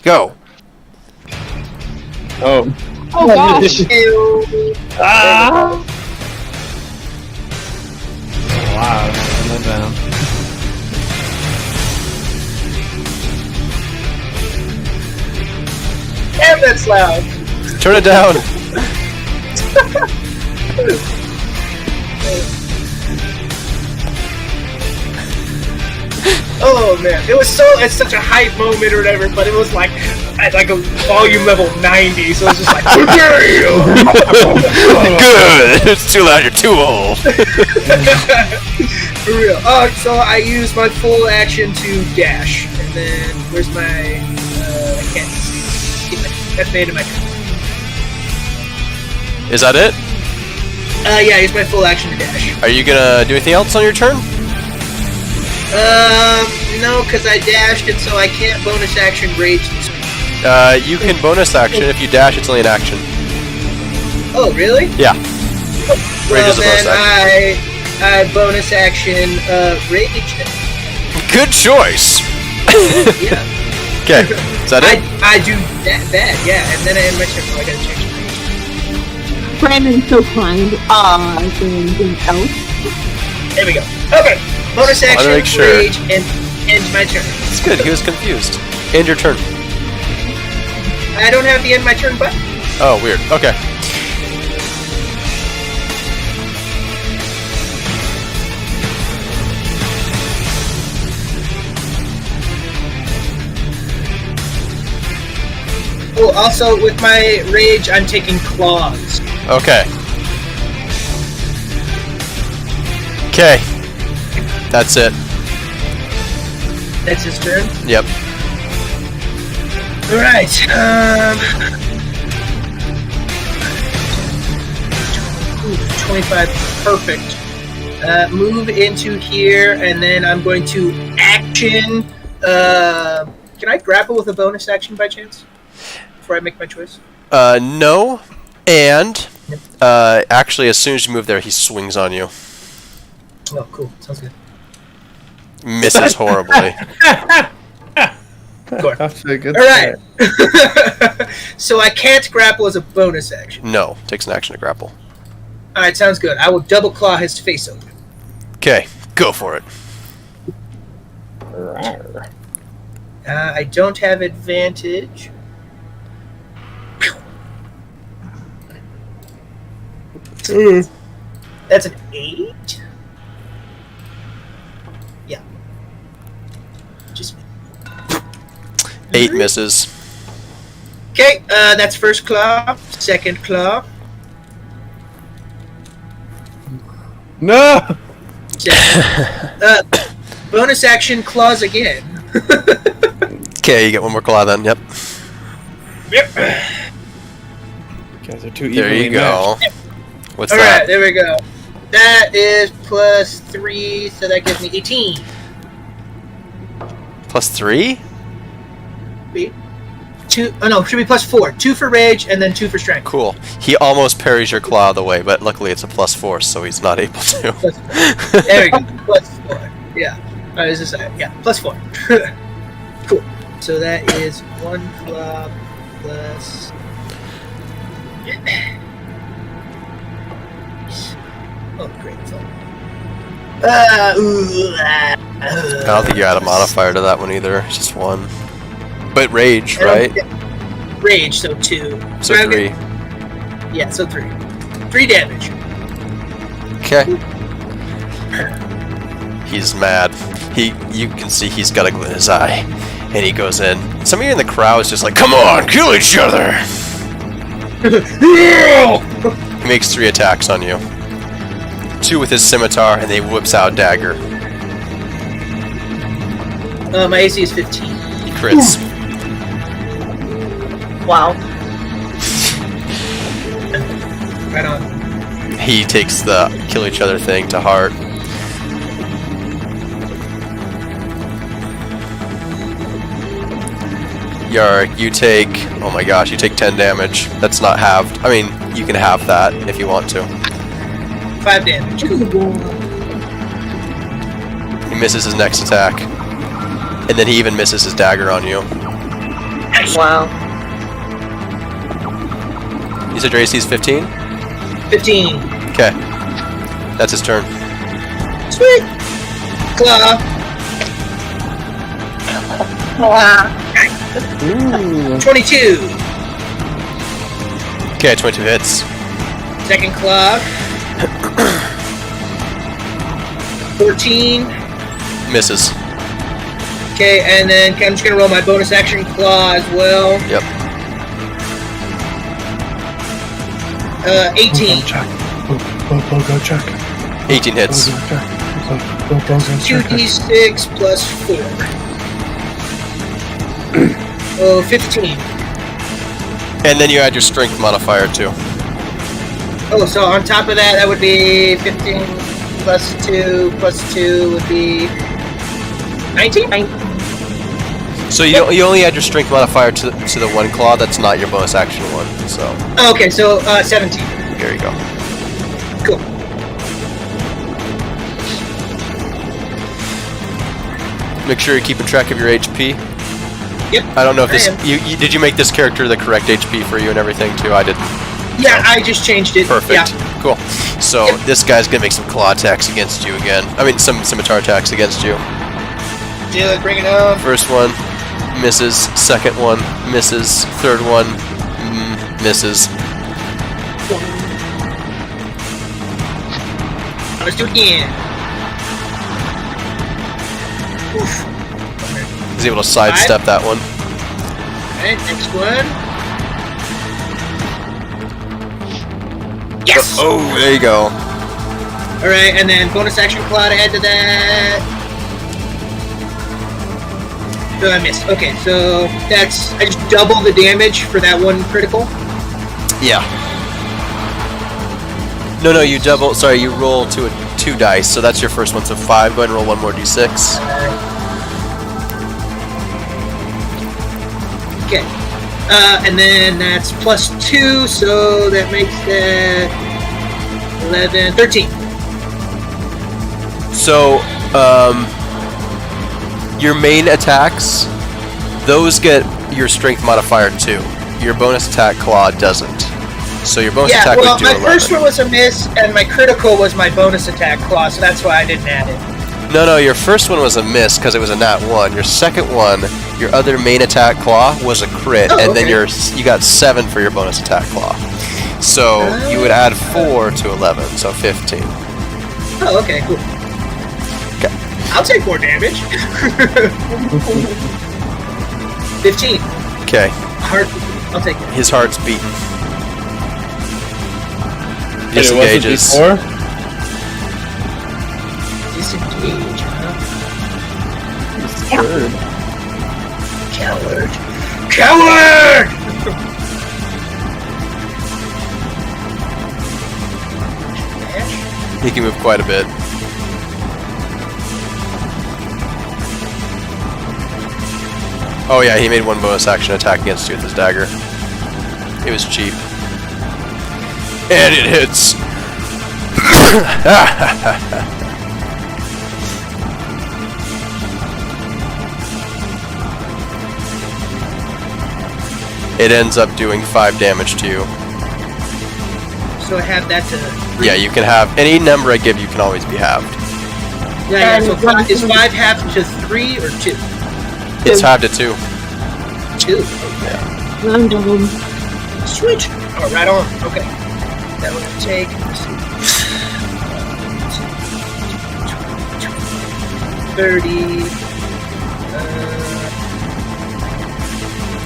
Go! Oh. Oh gosh! Ah! Wow, I'm down. Damn, that's loud. Turn it down! Oh man, it's such a hype moment or whatever, but it was like at like a volume level 90, so it's just like Good! It's too loud, you're too old. for real. Oh, so I use my full action to dash, and then where's my I can't see. That's made in my turn. Is that it? Yeah, I use my full action to dash. Are you gonna do anything else on your turn? No, because I dashed, and so I can't bonus action rage. You can bonus action. If you dash, it's only an action. Oh, really? Yeah. Rage Well, is a bonus then action. I bonus action rage. Good choice! Yeah. Okay, is that it? I do that, yeah, and then I end my turn. Oh, I gotta change rage. Brandon's so kind. Anything else? There we go. Okay. Bonus action, make sure. rage, and end my turn. It's good, he was confused. End your turn. I don't have the end my turn button. Oh, weird. Okay. Oh, also with my rage, I'm taking claws. Okay. Okay. That's it. That's his turn. Yep. All right. Ooh, 25. Perfect. Move into here, and then I'm going to action. Can I grapple with a bonus action by chance before I make my choice? No. And actually, as soon as you move there, he swings on you. Oh, cool. Sounds good. Misses horribly. That's a good All right. So I can't grapple as a bonus action. No. Takes an action to grapple. All right, sounds good. I will double claw his face open. Okay. Go for it. I don't have advantage. That's an 8. Yeah. Just 8 misses. okay. That's first claw. Second claw. No! Bonus action claws again. Okay, you get one more claw then. Yep. Yep. You guys are too There evenly you go. matched. What's All that? right, there we go. That is plus 3, so that gives me 18. Plus 3? Wait. 2. Oh no, should be plus 4. 2 for rage and then 2 for strength. Cool. He almost parries your claw the way, but luckily it's a plus 4, so he's not able to. There we go. Plus 4. Yeah. Is this yeah, plus 4. Cool. So that is 1 claw plus. Oh, great. I don't think you add a modifier to that one either. It's just 1. But rage, right? Rage, so 2. So 3. Yeah, so 3. 3 damage. Okay. He's mad. You can see he's got a glint in his eye, and he goes in. Some of you in the crowd is just like, "Come on, kill each other!" He makes 3 attacks on you. 2 with his scimitar, and then he whips out dagger. My AC is 15. He crits. Wow. Right on. He takes the kill each other thing to heart. Yarg, you take, oh my gosh, you take 10 damage. That's not halved. I mean, you can halve that if you want to. 5 damage. He misses his next attack. And then he even misses his dagger on you. Wow. You said your AC is 15? 15. Okay. That's his turn. Sweet. Claw. Wow. 22. Okay, 22 hits. Second claw. 14. Misses. Okay, and then I'm just gonna roll my bonus action claw as well. Yep. 18. Go check. 18 hits. 2d6 plus 4. Oh, 15. And then you add your strength modifier too. Oh, so on top of that, that would be 15 plus 2 would be 19? So you only add your strength modifier to the 1 claw. That's not your bonus action one. So Oh, okay, so 17. there you go. Cool. Make sure you're keeping track of your HP. Yep. I don't know if this. I am. Did you make this character the correct HP for you and everything too? I didn't. Yeah, I just changed it. Perfect. Yeah. Cool. So Yep. this guy's gonna make some claw attacks against you again. I mean, some scimitar attacks against you. Do it, bring it on. First one misses. Second one misses. Third one misses. Let's do it again. Oof. He's able to sidestep that one. Alright, next one. Yes! Oh, there you go. Alright, and then bonus action claw to add to that. No, I missed. Okay, so that's... I just double the damage for that one critical. Yeah. No, you double. Sorry, you roll two dice, so that's your first one. So 5. Go ahead and roll one more d6. Okay. And then that's plus 2, so that makes that 11, 13. So, your main attacks, those get your strength modifier 2. Your bonus attack claw doesn't. So your bonus attack would do my 11. first one was a miss, and my critical was my bonus attack claw, so that's why I didn't add it. No, your first one was a miss because it was a nat 1. Your second one, your other main attack claw, was a crit, and then you got 7 for your bonus attack claw. So you would add 4 to 11, so 15. Oh, okay, cool. Okay. I'll take more damage. 15. Okay. Heart. I'll take it. His heart's beating. Disengages. Disengage, huh? Coward. Coward! Coward! He can move quite a bit. Oh yeah, he made one bonus action attack against you with his dagger. It was cheap. And it hits! It ends up doing 5 damage to you. So I have that to... 3. Yeah, you can have... Any number I give you can always be halved. Yeah, so is 5 halved to 3 or 2? It's halved to 2. 2? Yeah. Random. Switch! Oh, right on. Okay. That would take... 30...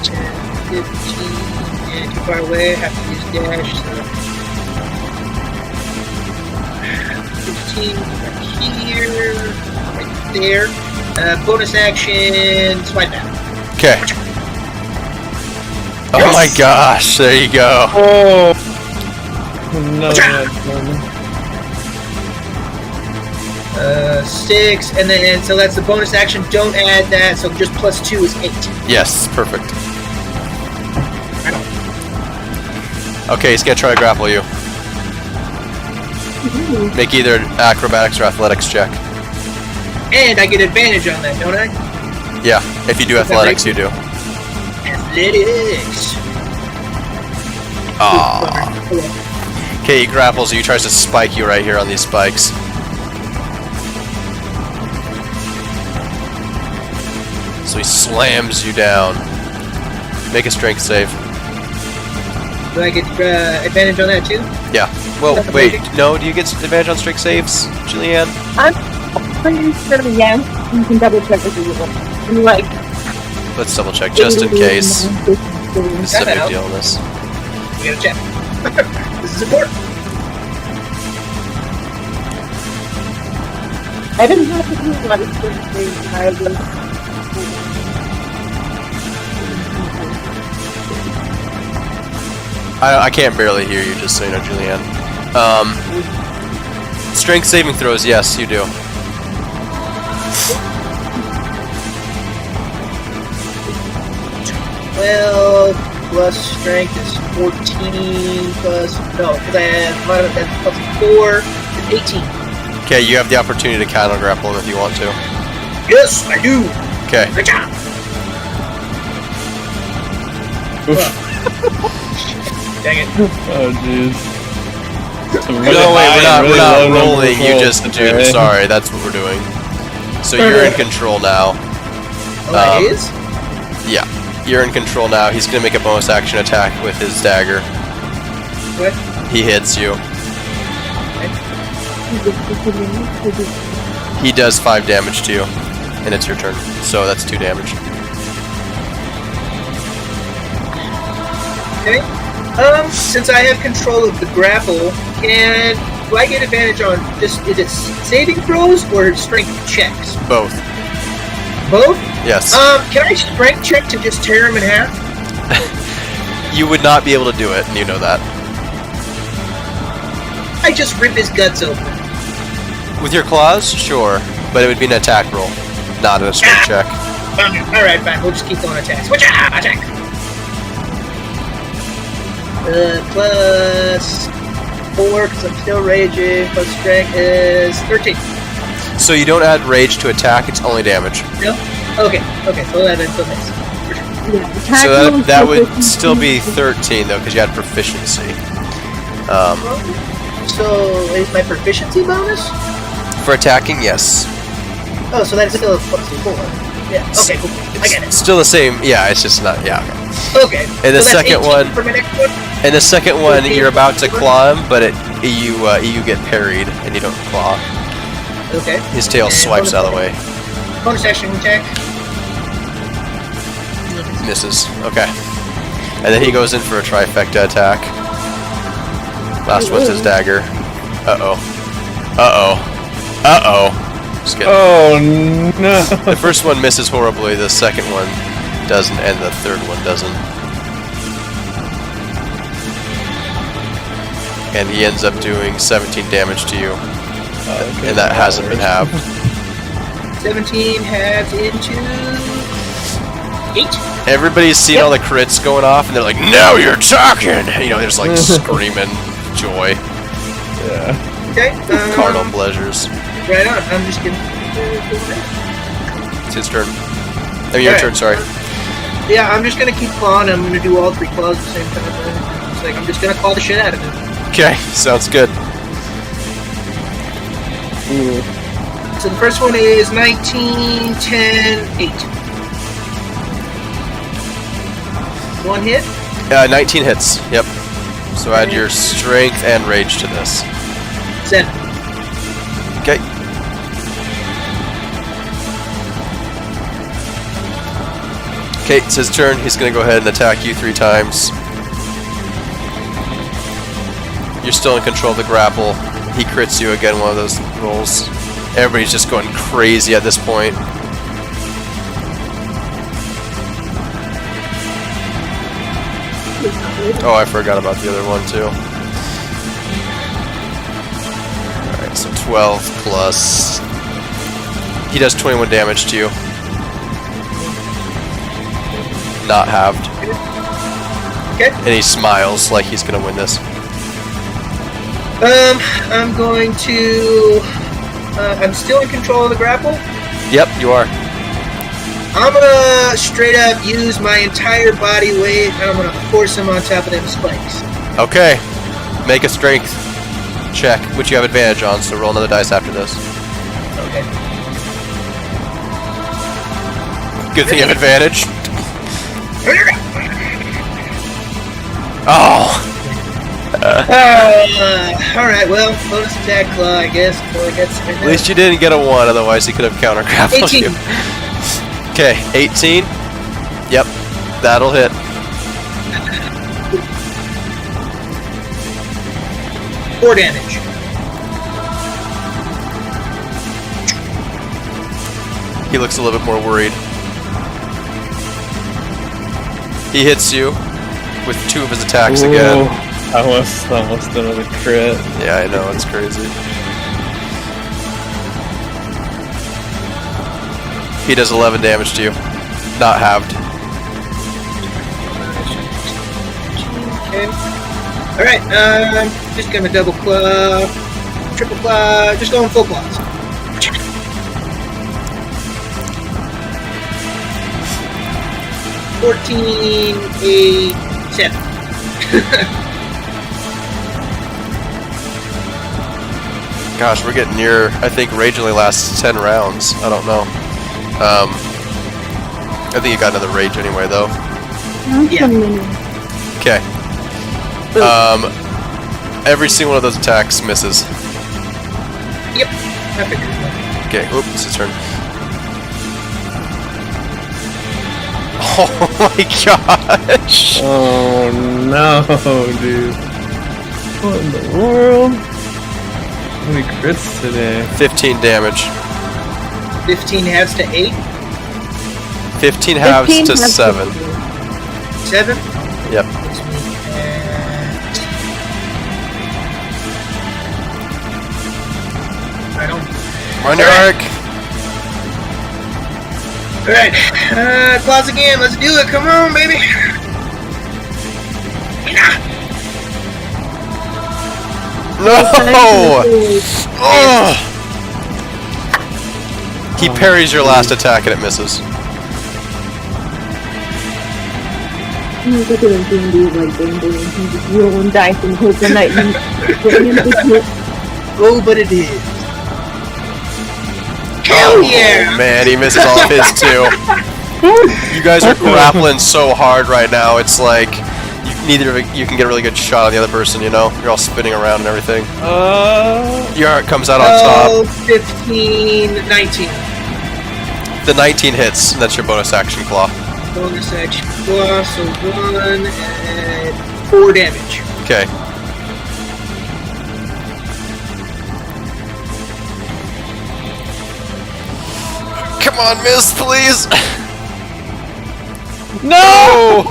10, 15... And too far away, I have to use dash, so... 15 right here... Right there. Bonus action... Swipe out. Okay. Oh my gosh, there you go. Oh! No, 6, and then, so that's the bonus action, don't add that, so just plus 2 is 8. Yes, perfect. Okay, he's gonna try to grapple you. Make either acrobatics or athletics check. And I get advantage on that, don't I? Yeah, if you do athletics, you do. Athletics! Aww. Okay, he grapples you, he tries to spike you right here on these spikes. So he slams you down. Make a strength save. Do I get advantage on that too? Yeah. Well, wait, no, do you get advantage on strength saves, Julianne? I'm pretty sure, yes. You can double check if you want. I'm like... Let's double check, just in case. This is a big deal in this. We gotta check. This is important. I didn't have to do a lot of things. I was... I can't barely hear you, just so you know, Julianne. Strength saving throws, yes, you do. Well, plus strength is 14 plus... No, that's plus 4 is 18. Okay, you have the opportunity to counter grapple him if you want to. Yes, I do! Okay. Good job! Dang it. Oh, jeez. No, wait, we're not rolling, you just do. Sorry, that's what we're doing. So you're in control now. Oh, that is? Yeah, you're in control now. He's gonna make a bonus action attack with his dagger. What? He hits you. He does 5 damage to you, and it's your turn. So that's 2 damage. Okay. Since I have control of the grapple, do I get advantage on just, is it saving throws or strength checks? Both. Both? Yes. Can I strength check to just tear him in half? You would not be able to do it, and you know that. I just rip his guts open. With your claws? Sure. But it would be an attack roll, not a strength check. Alright, fine. We'll just keep going attacks. Attack! Plus 4, because I'm still raging. Plus strength is 13. So you don't add rage to attack, it's only damage. No? Okay, so that ends the miss. Yeah, So that would still be 13, though, because you had proficiency. So, is my proficiency bonus? For attacking, yes. Oh, so that's still a plus 4. Yeah, okay, cool. I get it. Still the same, yeah, it's just not, yeah. Okay. And the so that's second 18 one, for my next one? and the second one, you're about to claw him, but you get parried, and you don't claw. Okay. His tail And swipes out of the way. Bonus action attack. Misses. Okay. And then he goes in for a trifecta attack. Last one's his dagger. Uh-oh. Just kidding. Oh no! The first one misses horribly, the second one doesn't, and the third one doesn't. And he ends up doing 17 damage to you. Okay. And that hasn't been halved. 17 halved into 8. Everybody's seen all the crits going off, and they're like, "Now you're talking!" You know, they're just like screaming joy. Yeah. Okay. Carnal pleasures. Right on. I'm just gonna. It's his turn. I mean, your turn, sorry. Yeah, I'm just gonna keep clawing. I'm gonna do all 3 claws at the same time. It's like I'm just gonna claw the shit out of him. Okay, sounds good. Ooh. So the first one is 19, 10, 8. 1 hit. 19 hits, yep. So add your strength and rage to this. 7. Okay. Okay, it's his turn. He's going to go ahead and attack you 3 times. You're still in control of the grapple. He crits you again, one of those rolls. Everybody's just going crazy at this point. Oh, I forgot about the other one too. Alright, so 12 plus... He does 21 damage to you. Not halved. Okay. And he smiles like he's gonna win this. I'm going to. I'm still in control of the grapple. Yep, you are. I'm gonna straight up use my entire body weight, and I'm gonna force him on top of them spikes. Okay. Make a strength check, which you have advantage on, so roll another dice after this. Okay. Good thing you have advantage. Oh! Alright, well, bonus attack claw, I guess. At least you didn't get a 1, otherwise he could have counter-grappled 18. you. Okay, 18. Yep, that'll hit. Four damage. He looks a little bit more worried. He hits you with 2 of his attacks again. Almost another crit. Yeah, I know, it's crazy. He does 11 damage to you. Not halved. Okay. Alright, just gonna double claw, triple claw, just going full claws. 14, 8, 7. Gosh, we're getting near, I think Rage only lasts 10 rounds. I don't know. I think you got another Rage anyway, though. Yeah. Okay. Every single one of those attacks misses. Yep, I figured it. Okay, oops, it's his turn. Oh my gosh! Oh no, dude. What in the world? How many crits today? 15 damage. 15 halves to 8. 15 halves 15 to halves 7. 7. Yep. I don't. On your arc. Alright, claws again, let's do it, come on, baby! No! Ugh. He parries your last attack and it misses. He's like doing D&D, like gambling. He's just rolling dice and hoping that you get him to hit. Oh, but it is. Hell yeah! Oh man, he misses all of his too. You guys are grappling so hard right now, it's like neither of you can get a really good shot on the other person, you know? You're all spinning around and everything. Your arc comes out on top. 15, 19. The 19 hits, and that's your bonus action claw. Bonus action claw, so 1 and 4 damage. Okay. Come on, miss, please! No!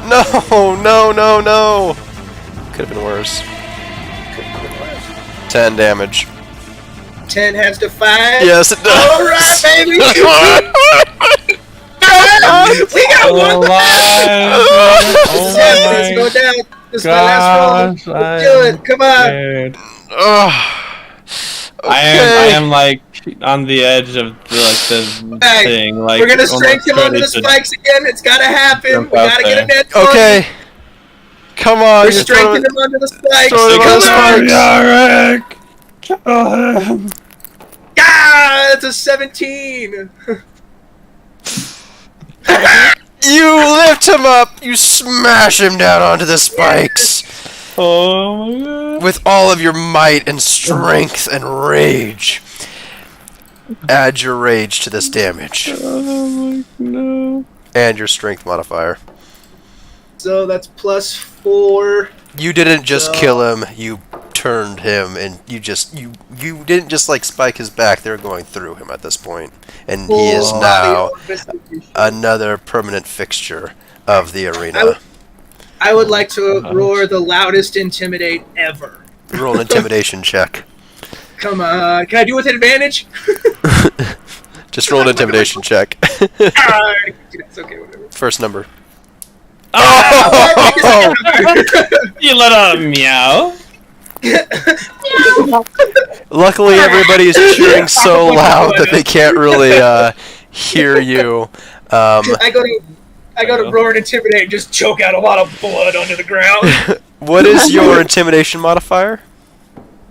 No! Could have been worse. 10 damage. 10 halves to 5. Yes, it does. Alright, baby! We got one! Oh Let's go down. This is my last roll. Let's do it. Come on. Dude. Okay. I am like on the edge of the Hey, thing. Like We're gonna almost strength him onto ready the to spikes again. It's gotta happen. jump We out gotta get a there. net 20. Okay. Come on. We're you're strengthening throwing- him onto the spikes. throw him Come on the on. spikes. Kill him. Ah, it's a 17. You lift him up. You smash him down onto the spikes Oh my god. with all of your might and strength and rage. Add your rage to this damage Oh my no. and your strength modifier. So that's plus 4. You didn't just So- kill him. You turned him, and you didn't just like spike his back. They're going through him at this point, and he is now another permanent fixture of the arena. I would like to roar the loudest intimidate ever. Roll an intimidation check. Come on. Can I do it with advantage? Just roll an intimidation check. Ah, it's okay, whatever. First number. Oh! You let out a meow. Luckily, everybody is cheering so loud that they can't really hear you. I go to roar and intimidate and just choke out a lot of blood onto the ground. What is your intimidation modifier?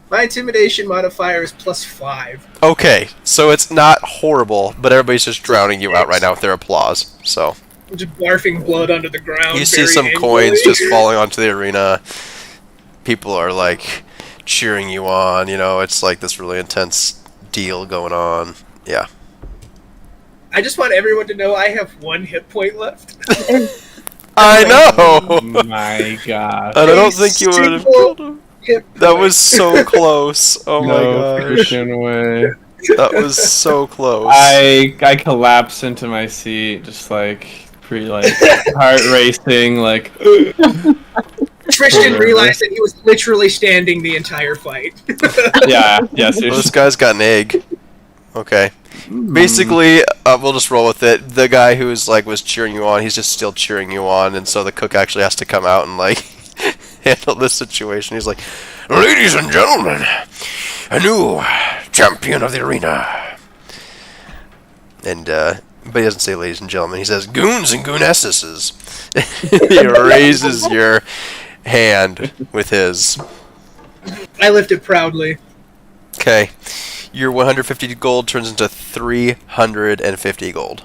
My intimidation modifier is plus 5. Okay, so it's not horrible, but everybody's just drowning you out right now with their applause. So I'm just barfing blood onto the ground. you see very some angrily. coins just falling onto the arena. People are like cheering you on. You know, it's like this really intense deal going on. Yeah. I just want everyone to know I have 1 hit point left. I know. Oh my god. And I don't think you would have Single killed him. hit That point. was so close. Oh my No gosh. freaking way. That was so close. I collapse into my seat, just like heart racing, like. Tristan realized that he was literally standing the entire fight. Yeah, Well, seriously. this guy's got an egg. Okay. Basically, we'll just roll with it. The guy who's like was cheering you on, he's just still cheering you on, and so the cook actually has to come out and like handle this situation. He's like, "Ladies and gentlemen, a new champion of the arena." And but he doesn't say "ladies and gentlemen." He says "goons and goonesses." He raises your hand with his. I lift it proudly. Okay. Your 150 gold turns into 350 gold.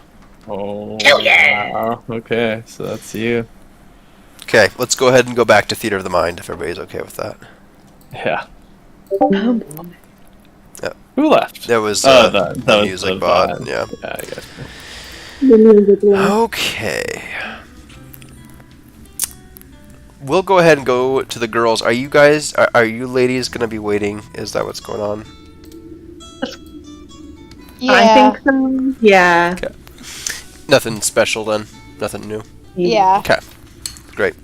Oh, hell yeah! Wow. Okay, so that's you. Okay, let's go ahead and go back to Theater of the Mind if everybody's okay with that. Yeah. Yeah. Who left? There was Oh, that the was music the bot. bot. Yeah. Yeah, I guess. Okay. We'll go ahead and go to the girls. Are you guys, are you ladies going to be waiting? Is that what's going on? Yeah. I think so. Yeah. Okay. Nothing special then? Nothing new? Yeah. Okay. Great.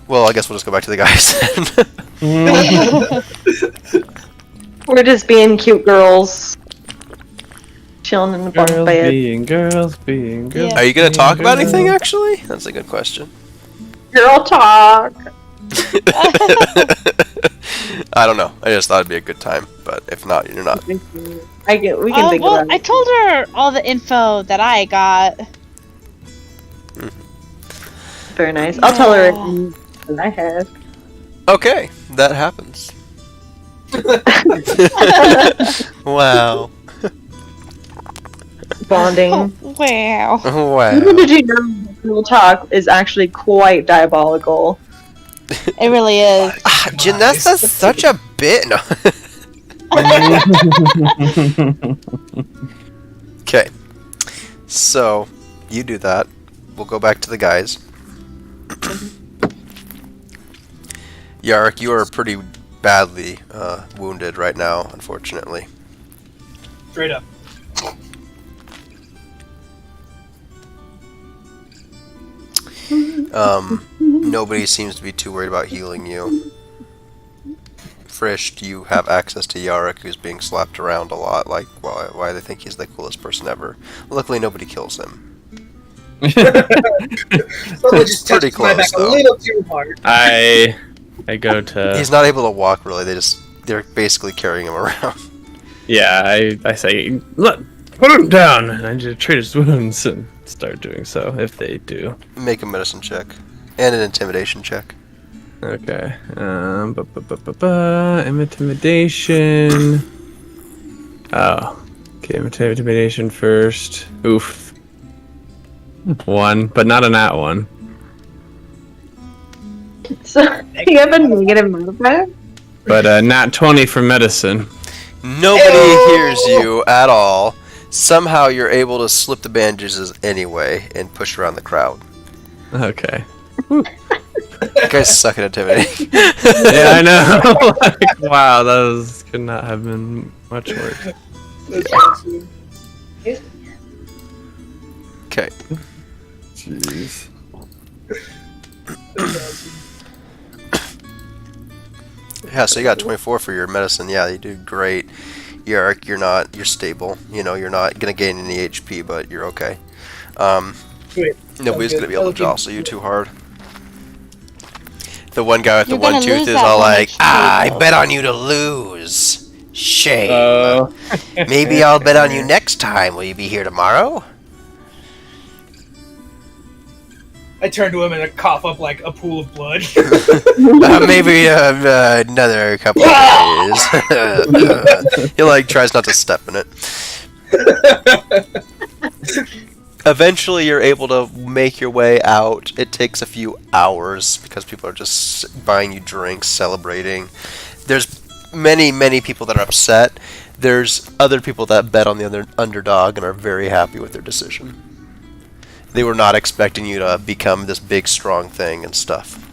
Well, I guess we'll just go back to the guys then. We're just being cute girls. Chilling in the bunk Girls bed. being girls, being girls. Yeah. Are you going to being talk about girls. anything, actually? That's a good question. Girl talk. I don't know. I just thought it'd be a good time, but if not, you're not. We can think Well, about I it. told her all the info that I got. Very nice. I'll tell her everything that I have. Okay, that happens. Wow. Bonding. Wow. Little Wow. did you know that girl talk is actually quite diabolical. It really is. Janessa's such a bit. No. Okay. So, you do that. We'll go back to the guys. Yarrick, you are pretty badly wounded right now, unfortunately. Straight up. Nobody seems to be too worried about healing you. Frisch, do you have access to Yarrick, who's being slapped around a lot? Like, why they think he's the coolest person ever? Luckily, nobody kills him. Someone just Pretty touched my back close, a though. little too hard. I go to. He's not able to walk, really. They're basically carrying him around. Yeah, I say, look, put him down, and I just treat his wounds and start doing so if they do. Make a medicine check. And an intimidation check. Okay. Intimidation. Oh. Okay, intimidation first. Oof. 1, but not a nat 1. So, you have a negative modifier? But nat 20 for medicine. Nobody hears you at all. Somehow you're able to slip the bandages anyway and push around the crowd. Okay. You guys suck at intimidating. Yeah, I know. Like, wow, could not have been much worse. That's awesome. Okay. Jeez. That's awesome. Yeah, so you got 24 for your medicine. Yeah, you did great. You're stable. You know, you're not gonna gain any HP, but you're okay. Great. Nobody's Sounds gonna be good. able to jostle you too hard. The one guy with the You're gonna one tooth lose is that all one like, HP. I bet on you to lose. Shame. Oh. Maybe I'll bet on you next time. Will you be here tomorrow? I turn to him and I cough up like a pool of blood. Maybe another couple of days. He like tries not to step in it. Eventually, you're able to make your way out. It takes a few hours because people are just buying you drinks, celebrating. There's many people that are upset. There's other people that bet on the other underdog and are very happy with their decision. They were not expecting you to become this big, strong thing and stuff.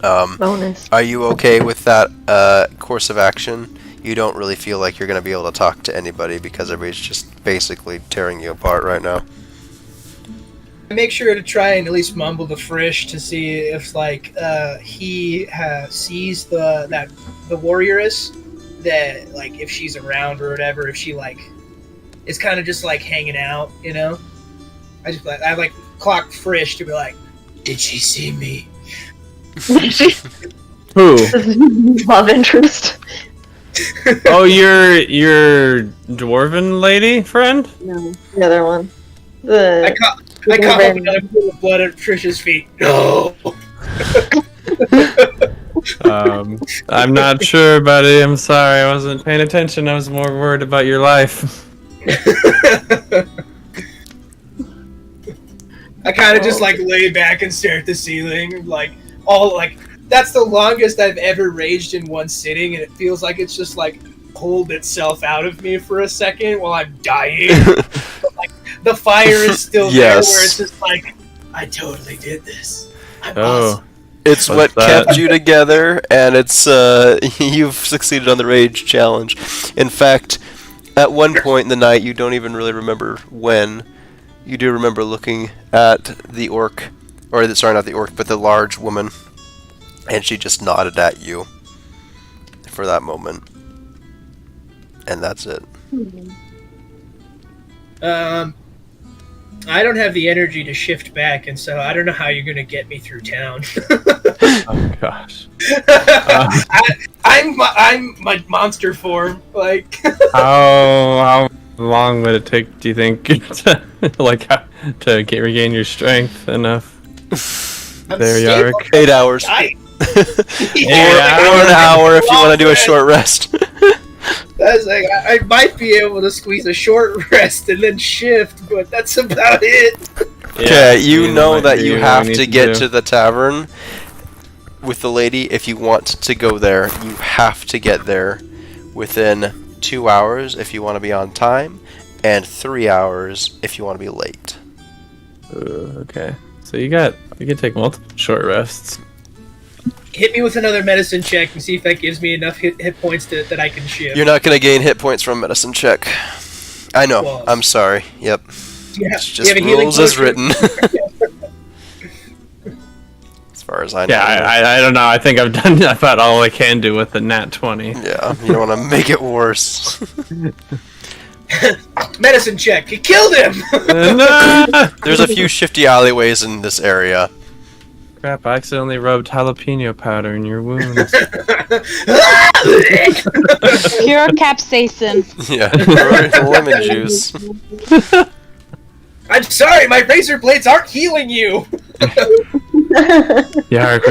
Bonus. Are you okay with that course of action? You don't really feel like you're going to be able to talk to anybody because everybody's just basically tearing you apart right now. I make sure to try and at least mumble to Frisch to see if like he sees the warrioress, that like if she's around or whatever, if she like is kind of just like hanging out, you know. I clock Frisch to be like, did she see me? Who? Love interest. Oh, your dwarven lady friend? No, the other one. I The cough up another pool of blood at Trish's feet. No. I'm not sure, buddy. I'm sorry. I wasn't paying attention. I was more worried about your life. I kind of just like lay back and stare at the ceiling, like all like that's the longest I've ever raged in one sitting, and it feels like it's just like pulled itself out of me for a second while I'm dying. Like, the fire is still there, where it's just like, I totally did this. I'm awesome. It's What's what that? kept you together, and it's you've succeeded on the rage challenge. In fact, at one point in the night, you don't even really remember when. You do remember looking at the orc, sorry, not the orc, but the large woman, and she just nodded at you for that moment, and that's it. I don't have the energy to shift back, and so I don't know how you're going to get me through town. Oh gosh. I'm my monster form. Like, How long would it take, do you think, to regain your strength enough? I'm There you stable. are. 8 hours. I- Or an hour if you want to do a short rest. I was like, I might be able to squeeze a short rest and then shift, but that's about it. Okay, you know that might you be have what we to need get do. to the tavern with the lady if you want to go there. You have to get there within 2 hours if you want to be on time, and 3 hours if you want to be late. Okay. So you can take multiple short rests. Hit me with another medicine check and see if that gives me enough hit points that I can shift. You're not going to gain hit points from medicine check. I know. Well, I'm sorry. Yep. Yeah, It's you have just a healing rules as potion? written. As far as I know. Yeah, I don't know. I think I've done about all I can do with the nat 20. Yeah, you don't want to make it worse. Medicine check. You killed him. No! There's a few shifty alleyways in this area. Crap, I accidentally rubbed jalapeno powder in your wounds. Pure capsaicin. Yeah, lemon juice. I'm sorry, my razor blades aren't healing you. Yarrick,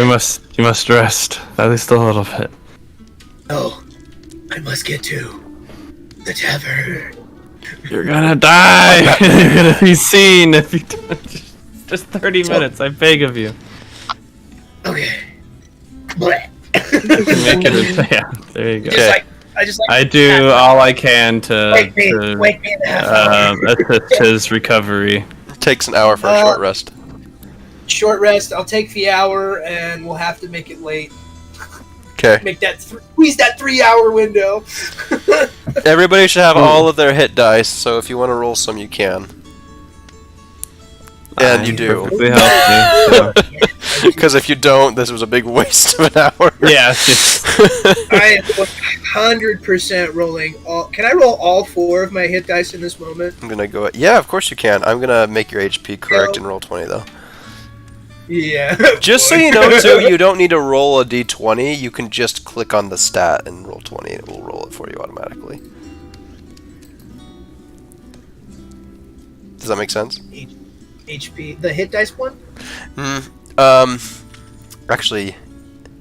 you must rest. At least a little bit. Oh, I must get to the tavern. You're gonna die! You're gonna be seen if you don't. Just 30 minutes, I beg of you. Okay. Blech. Make it yeah, there you go. I do all I can to Wake me in the half hour. assist his recovery. It takes an hour for a short rest. Short rest. I'll take the hour, and we'll have to make it late. Okay. Make that squeeze that 3-hour window. Everybody should have all of their hit dice, so if you want to roll some, you can. And you do. Perfectly healthy, so. Because if you don't, this was a big waste of an hour. Yeah, it's just, I am 100% rolling all. Can I roll all 4 of my hit dice in this moment? I'm gonna go. Yeah, of course you can. I'm gonna make your HP correct and roll 20 though. Yeah. Just so you know, too, you don't need to roll a d20. You can just click on the stat and roll 20, and it will roll it for you automatically. Does that make sense? HP. The hit dice one? Actually,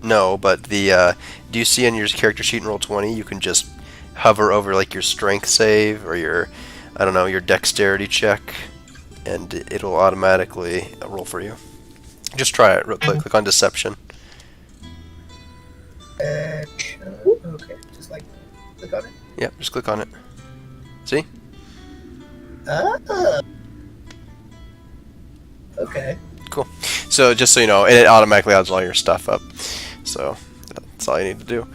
no, but the, do you see on your character sheet in roll 20, you can just hover over, like, your strength save, or your, I don't know, your dexterity check, and it'll automatically roll for you. Just try it real quick. Click on deception. Okay. Just like click on it. Yep, just click on it. See? Okay. Cool. So just so you know, and it automatically adds all your stuff up. So that's all you need to do.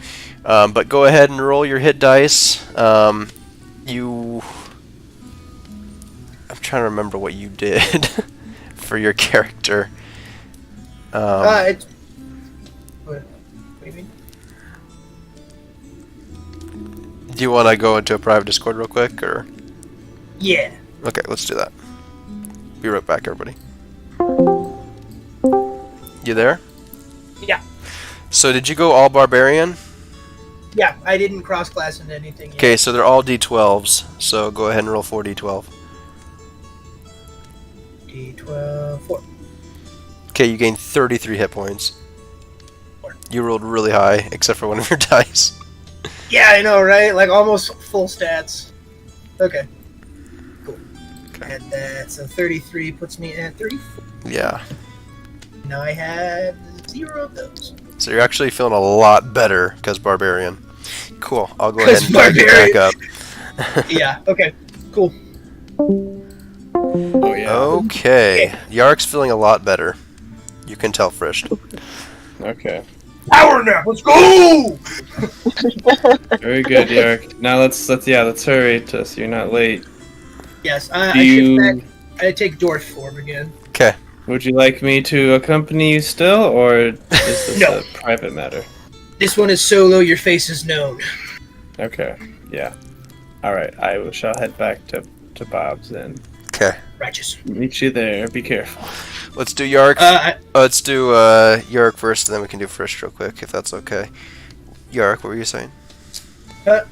But go ahead and roll your hit dice. I'm trying to remember what you did for your character. What do you mean? Do you want to go into a private Discord real quick, or? Yeah. Okay, let's do that. Be right back, everybody. You there? Yeah. So did you go all barbarian? Yeah, I didn't cross class into anything yet. Okay, so they're all d12s. So go ahead and roll 4d12. D12, 4. Okay, you gained 33 hit points. You rolled really high, except for one of your dice. Yeah, I know, right? Like almost full stats. Okay. Cool. Okay. And so 33 puts me at 34. Yeah. Now I had 0 of those. So you're actually feeling a lot better because barbarian. Cool. I'll go ahead and back up. Yeah. Okay. Cool. Oh yeah. Okay. Yark's feeling a lot better. You can tell Frished. Okay. Power nap. Let's go. Very good, Yark. Now let's hurry so you're not late. Yes. Do I you- shift back. I take dwarf form again. Okay. Would you like me to accompany you still, or is this No. a private matter? This one is solo. Your face is known. Okay. Yeah. All right. Shall head back to Bob's then. Okay. Righteous. Meet you there. Be careful. Let's do Yark. I- Let's do Yark first, and then we can do Frisch real quick, if that's okay. Yark, what were you saying?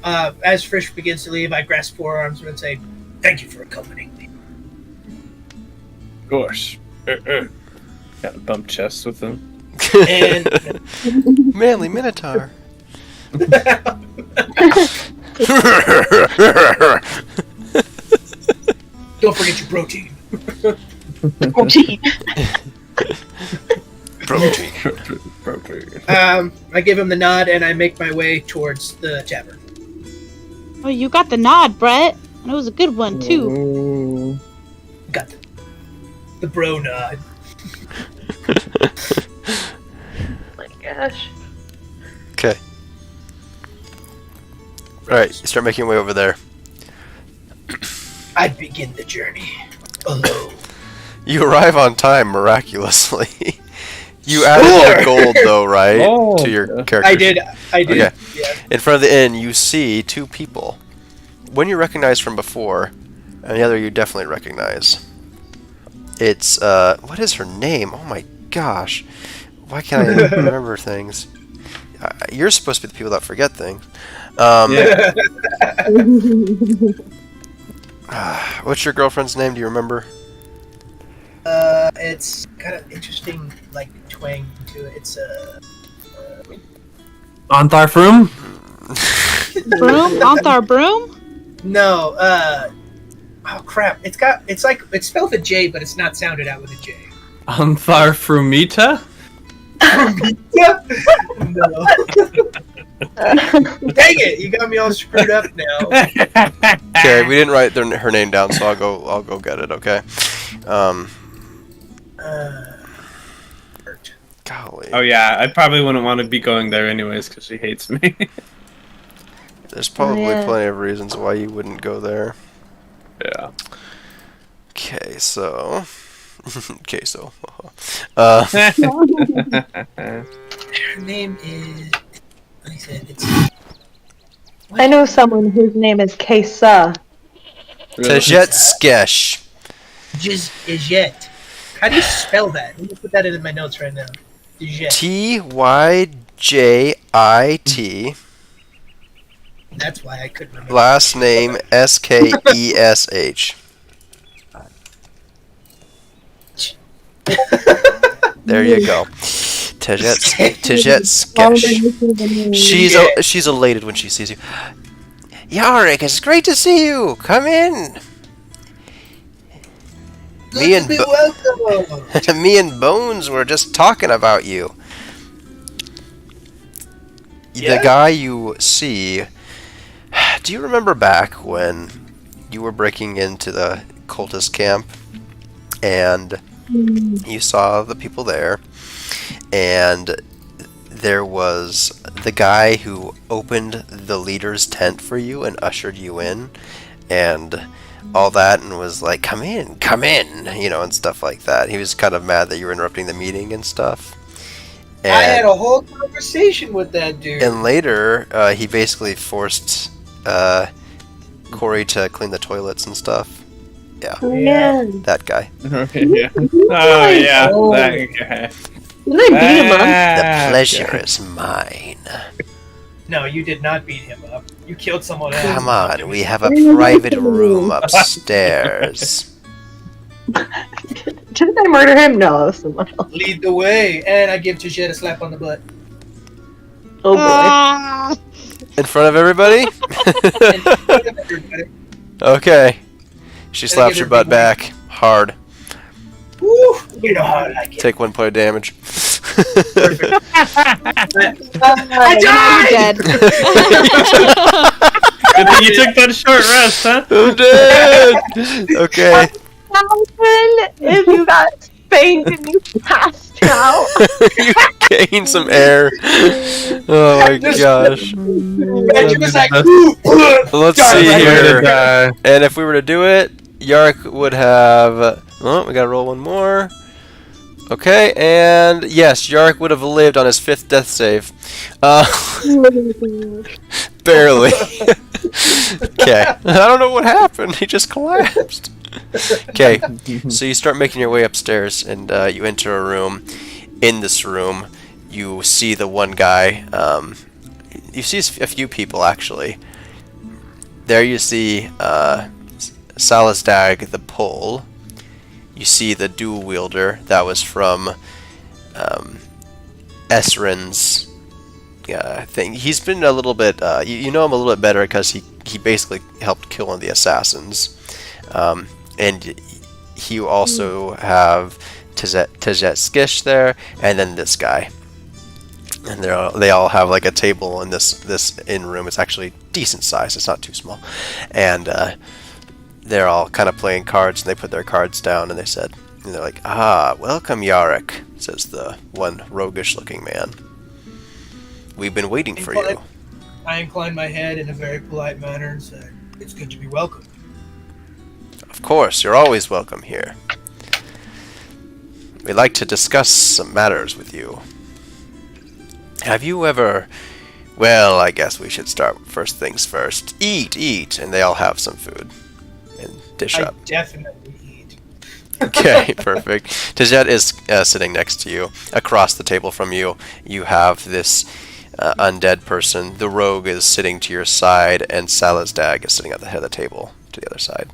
As Frisch begins to leave, I grasp forearms and say, "Thank you for accompanying me." Of course. Got a bump chest with him. And Manly Minotaur. don't forget your protein. Protein. Protein. I give him the nod and I make my way towards the tavern. Oh, you got the nod, Brett. And it was a good one too. Ooh. Got the bro nod. My gosh. Okay. Alright, you start making your way over there. I begin the journey alone. You arrive on time, miraculously. You added the gold, though, right? Oh, to your character. I did. Okay. Yeah. In front of the inn, you see two people. One you recognize from before, and the other you definitely recognize. It's, what is her name? Oh my gosh. Why can't I remember things? You're supposed to be the people that forget things. Yeah. What's your girlfriend's name? Do you remember? It's kind of interesting, like twang to it. It's Ontharr Froom? Broom? Onthar Broom? no. Oh crap! It's spelled with a J, but it's not sounded out with a J. Ontharr Frumita? No. Dang it! You got me all screwed up now. Okay, we didn't write her name down, so I'll go get it. Okay. Golly. Oh yeah, I probably wouldn't want to be going there anyways because she hates me. There's probably Yeah. plenty of reasons why you wouldn't go there. Yeah. Okay, so. Okay, so. Her name is. Like I said, it's. I know someone whose name is Kesa. Tejet Skesh. Ijet. How do you spell that? Let me put that in my notes right now. Ijet. Tyjit. That's why I couldn't remember. Last name Skesh. There you go. Tejet Skesh. She's elated when she sees you. Yarick, it's great to see you. Come in. Me and welcome. Me and Bones were just talking about you. Yeah? The guy you see. Do you remember back when you were breaking into the cultist camp and you saw the people there, and there was the guy who opened the leader's tent for you and ushered you in and all that, and was like, come in, you know, and stuff like that. He was kind of mad that you were interrupting the meeting and stuff. And, I had a whole conversation with that dude. and later, he basically forced Corey to clean the toilets and stuff. Yeah, Yeah. that guy. Yeah. Oh yeah, Oh. that guy. Didn't I beat him up? The pleasure is mine. No, you did not beat him up. You killed someone else. Come on, we have a private room upstairs. Didn't I murder him? No, it was someone else. Lead the way, and I give Tajed a slap on the butt. Oh boy. Ah. In front of everybody? And everybody. Okay. She Gotta slaps give your her butt big back. Hard. Woo, you know how I like it. Take 1 point of damage. I died! You're dead. Good thing you took that short rest, huh? I'm dead! Okay. If you got spanked and you passed out. You gained some air. Oh my gosh. Reggie was like, Let's Darn see right. here. Die. And if we were to do it, Yark would have... Oh, we gotta roll one more. Okay, and yes, Yark would have lived on his 5th death save. Barely. Okay. I don't know what happened. He just collapsed. Okay, so you start making your way upstairs, and you enter a room. In this room, you see the one guy. You see a few people, actually. There you see Salazdag the Pole. You see the dual wielder that was from Esrin's thing. He's been a little bit, you know him a little bit better because he basically helped kill one of the assassins. And you also have Tejet Skish there, and then this guy. And they all have like a table in this inn room. It's actually decent size. It's not too small. And they're all kind of playing cards, and they put their cards down, and they're like, welcome, Yarrick, says the one roguish-looking man. We've been waiting for you. I incline my head in a very polite manner and say, it's good to be welcome. Of course, you're always welcome here. We'd like to discuss some matters with you. Have you ever... Well, I guess we should start with first things first. Eat, and they all have some food. And dish up. I definitely eat. Okay, perfect. Tejet is sitting next to you. Across the table from you, you have this undead person. The rogue is sitting to your side, and Salazdag is sitting at the head of the table to the other side.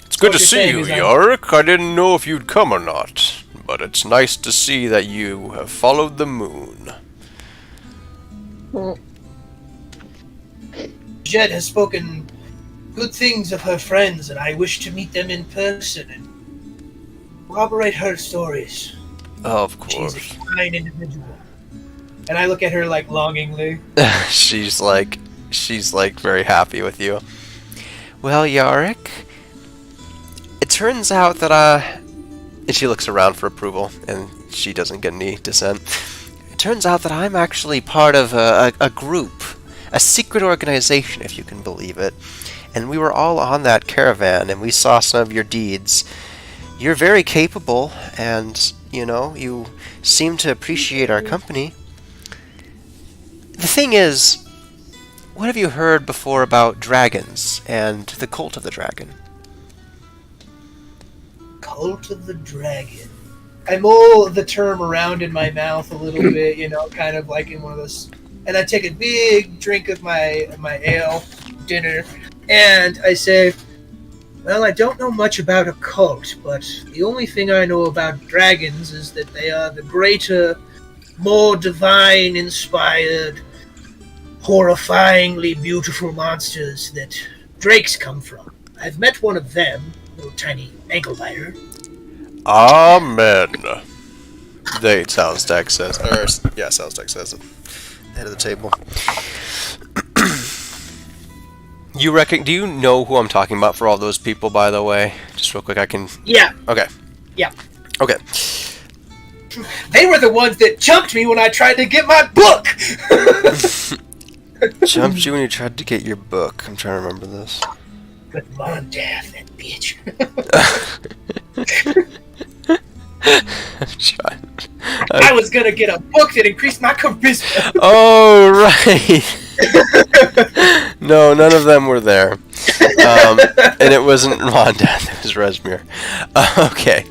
It's good to see you, Yorick. I didn't know if you'd come or not, but it's nice to see that you have followed the moon. Jed has spoken good things of her friends, and I wish to meet them in person and corroborate her stories. Of She's course. a fine individual. And I look at her like longingly. she's like very happy with you. Well, Yarick, it turns out that and she looks around for approval, and she doesn't get any dissent. It turns out that I'm actually part of a group, a secret organization, if you can believe it. And we were all on that caravan, and we saw some of your deeds. You're very capable, and, you seem to appreciate our company. The thing is, what have you heard before about dragons and the cult of the dragon? Cult of the Dragon. I mull the term around in my mouth a little bit, kind of like in one of those. And I take a big drink of my ale, dinner, and I say, well, I don't know much about a cult, but the only thing I know about dragons is that they are the greater, more divine-inspired, horrifyingly beautiful monsters that drakes come from. I've met one of them, little tiny ankle biter. Amen. Salazdag says. Salazdag says at the head of the table. Do you know who I'm talking about for all those people, by the way? Just real quick, I can... Yeah. Okay. Yeah. Okay. They were the ones that jumped me when I tried to get my book! Jumped you when you tried to get your book. I'm trying to remember this. But Mondath, that bitch. I was gonna get a book that increased my charisma. Oh, right. No, none of them were there. And it wasn't Mondath, it was Resmir. Okay.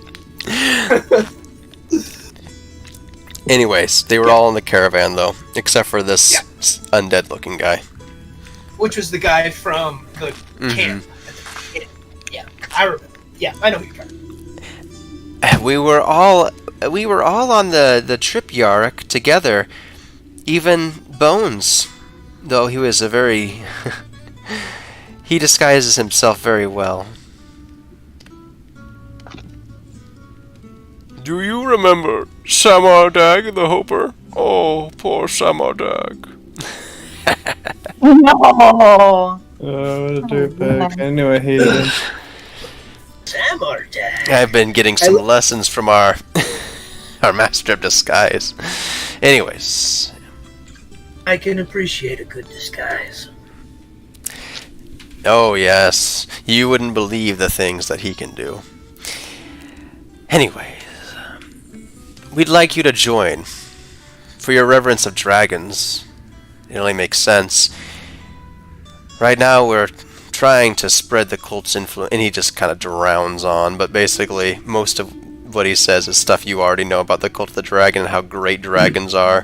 Anyways, they were all in the caravan, though, except for this undead-looking guy. Which was the guy from the camp. Yeah, I remember. Yeah, I know who you're talking about. We were all on the trip, Yarick, together. Even Bones, though he was a very... he disguises himself very well. Do you remember Samardag the Hopper? Oh, poor Samardag. No. Oh, what a dirtbag. I knew I hated him. Samardad. I've been getting some lessons from our our master of disguise. Anyways, I can appreciate a good disguise. oh yes, you wouldn't believe the things that he can do. Anyways, we'd like you to join. For your reverence of dragons, it only makes sense. Right now we're trying to spread the cult's influence, and he just kind of drowns on, but basically most of what he says is stuff you already know about the cult of the dragon and how great dragons are.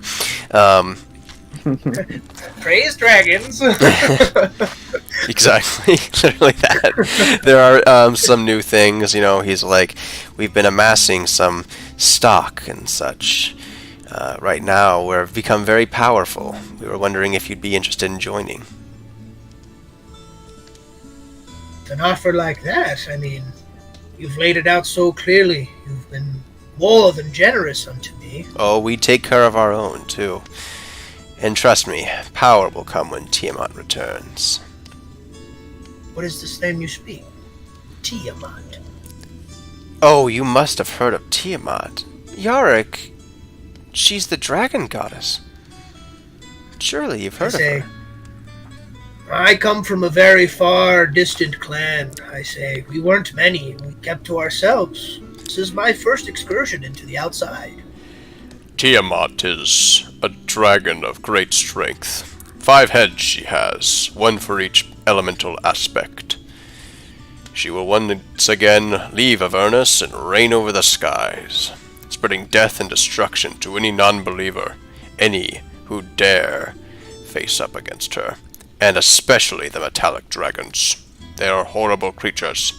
Praise dragons. Exactly, literally that. There are some new things, you know, he's like, we've been amassing some stock and such. Right now, we've become very powerful. We were wondering if you'd be interested in joining. An offer like that, I mean, you've laid it out so clearly. You've been more than generous unto me. Oh, we take care of our own, too. And trust me, power will come when Tiamat returns. What is this name you speak? Tiamat. Oh, you must have heard of Tiamat. Yarick, she's the dragon goddess. Surely you've heard of her. I come from a very far distant clan, I say. We weren't many. We kept to ourselves. This is my first excursion into the outside. Tiamat is a dragon of great strength. 5 heads she has, one for each elemental aspect. She will once again leave Avernus and reign over the skies, spreading death and destruction to any non-believer, any who dare face up against her. And especially the metallic dragons. They are horrible creatures.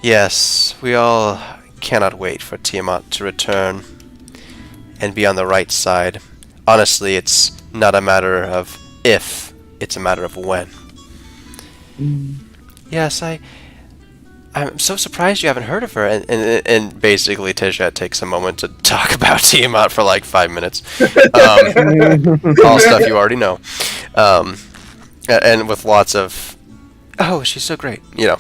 Yes, we all cannot wait for Tiamat to return and be on the right side. Honestly, it's not a matter of if, it's a matter of when. Yes, I'm so surprised you haven't heard of her. And basically, Tisha takes a moment to talk about Tiamat for like 5 minutes. All stuff you already know. And with lots of, oh, she's so great, you know.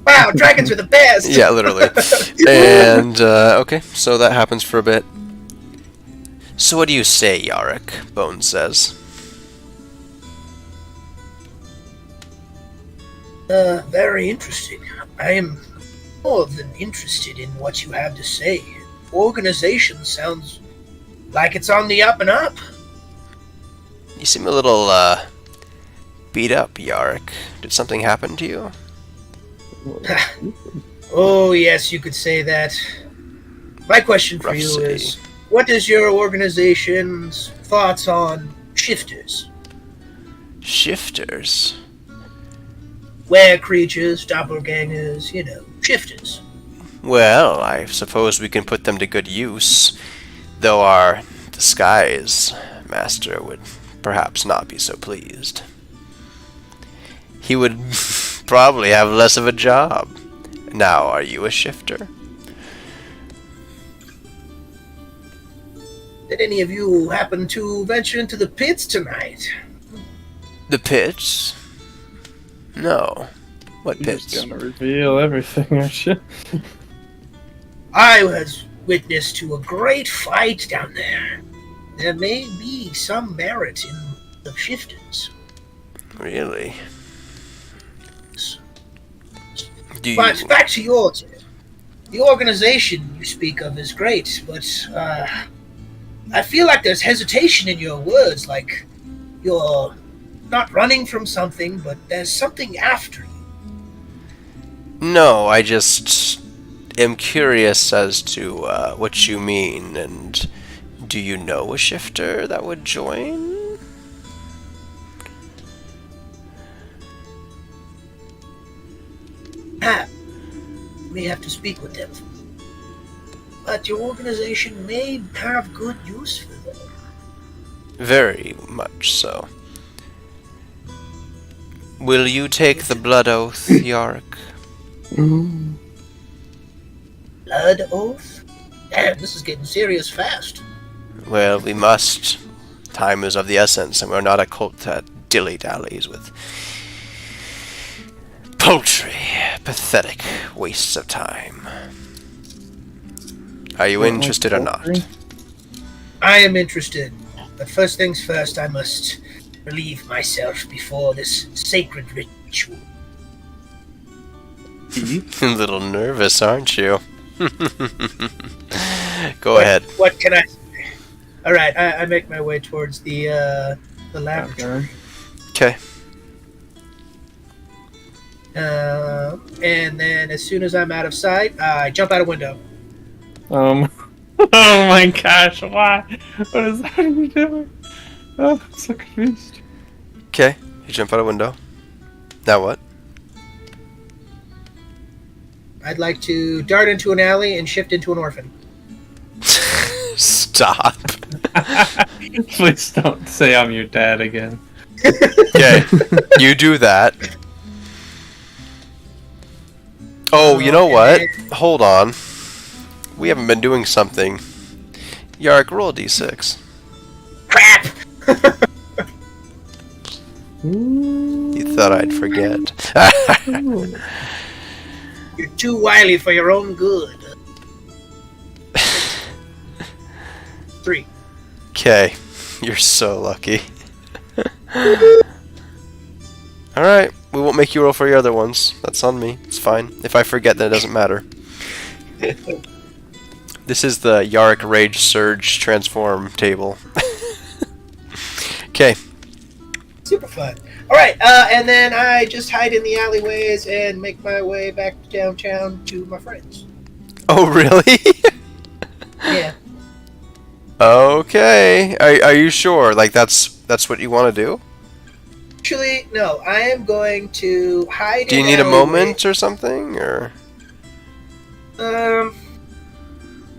Wow, dragons are the best! Yeah, literally. And, okay, so that happens for a bit. So what do you say, Yarick? Bones says. Very interesting. I am more than interested in what you have to say. Organization sounds like it's on the up and up. You seem a little, beat up, Yarick. Did something happen to you? Oh, yes, you could say that. My question for you is, what is your organization's thoughts on shifters? Shifters? Were creatures, doppelgangers, you know, shifters. Well, I suppose we can put them to good use, though our disguise master would perhaps not be so pleased. He would probably have less of a job. Now, are you a shifter? Did any of you happen to venture into the pits tonight? The pits? No. What You're pits? just gonna reveal everything, aren't you? I was witness to a great fight down there. There may be some merit in the shifters. Really? Do you... But back to yours. The organization you speak of is great, but I feel like there's hesitation in your words, like you're not running from something, but there's something after you. No, I just am curious as to what you mean, and do you know a shifter that would join? We have to speak with them. But your organization may have good use for them. Very much so. Will you take the blood oath, Yarick? Blood oath? Damn, this is getting serious fast. Well, we must. Time is of the essence, and we're not a cult that dilly-dallies with paltry, pathetic wastes of time. Are you interested or not? I am interested, but first things first, I must relieve myself before this sacred ritual. A little nervous, aren't you? Go ahead. What can I say? All right, I make my way towards the laboratory. Okay. And then as soon as I'm out of sight, I jump out a window. Oh my gosh, why? What is that you doing? Oh, I'm so confused. Okay, you jump out a window. Now what? I'd like to dart into an alley and shift into an orphan. Stop. Please don't say I'm your dad again. Okay, you do that. Oh, you know what? Hold on. We haven't been doing something. Yark, roll a d6. Crap! You thought I'd forget. You're too wily for your own good. 3. Okay, you're so lucky. Alright, we won't make you roll for your other ones. That's on me. It's fine. If I forget, then it doesn't matter. This is the Yark Rage Surge Transform table. Okay. Super fun. Alright, and then I just hide in the alleyways and make my way back to downtown to my friends. Oh, really? Yeah. Okay. Are you sure? Like, that's what you want to do? Actually, no. I am going to hide Do you in need a alleyways. moment or something? Or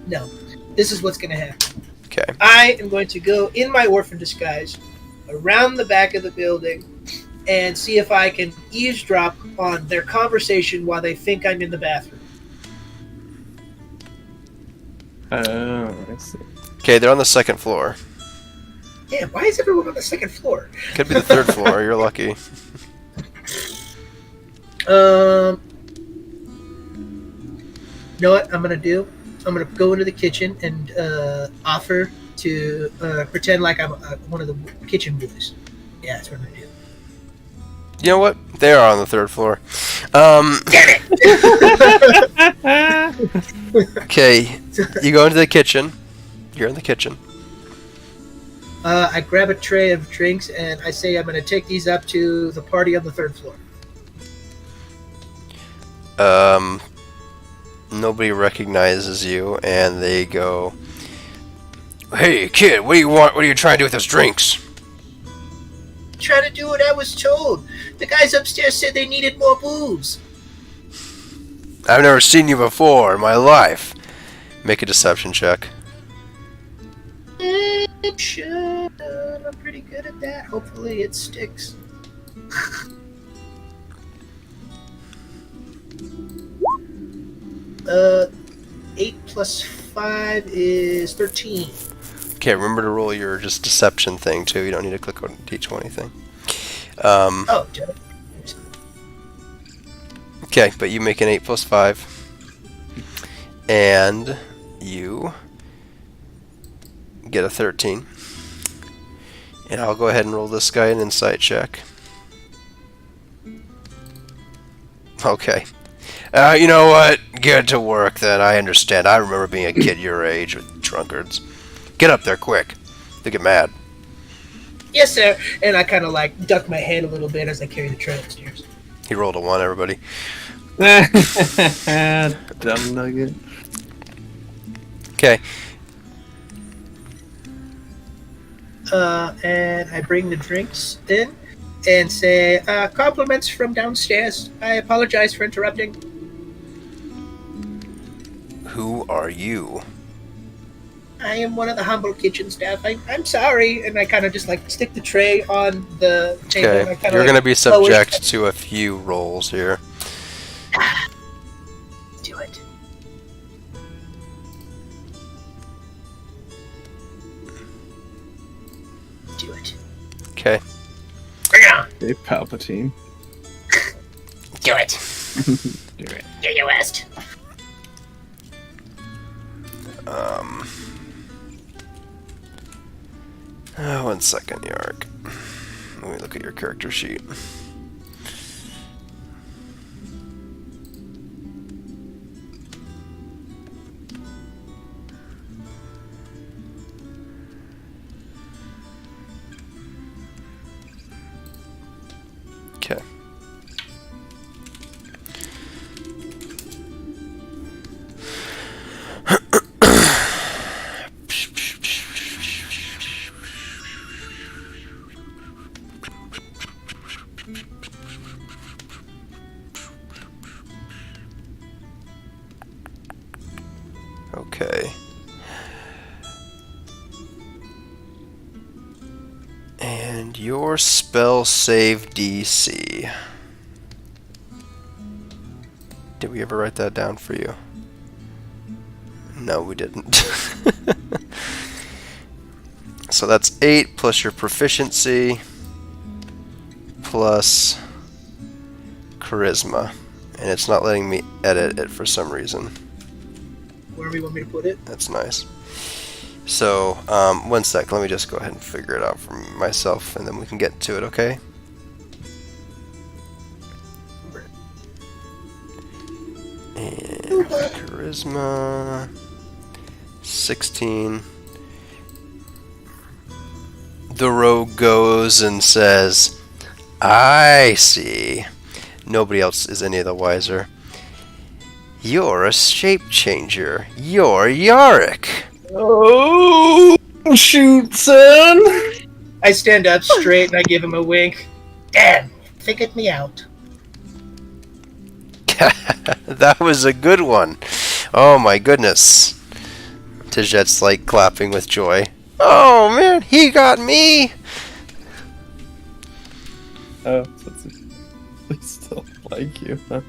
No. This is what's going to happen. Okay. I am going to go in my orphan disguise around the back of the building and see if I can eavesdrop on their conversation while they think I'm in the bathroom. Oh, I see. Okay, they're on the second floor. Yeah, why is everyone on the second floor? Could be the third floor. You're lucky. You know what I'm gonna do? I'm gonna go into the kitchen and offer to pretend like I'm one of the kitchen boys. Yeah, that's what I'm gonna do. You know what? They are on the third floor. Okay, you go into the kitchen. You're in the kitchen. I grab a tray of drinks and I say I'm gonna take these up to the party on the third floor. Nobody recognizes you, and they go, "Hey, kid, what do you want? What are you trying to do with those drinks?" Trying to do what I was told. The guys upstairs said they needed more booze. I've never seen you before in my life. Make a deception check. I'm sure I'm pretty good at that. Hopefully it sticks. 8 plus 5 is 13. Okay, remember to roll your just deception thing too. You don't need to click on d20 thing. Oh, Joe. Okay, but you make an 8 plus 5, and you get a 13. And I'll go ahead and roll this guy an insight check. Okay. You know what? Get to work then. I understand. I remember being a kid your age with drunkards. Get up there quick. They get mad. Yes, sir. And I kind of like duck my head a little bit as I carry the tray upstairs. He rolled a 1, everybody. Dumb nugget. Okay. And I bring the drinks in and say, compliments from downstairs. I apologize for interrupting. Who are you? I am one of the humble kitchen staff. I'm sorry. And I kind of just like stick the tray on the table. Okay. And I kinda, You're like, going to be lower it. subject to a few rolls here. Do it. do it. Okay. Bring it on. Hey, Palpatine. Do it. Do it. Do your best. One second, Yark. Let me look at your character sheet. Okay. Okay. And your spell save DC. Did we ever write that down for you? No, we didn't. So that's 8 plus your proficiency plus charisma. And it's not letting me edit it for some reason. Wherever you want me to put it. That's nice. So, one sec. Let me just go ahead and figure it out for myself, and then we can get to it, okay? And charisma 16. The rogue goes and says, I see. Nobody else is any the wiser. You're a shape changer. You're Yarick. Oh, shoot, son! I stand up straight and I give him a wink. Damn, figured me out. That was a good one. Oh my goodness. Tijet's like clapping with joy. Oh man, he got me! Oh, they still like you, huh?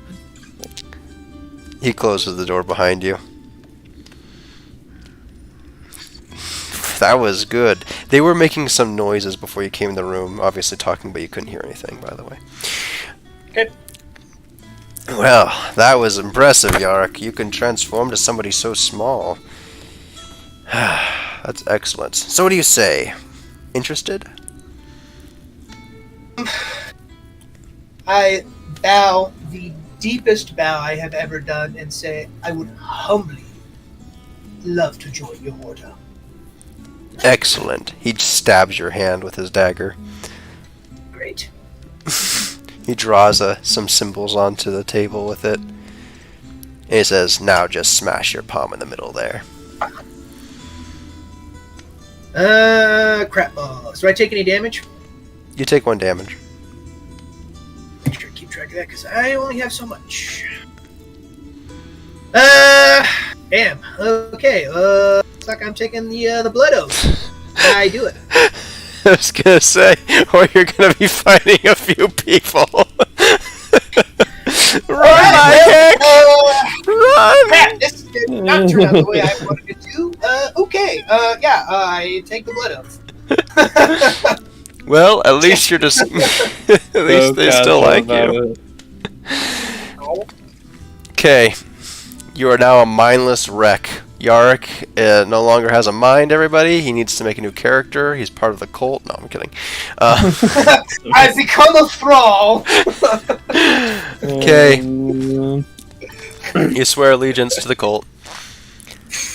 He closes the door behind you. That was good. They were making some noises before you came in the room, obviously talking, but you couldn't hear anything, by the way. Okay. Well, that was impressive, Yarick. You can transform to somebody so small. That's excellent. So what do you say? Interested? I bow the deepest bow I have ever done and say I would humbly love to join your order. Excellent. He stabs your hand with his dagger. Great. He draws some symbols onto the table with it. And he says, now just smash your palm in the middle there. Crap balls. Do I take any damage? You take 1 damage. Make sure to keep track of that because I only have so much. Damn. Okay. Looks like I'm taking the blood oath. I do it. I was gonna say, or you're gonna be fighting a few people. Run, Mike! Run! Crap, this did not turn out the way I wanted it to. Okay. Yeah. I take the blood oath. Well, at least you're just. At least they still like you. Okay. You are now a mindless wreck. Yarick no longer has a mind, everybody. He needs to make a new character. He's part of the cult. No, I'm kidding. I've become a thrall. Okay. You swear allegiance to the cult.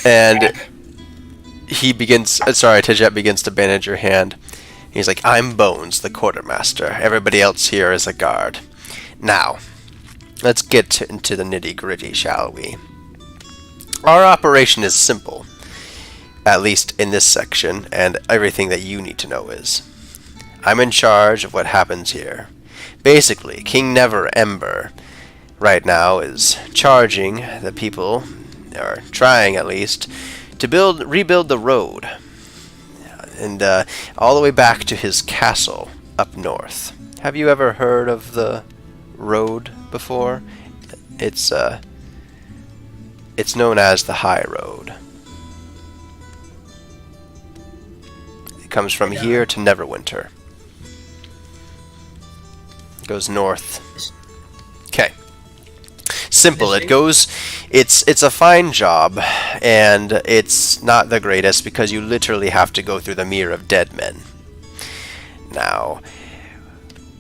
And he begins... Sorry, Tijet begins to bandage your hand. He's like, I'm Bones, the quartermaster. Everybody else here is a guard. Now, let's get into the nitty-gritty, shall we? Our operation is simple, at least in this section, and everything that you need to know is. I'm in charge of what happens here. Basically, King Never Ember right now is charging the people, or trying at least, to rebuild the road, and all the way back to his castle up north. Have you ever heard of the road before? It's known as the High Road. comes from here to Neverwinter. Goes north. Okay. Simple. It goes. It's a fine job, and it's not the greatest because you literally have to go through the Mere of Dead Men. Now,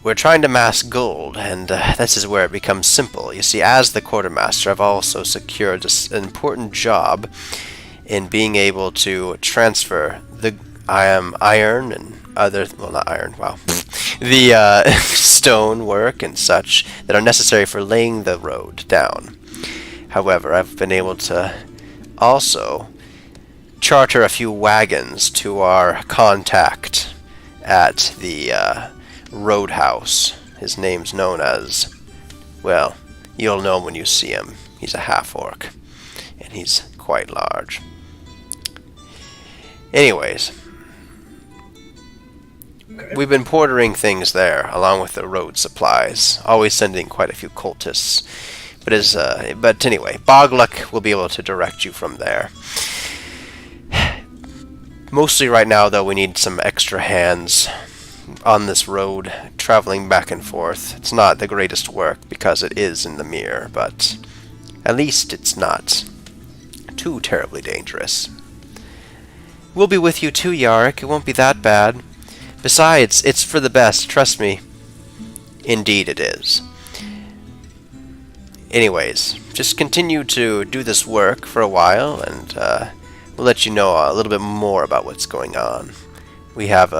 we're trying to mass gold, and this is where it becomes simple. You see, as the quartermaster, I've also secured an important job in being able to transfer the iron and other, well, not iron, wow, the stone work and such that are necessary for laying the road down. However, I've been able to also charter a few wagons to our contact at the roadhouse. His name's known as, well, you'll know him when you see him. He's a half-orc, and he's quite large. Anyways, we've been portering things there, along with the road supplies, always sending quite a few cultists. But anyway, Bogluck will be able to direct you from there. Mostly right now, though, we need some extra hands on this road, traveling back and forth. It's not the greatest work because it is in the Mere, but at least it's not too terribly dangerous. We'll be with you too, Yarrick. It won't be that bad. Besides, it's for the best, trust me. Indeed it is. Anyways, just continue to do this work for a while, and we'll let you know a little bit more about what's going on. We have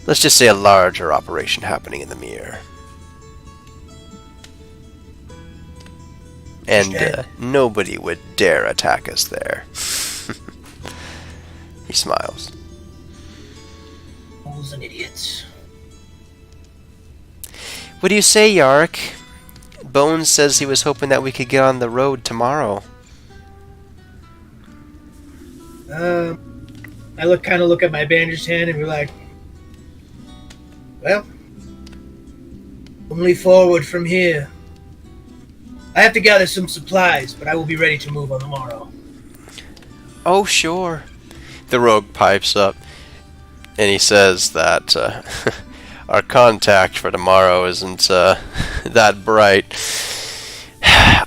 let's just say a larger operation happening in the Mere. And nobody would dare attack us there. He smiles. Fools and idiots. What do you say, Yarrick? Bones says he was hoping that we could get on the road tomorrow. I look at my bandaged hand and be like, well, only forward from here. I have to gather some supplies, but I will be ready to move on the morrow. Oh, sure. The rogue pipes up, and he says that our contact for tomorrow isn't that bright.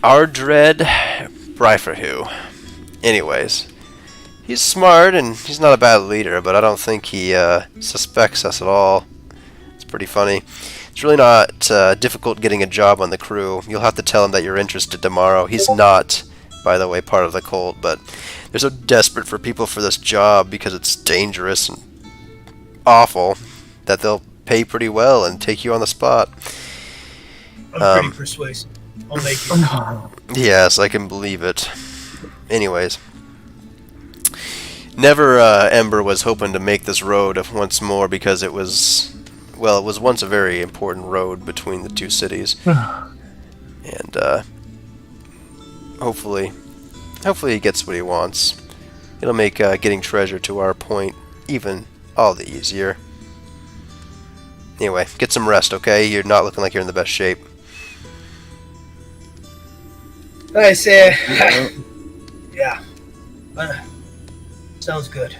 Our dread Bryforhu. Anyways, he's smart and he's not a bad leader, but I don't think he suspects us at all. It's pretty funny. It's really not difficult getting a job on the crew. You'll have to tell him that you're interested tomorrow. He's not, by the way, part of the cult, but they're so desperate for people for this job because it's dangerous and awful that they'll pay pretty well and take you on the spot. I'm pretty persuasive. I'll make you. Yes, I can believe it. Anyways, Ember was hoping to make this road once more because it was once a very important road between the two cities. And hopefully he gets what he wants. It'll make getting treasure to our point even all the easier. Anyway, get some rest, okay? You're not looking like you're in the best shape. I say, yeah. Sounds good.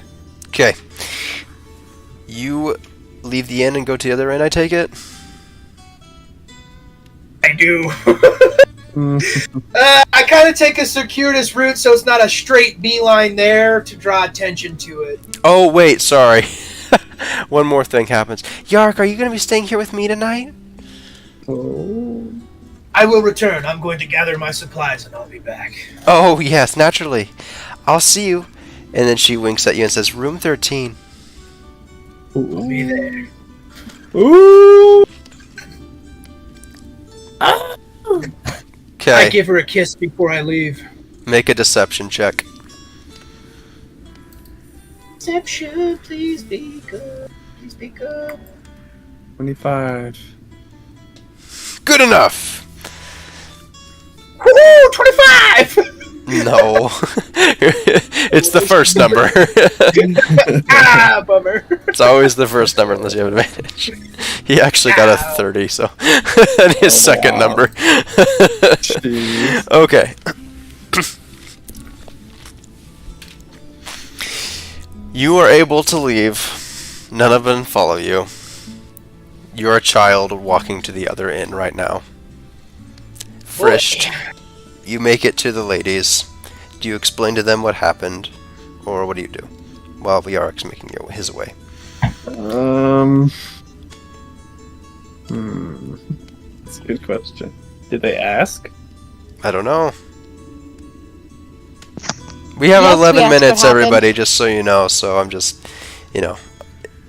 Okay. You leave the inn and go to the other inn, I take it? I do. I kind of take a circuitous route so it's not a straight beeline there to draw attention to it. Oh, wait, sorry. One more thing happens. Yark, are you going to be staying here with me tonight? Oh. I will return. I'm going to gather my supplies and I'll be back. Oh, yes, naturally. I'll see you. And then she winks at you and says, room 13. I'll be there. Ooh. Okay. I give her a kiss before I leave. Make a deception check. Deception, please be good. Please be good. 25. Good enough! Woohoo! 25! No. It's the first number. Ah, bummer. It's always the first number unless you have advantage. He actually got a 30, so and his second number. Jeez. Okay. You are able to leave none of them follow you. You're a child walking to the other inn right now. Frished, you make it to the ladies. Do you explain to them what happened, or what do you do? While Yarek's making his way. That's a good question. Did they ask? I don't know. We have Yes, 11 we asked minutes, what happened. everybody, just so you know, so I'm just,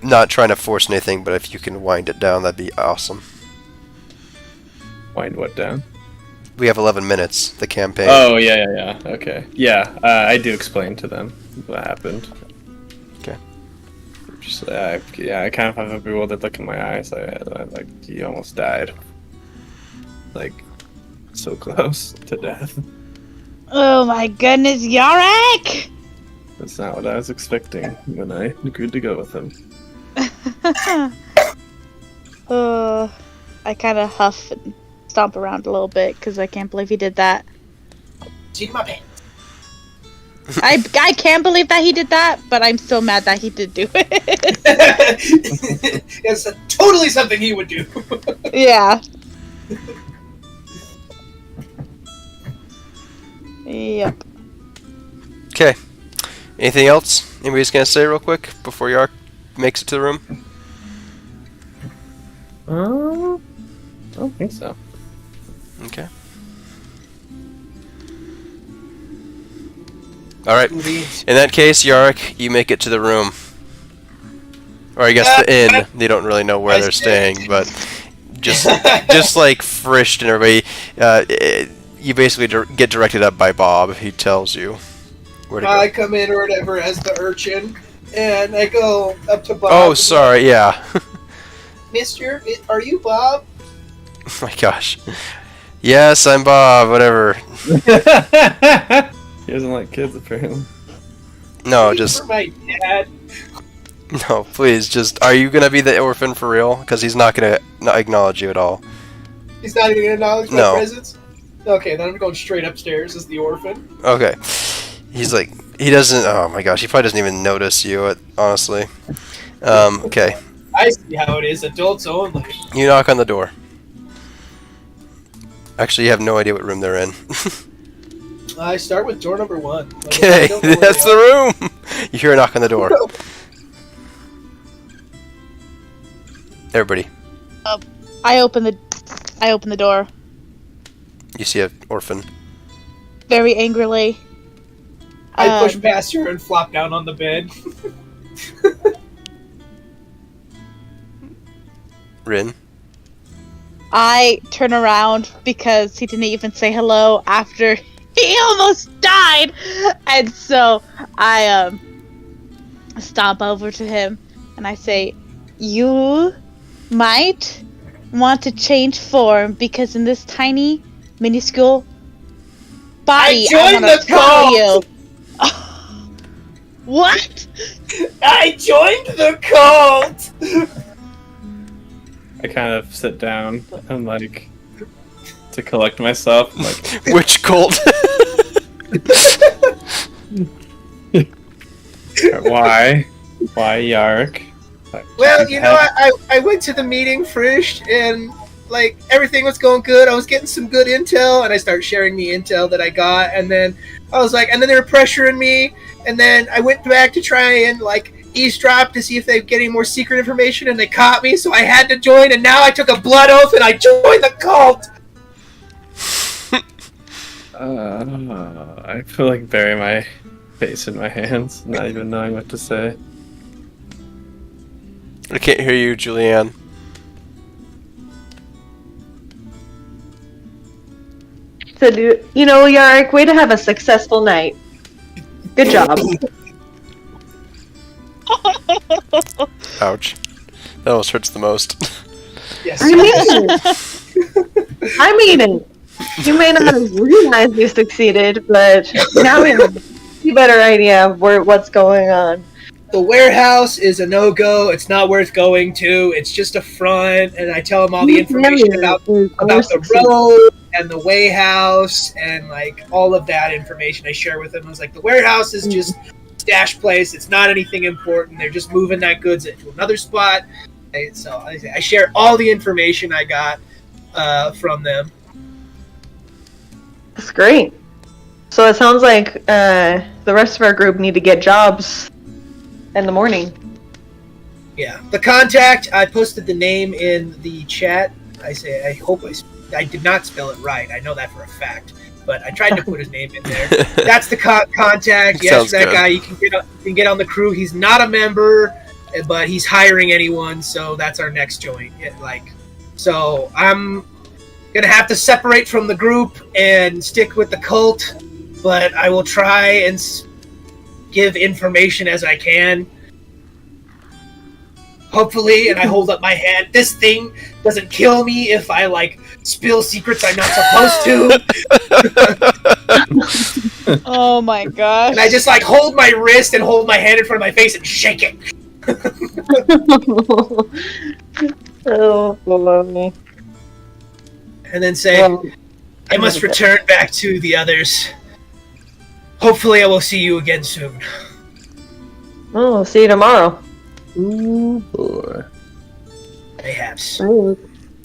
not trying to force anything, but if you can wind it down, that'd be awesome. Wind what down? We have 11 minutes, the campaign. Oh, yeah. Okay. Yeah, I do explain to them what happened. Okay. Just, I kind of have a bewildered look in my eyes. I like, he almost died. Like, so close to death. Oh my goodness, Yarek! That's not what I was expecting when I agreed to go with him. I kind of huff and stomp around a little bit because I can't believe he did that. See my pants. I can't believe that he did that, but I'm still mad that he did do it. It's totally something he would do. Yeah. Yep. Okay. Anything else? Anybody's gonna say real quick before Yark makes it to the room? I don't think so. Okay. Alright. In that case, Yark, you make it to the room. Or I guess the inn. They don't really know where they're staying, but just like Frished and everybody, you basically get directed up by Bob. He tells you where to go. I come in or whatever as the urchin, and I go up to Bob. Oh, sorry, yeah. Mister, are you Bob? Oh my gosh. Yes, I'm Bob, whatever. He doesn't like kids, apparently. No, You just... were my dad. No, please, just... Are you gonna be the orphan for real? Because he's not gonna acknowledge you at all. He's not even gonna acknowledge my No. presence? Okay, then I'm going straight upstairs as the orphan. Okay. He's like... He doesn't... Oh my gosh, he probably doesn't even notice you, honestly. Okay. I see how it is, adults only. You knock on the door. Actually, you have no idea what room they're in. I start with door number 1. Like, Okay, I don't know where that's they the room! You hear a knock on the door. are. Everybody, I open the door you see an orphan. very angrily. I push past her and flop down on the bed. Rin. I turn around because he didn't even say hello after he almost died, and so I stomp over to him and I say, "You might want to change form because in this tiny, minuscule body, I joined want the to tell you." What? I joined the cult! I kind of sit down and, like, to collect myself. I'm like, Which cult? why? Why Yark? Well, you know, I went to the meeting fresh, and like everything was going good. I was getting some good intel, and I started sharing the intel that I got, and then I was like, and then they were pressuring me, and then I went back to try and like eavesdrop to see if they get any more secret information, and they caught me, so I had to join, and now I took a blood oath and I joined the cult. I feel like bury my face in my hands, not even knowing what to say. I can't hear you, Julianne. So, Yarek, way to have a successful night. Good job. Ouch. That almost hurts the most. Yes. I mean it. I mean it. You may not have realized you succeeded, but now we have a better idea of what's going on. The warehouse is a no-go. It's not worth going to. It's just a front, and I tell them all the information about the road and the way house and like all of that information I share with them. I was like, the warehouse is just stash place. It's not anything important. They're just moving that goods into another spot. So I share all the information I got from them. That's great. So it sounds like the rest of our group need to get jobs in the morning. Yeah, the contact, I posted the name in the chat. I hope I did not spell it right. I know that for a fact, but I tried to put his name in there. That's the contact. Yes, that guy. You can get on the crew. He's not a member, but he's hiring anyone. So that's our next joint. So I'm gonna have to separate from the group and stick with the cult, but I will try and give information as I can. Hopefully, and I hold up my hand, this thing doesn't kill me if I, spill secrets I'm not supposed to. Oh my gosh. And I just, hold my wrist and hold my hand in front of my face and shake it. Oh, boy. And then say, I must return back to the others. Hopefully I will see you again soon. Oh, see you tomorrow. Ooh, boy. Mayhaps.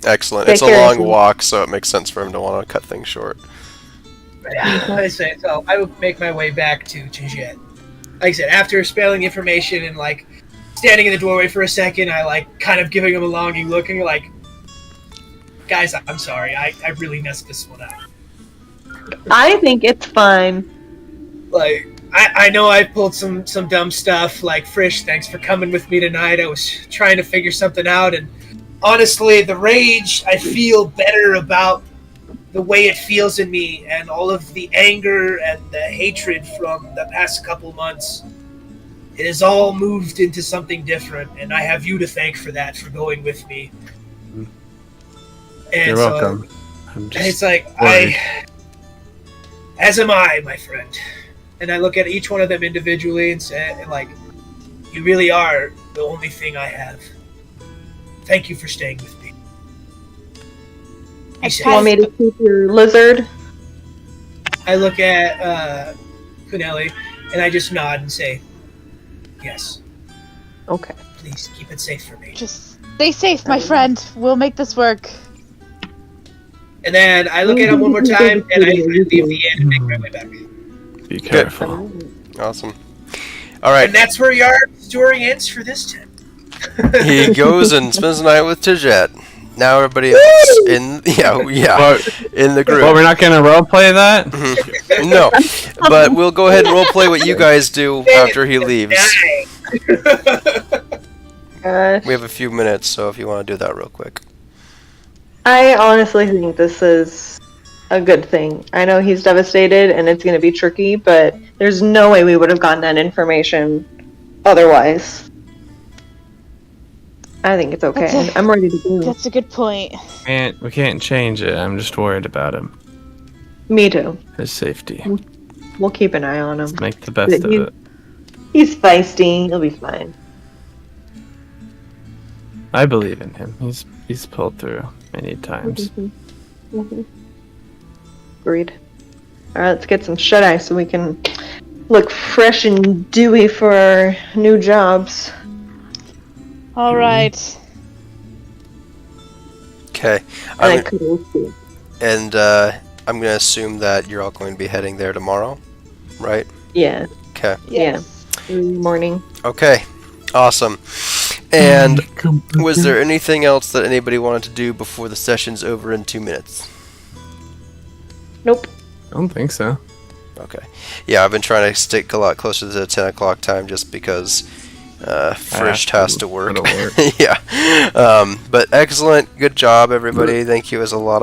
Excellent. Take It's a care, long Ethan. walk, so it makes sense for him to want to cut things short. I say, so I will make my way back to Tijet. Like I said, after spelling information and standing in the doorway for a second, I kind of giving him a longing look and guys, I'm sorry, I really messed this one up. I think it's fine. I know I pulled some dumb stuff. Frisch, thanks for coming with me tonight. I was trying to figure something out, and honestly, the rage, I feel better about the way it feels in me, and all of the anger and the hatred from the past couple months. It has all moved into something different, and I have you to thank for that, for going with me. And You're welcome. I'm it's just as am I, my friend. And I look at each one of them individually and say, you really are the only thing I have. Thank you for staying with me. He You said, want me to keep your lizard? I look at Kuneli and I just nod and say, yes, Okay. please keep it safe for me. Just stay safe, my friend. We'll make this work. And then I look at him one more time and I leave the inn and make my way back. be careful. Awesome. All right. And that's where your story ends for this time. He goes and spends the night with Tijet. Now everybody else in in the group. Well, we're not gonna roleplay that. No, but we'll go ahead and roleplay what you guys do after he leaves. Gosh. We have a few minutes, so if you want to do that real quick. I honestly think this is a good thing. I know he's devastated and it's going to be tricky, but there's no way we would have gotten that information otherwise. I think it's okay. I'm ready to go. That's a good point. We can't change it. I'm just worried about him. Me too. His safety. We'll keep an eye on him. Make the best of it. He's feisty. He'll be fine. I believe in him. He's pulled through many times. Agreed. Alright, let's get some shut-eye so we can look fresh and dewy for our new jobs. All right. Okay. And I could also. And I'm going to assume that you're all going to be heading there tomorrow, right? Yeah. Okay. Yes. Morning. Okay. Awesome. And was there anything else that anybody wanted to do before the session's over in 2 minutes? Nope. I don't think so. Okay. Yeah, I've been trying to stick a lot closer to the 10 o'clock time just because Frisch has to work. It'll work. Yeah. But excellent. Good job, everybody. Thank you. It was a lot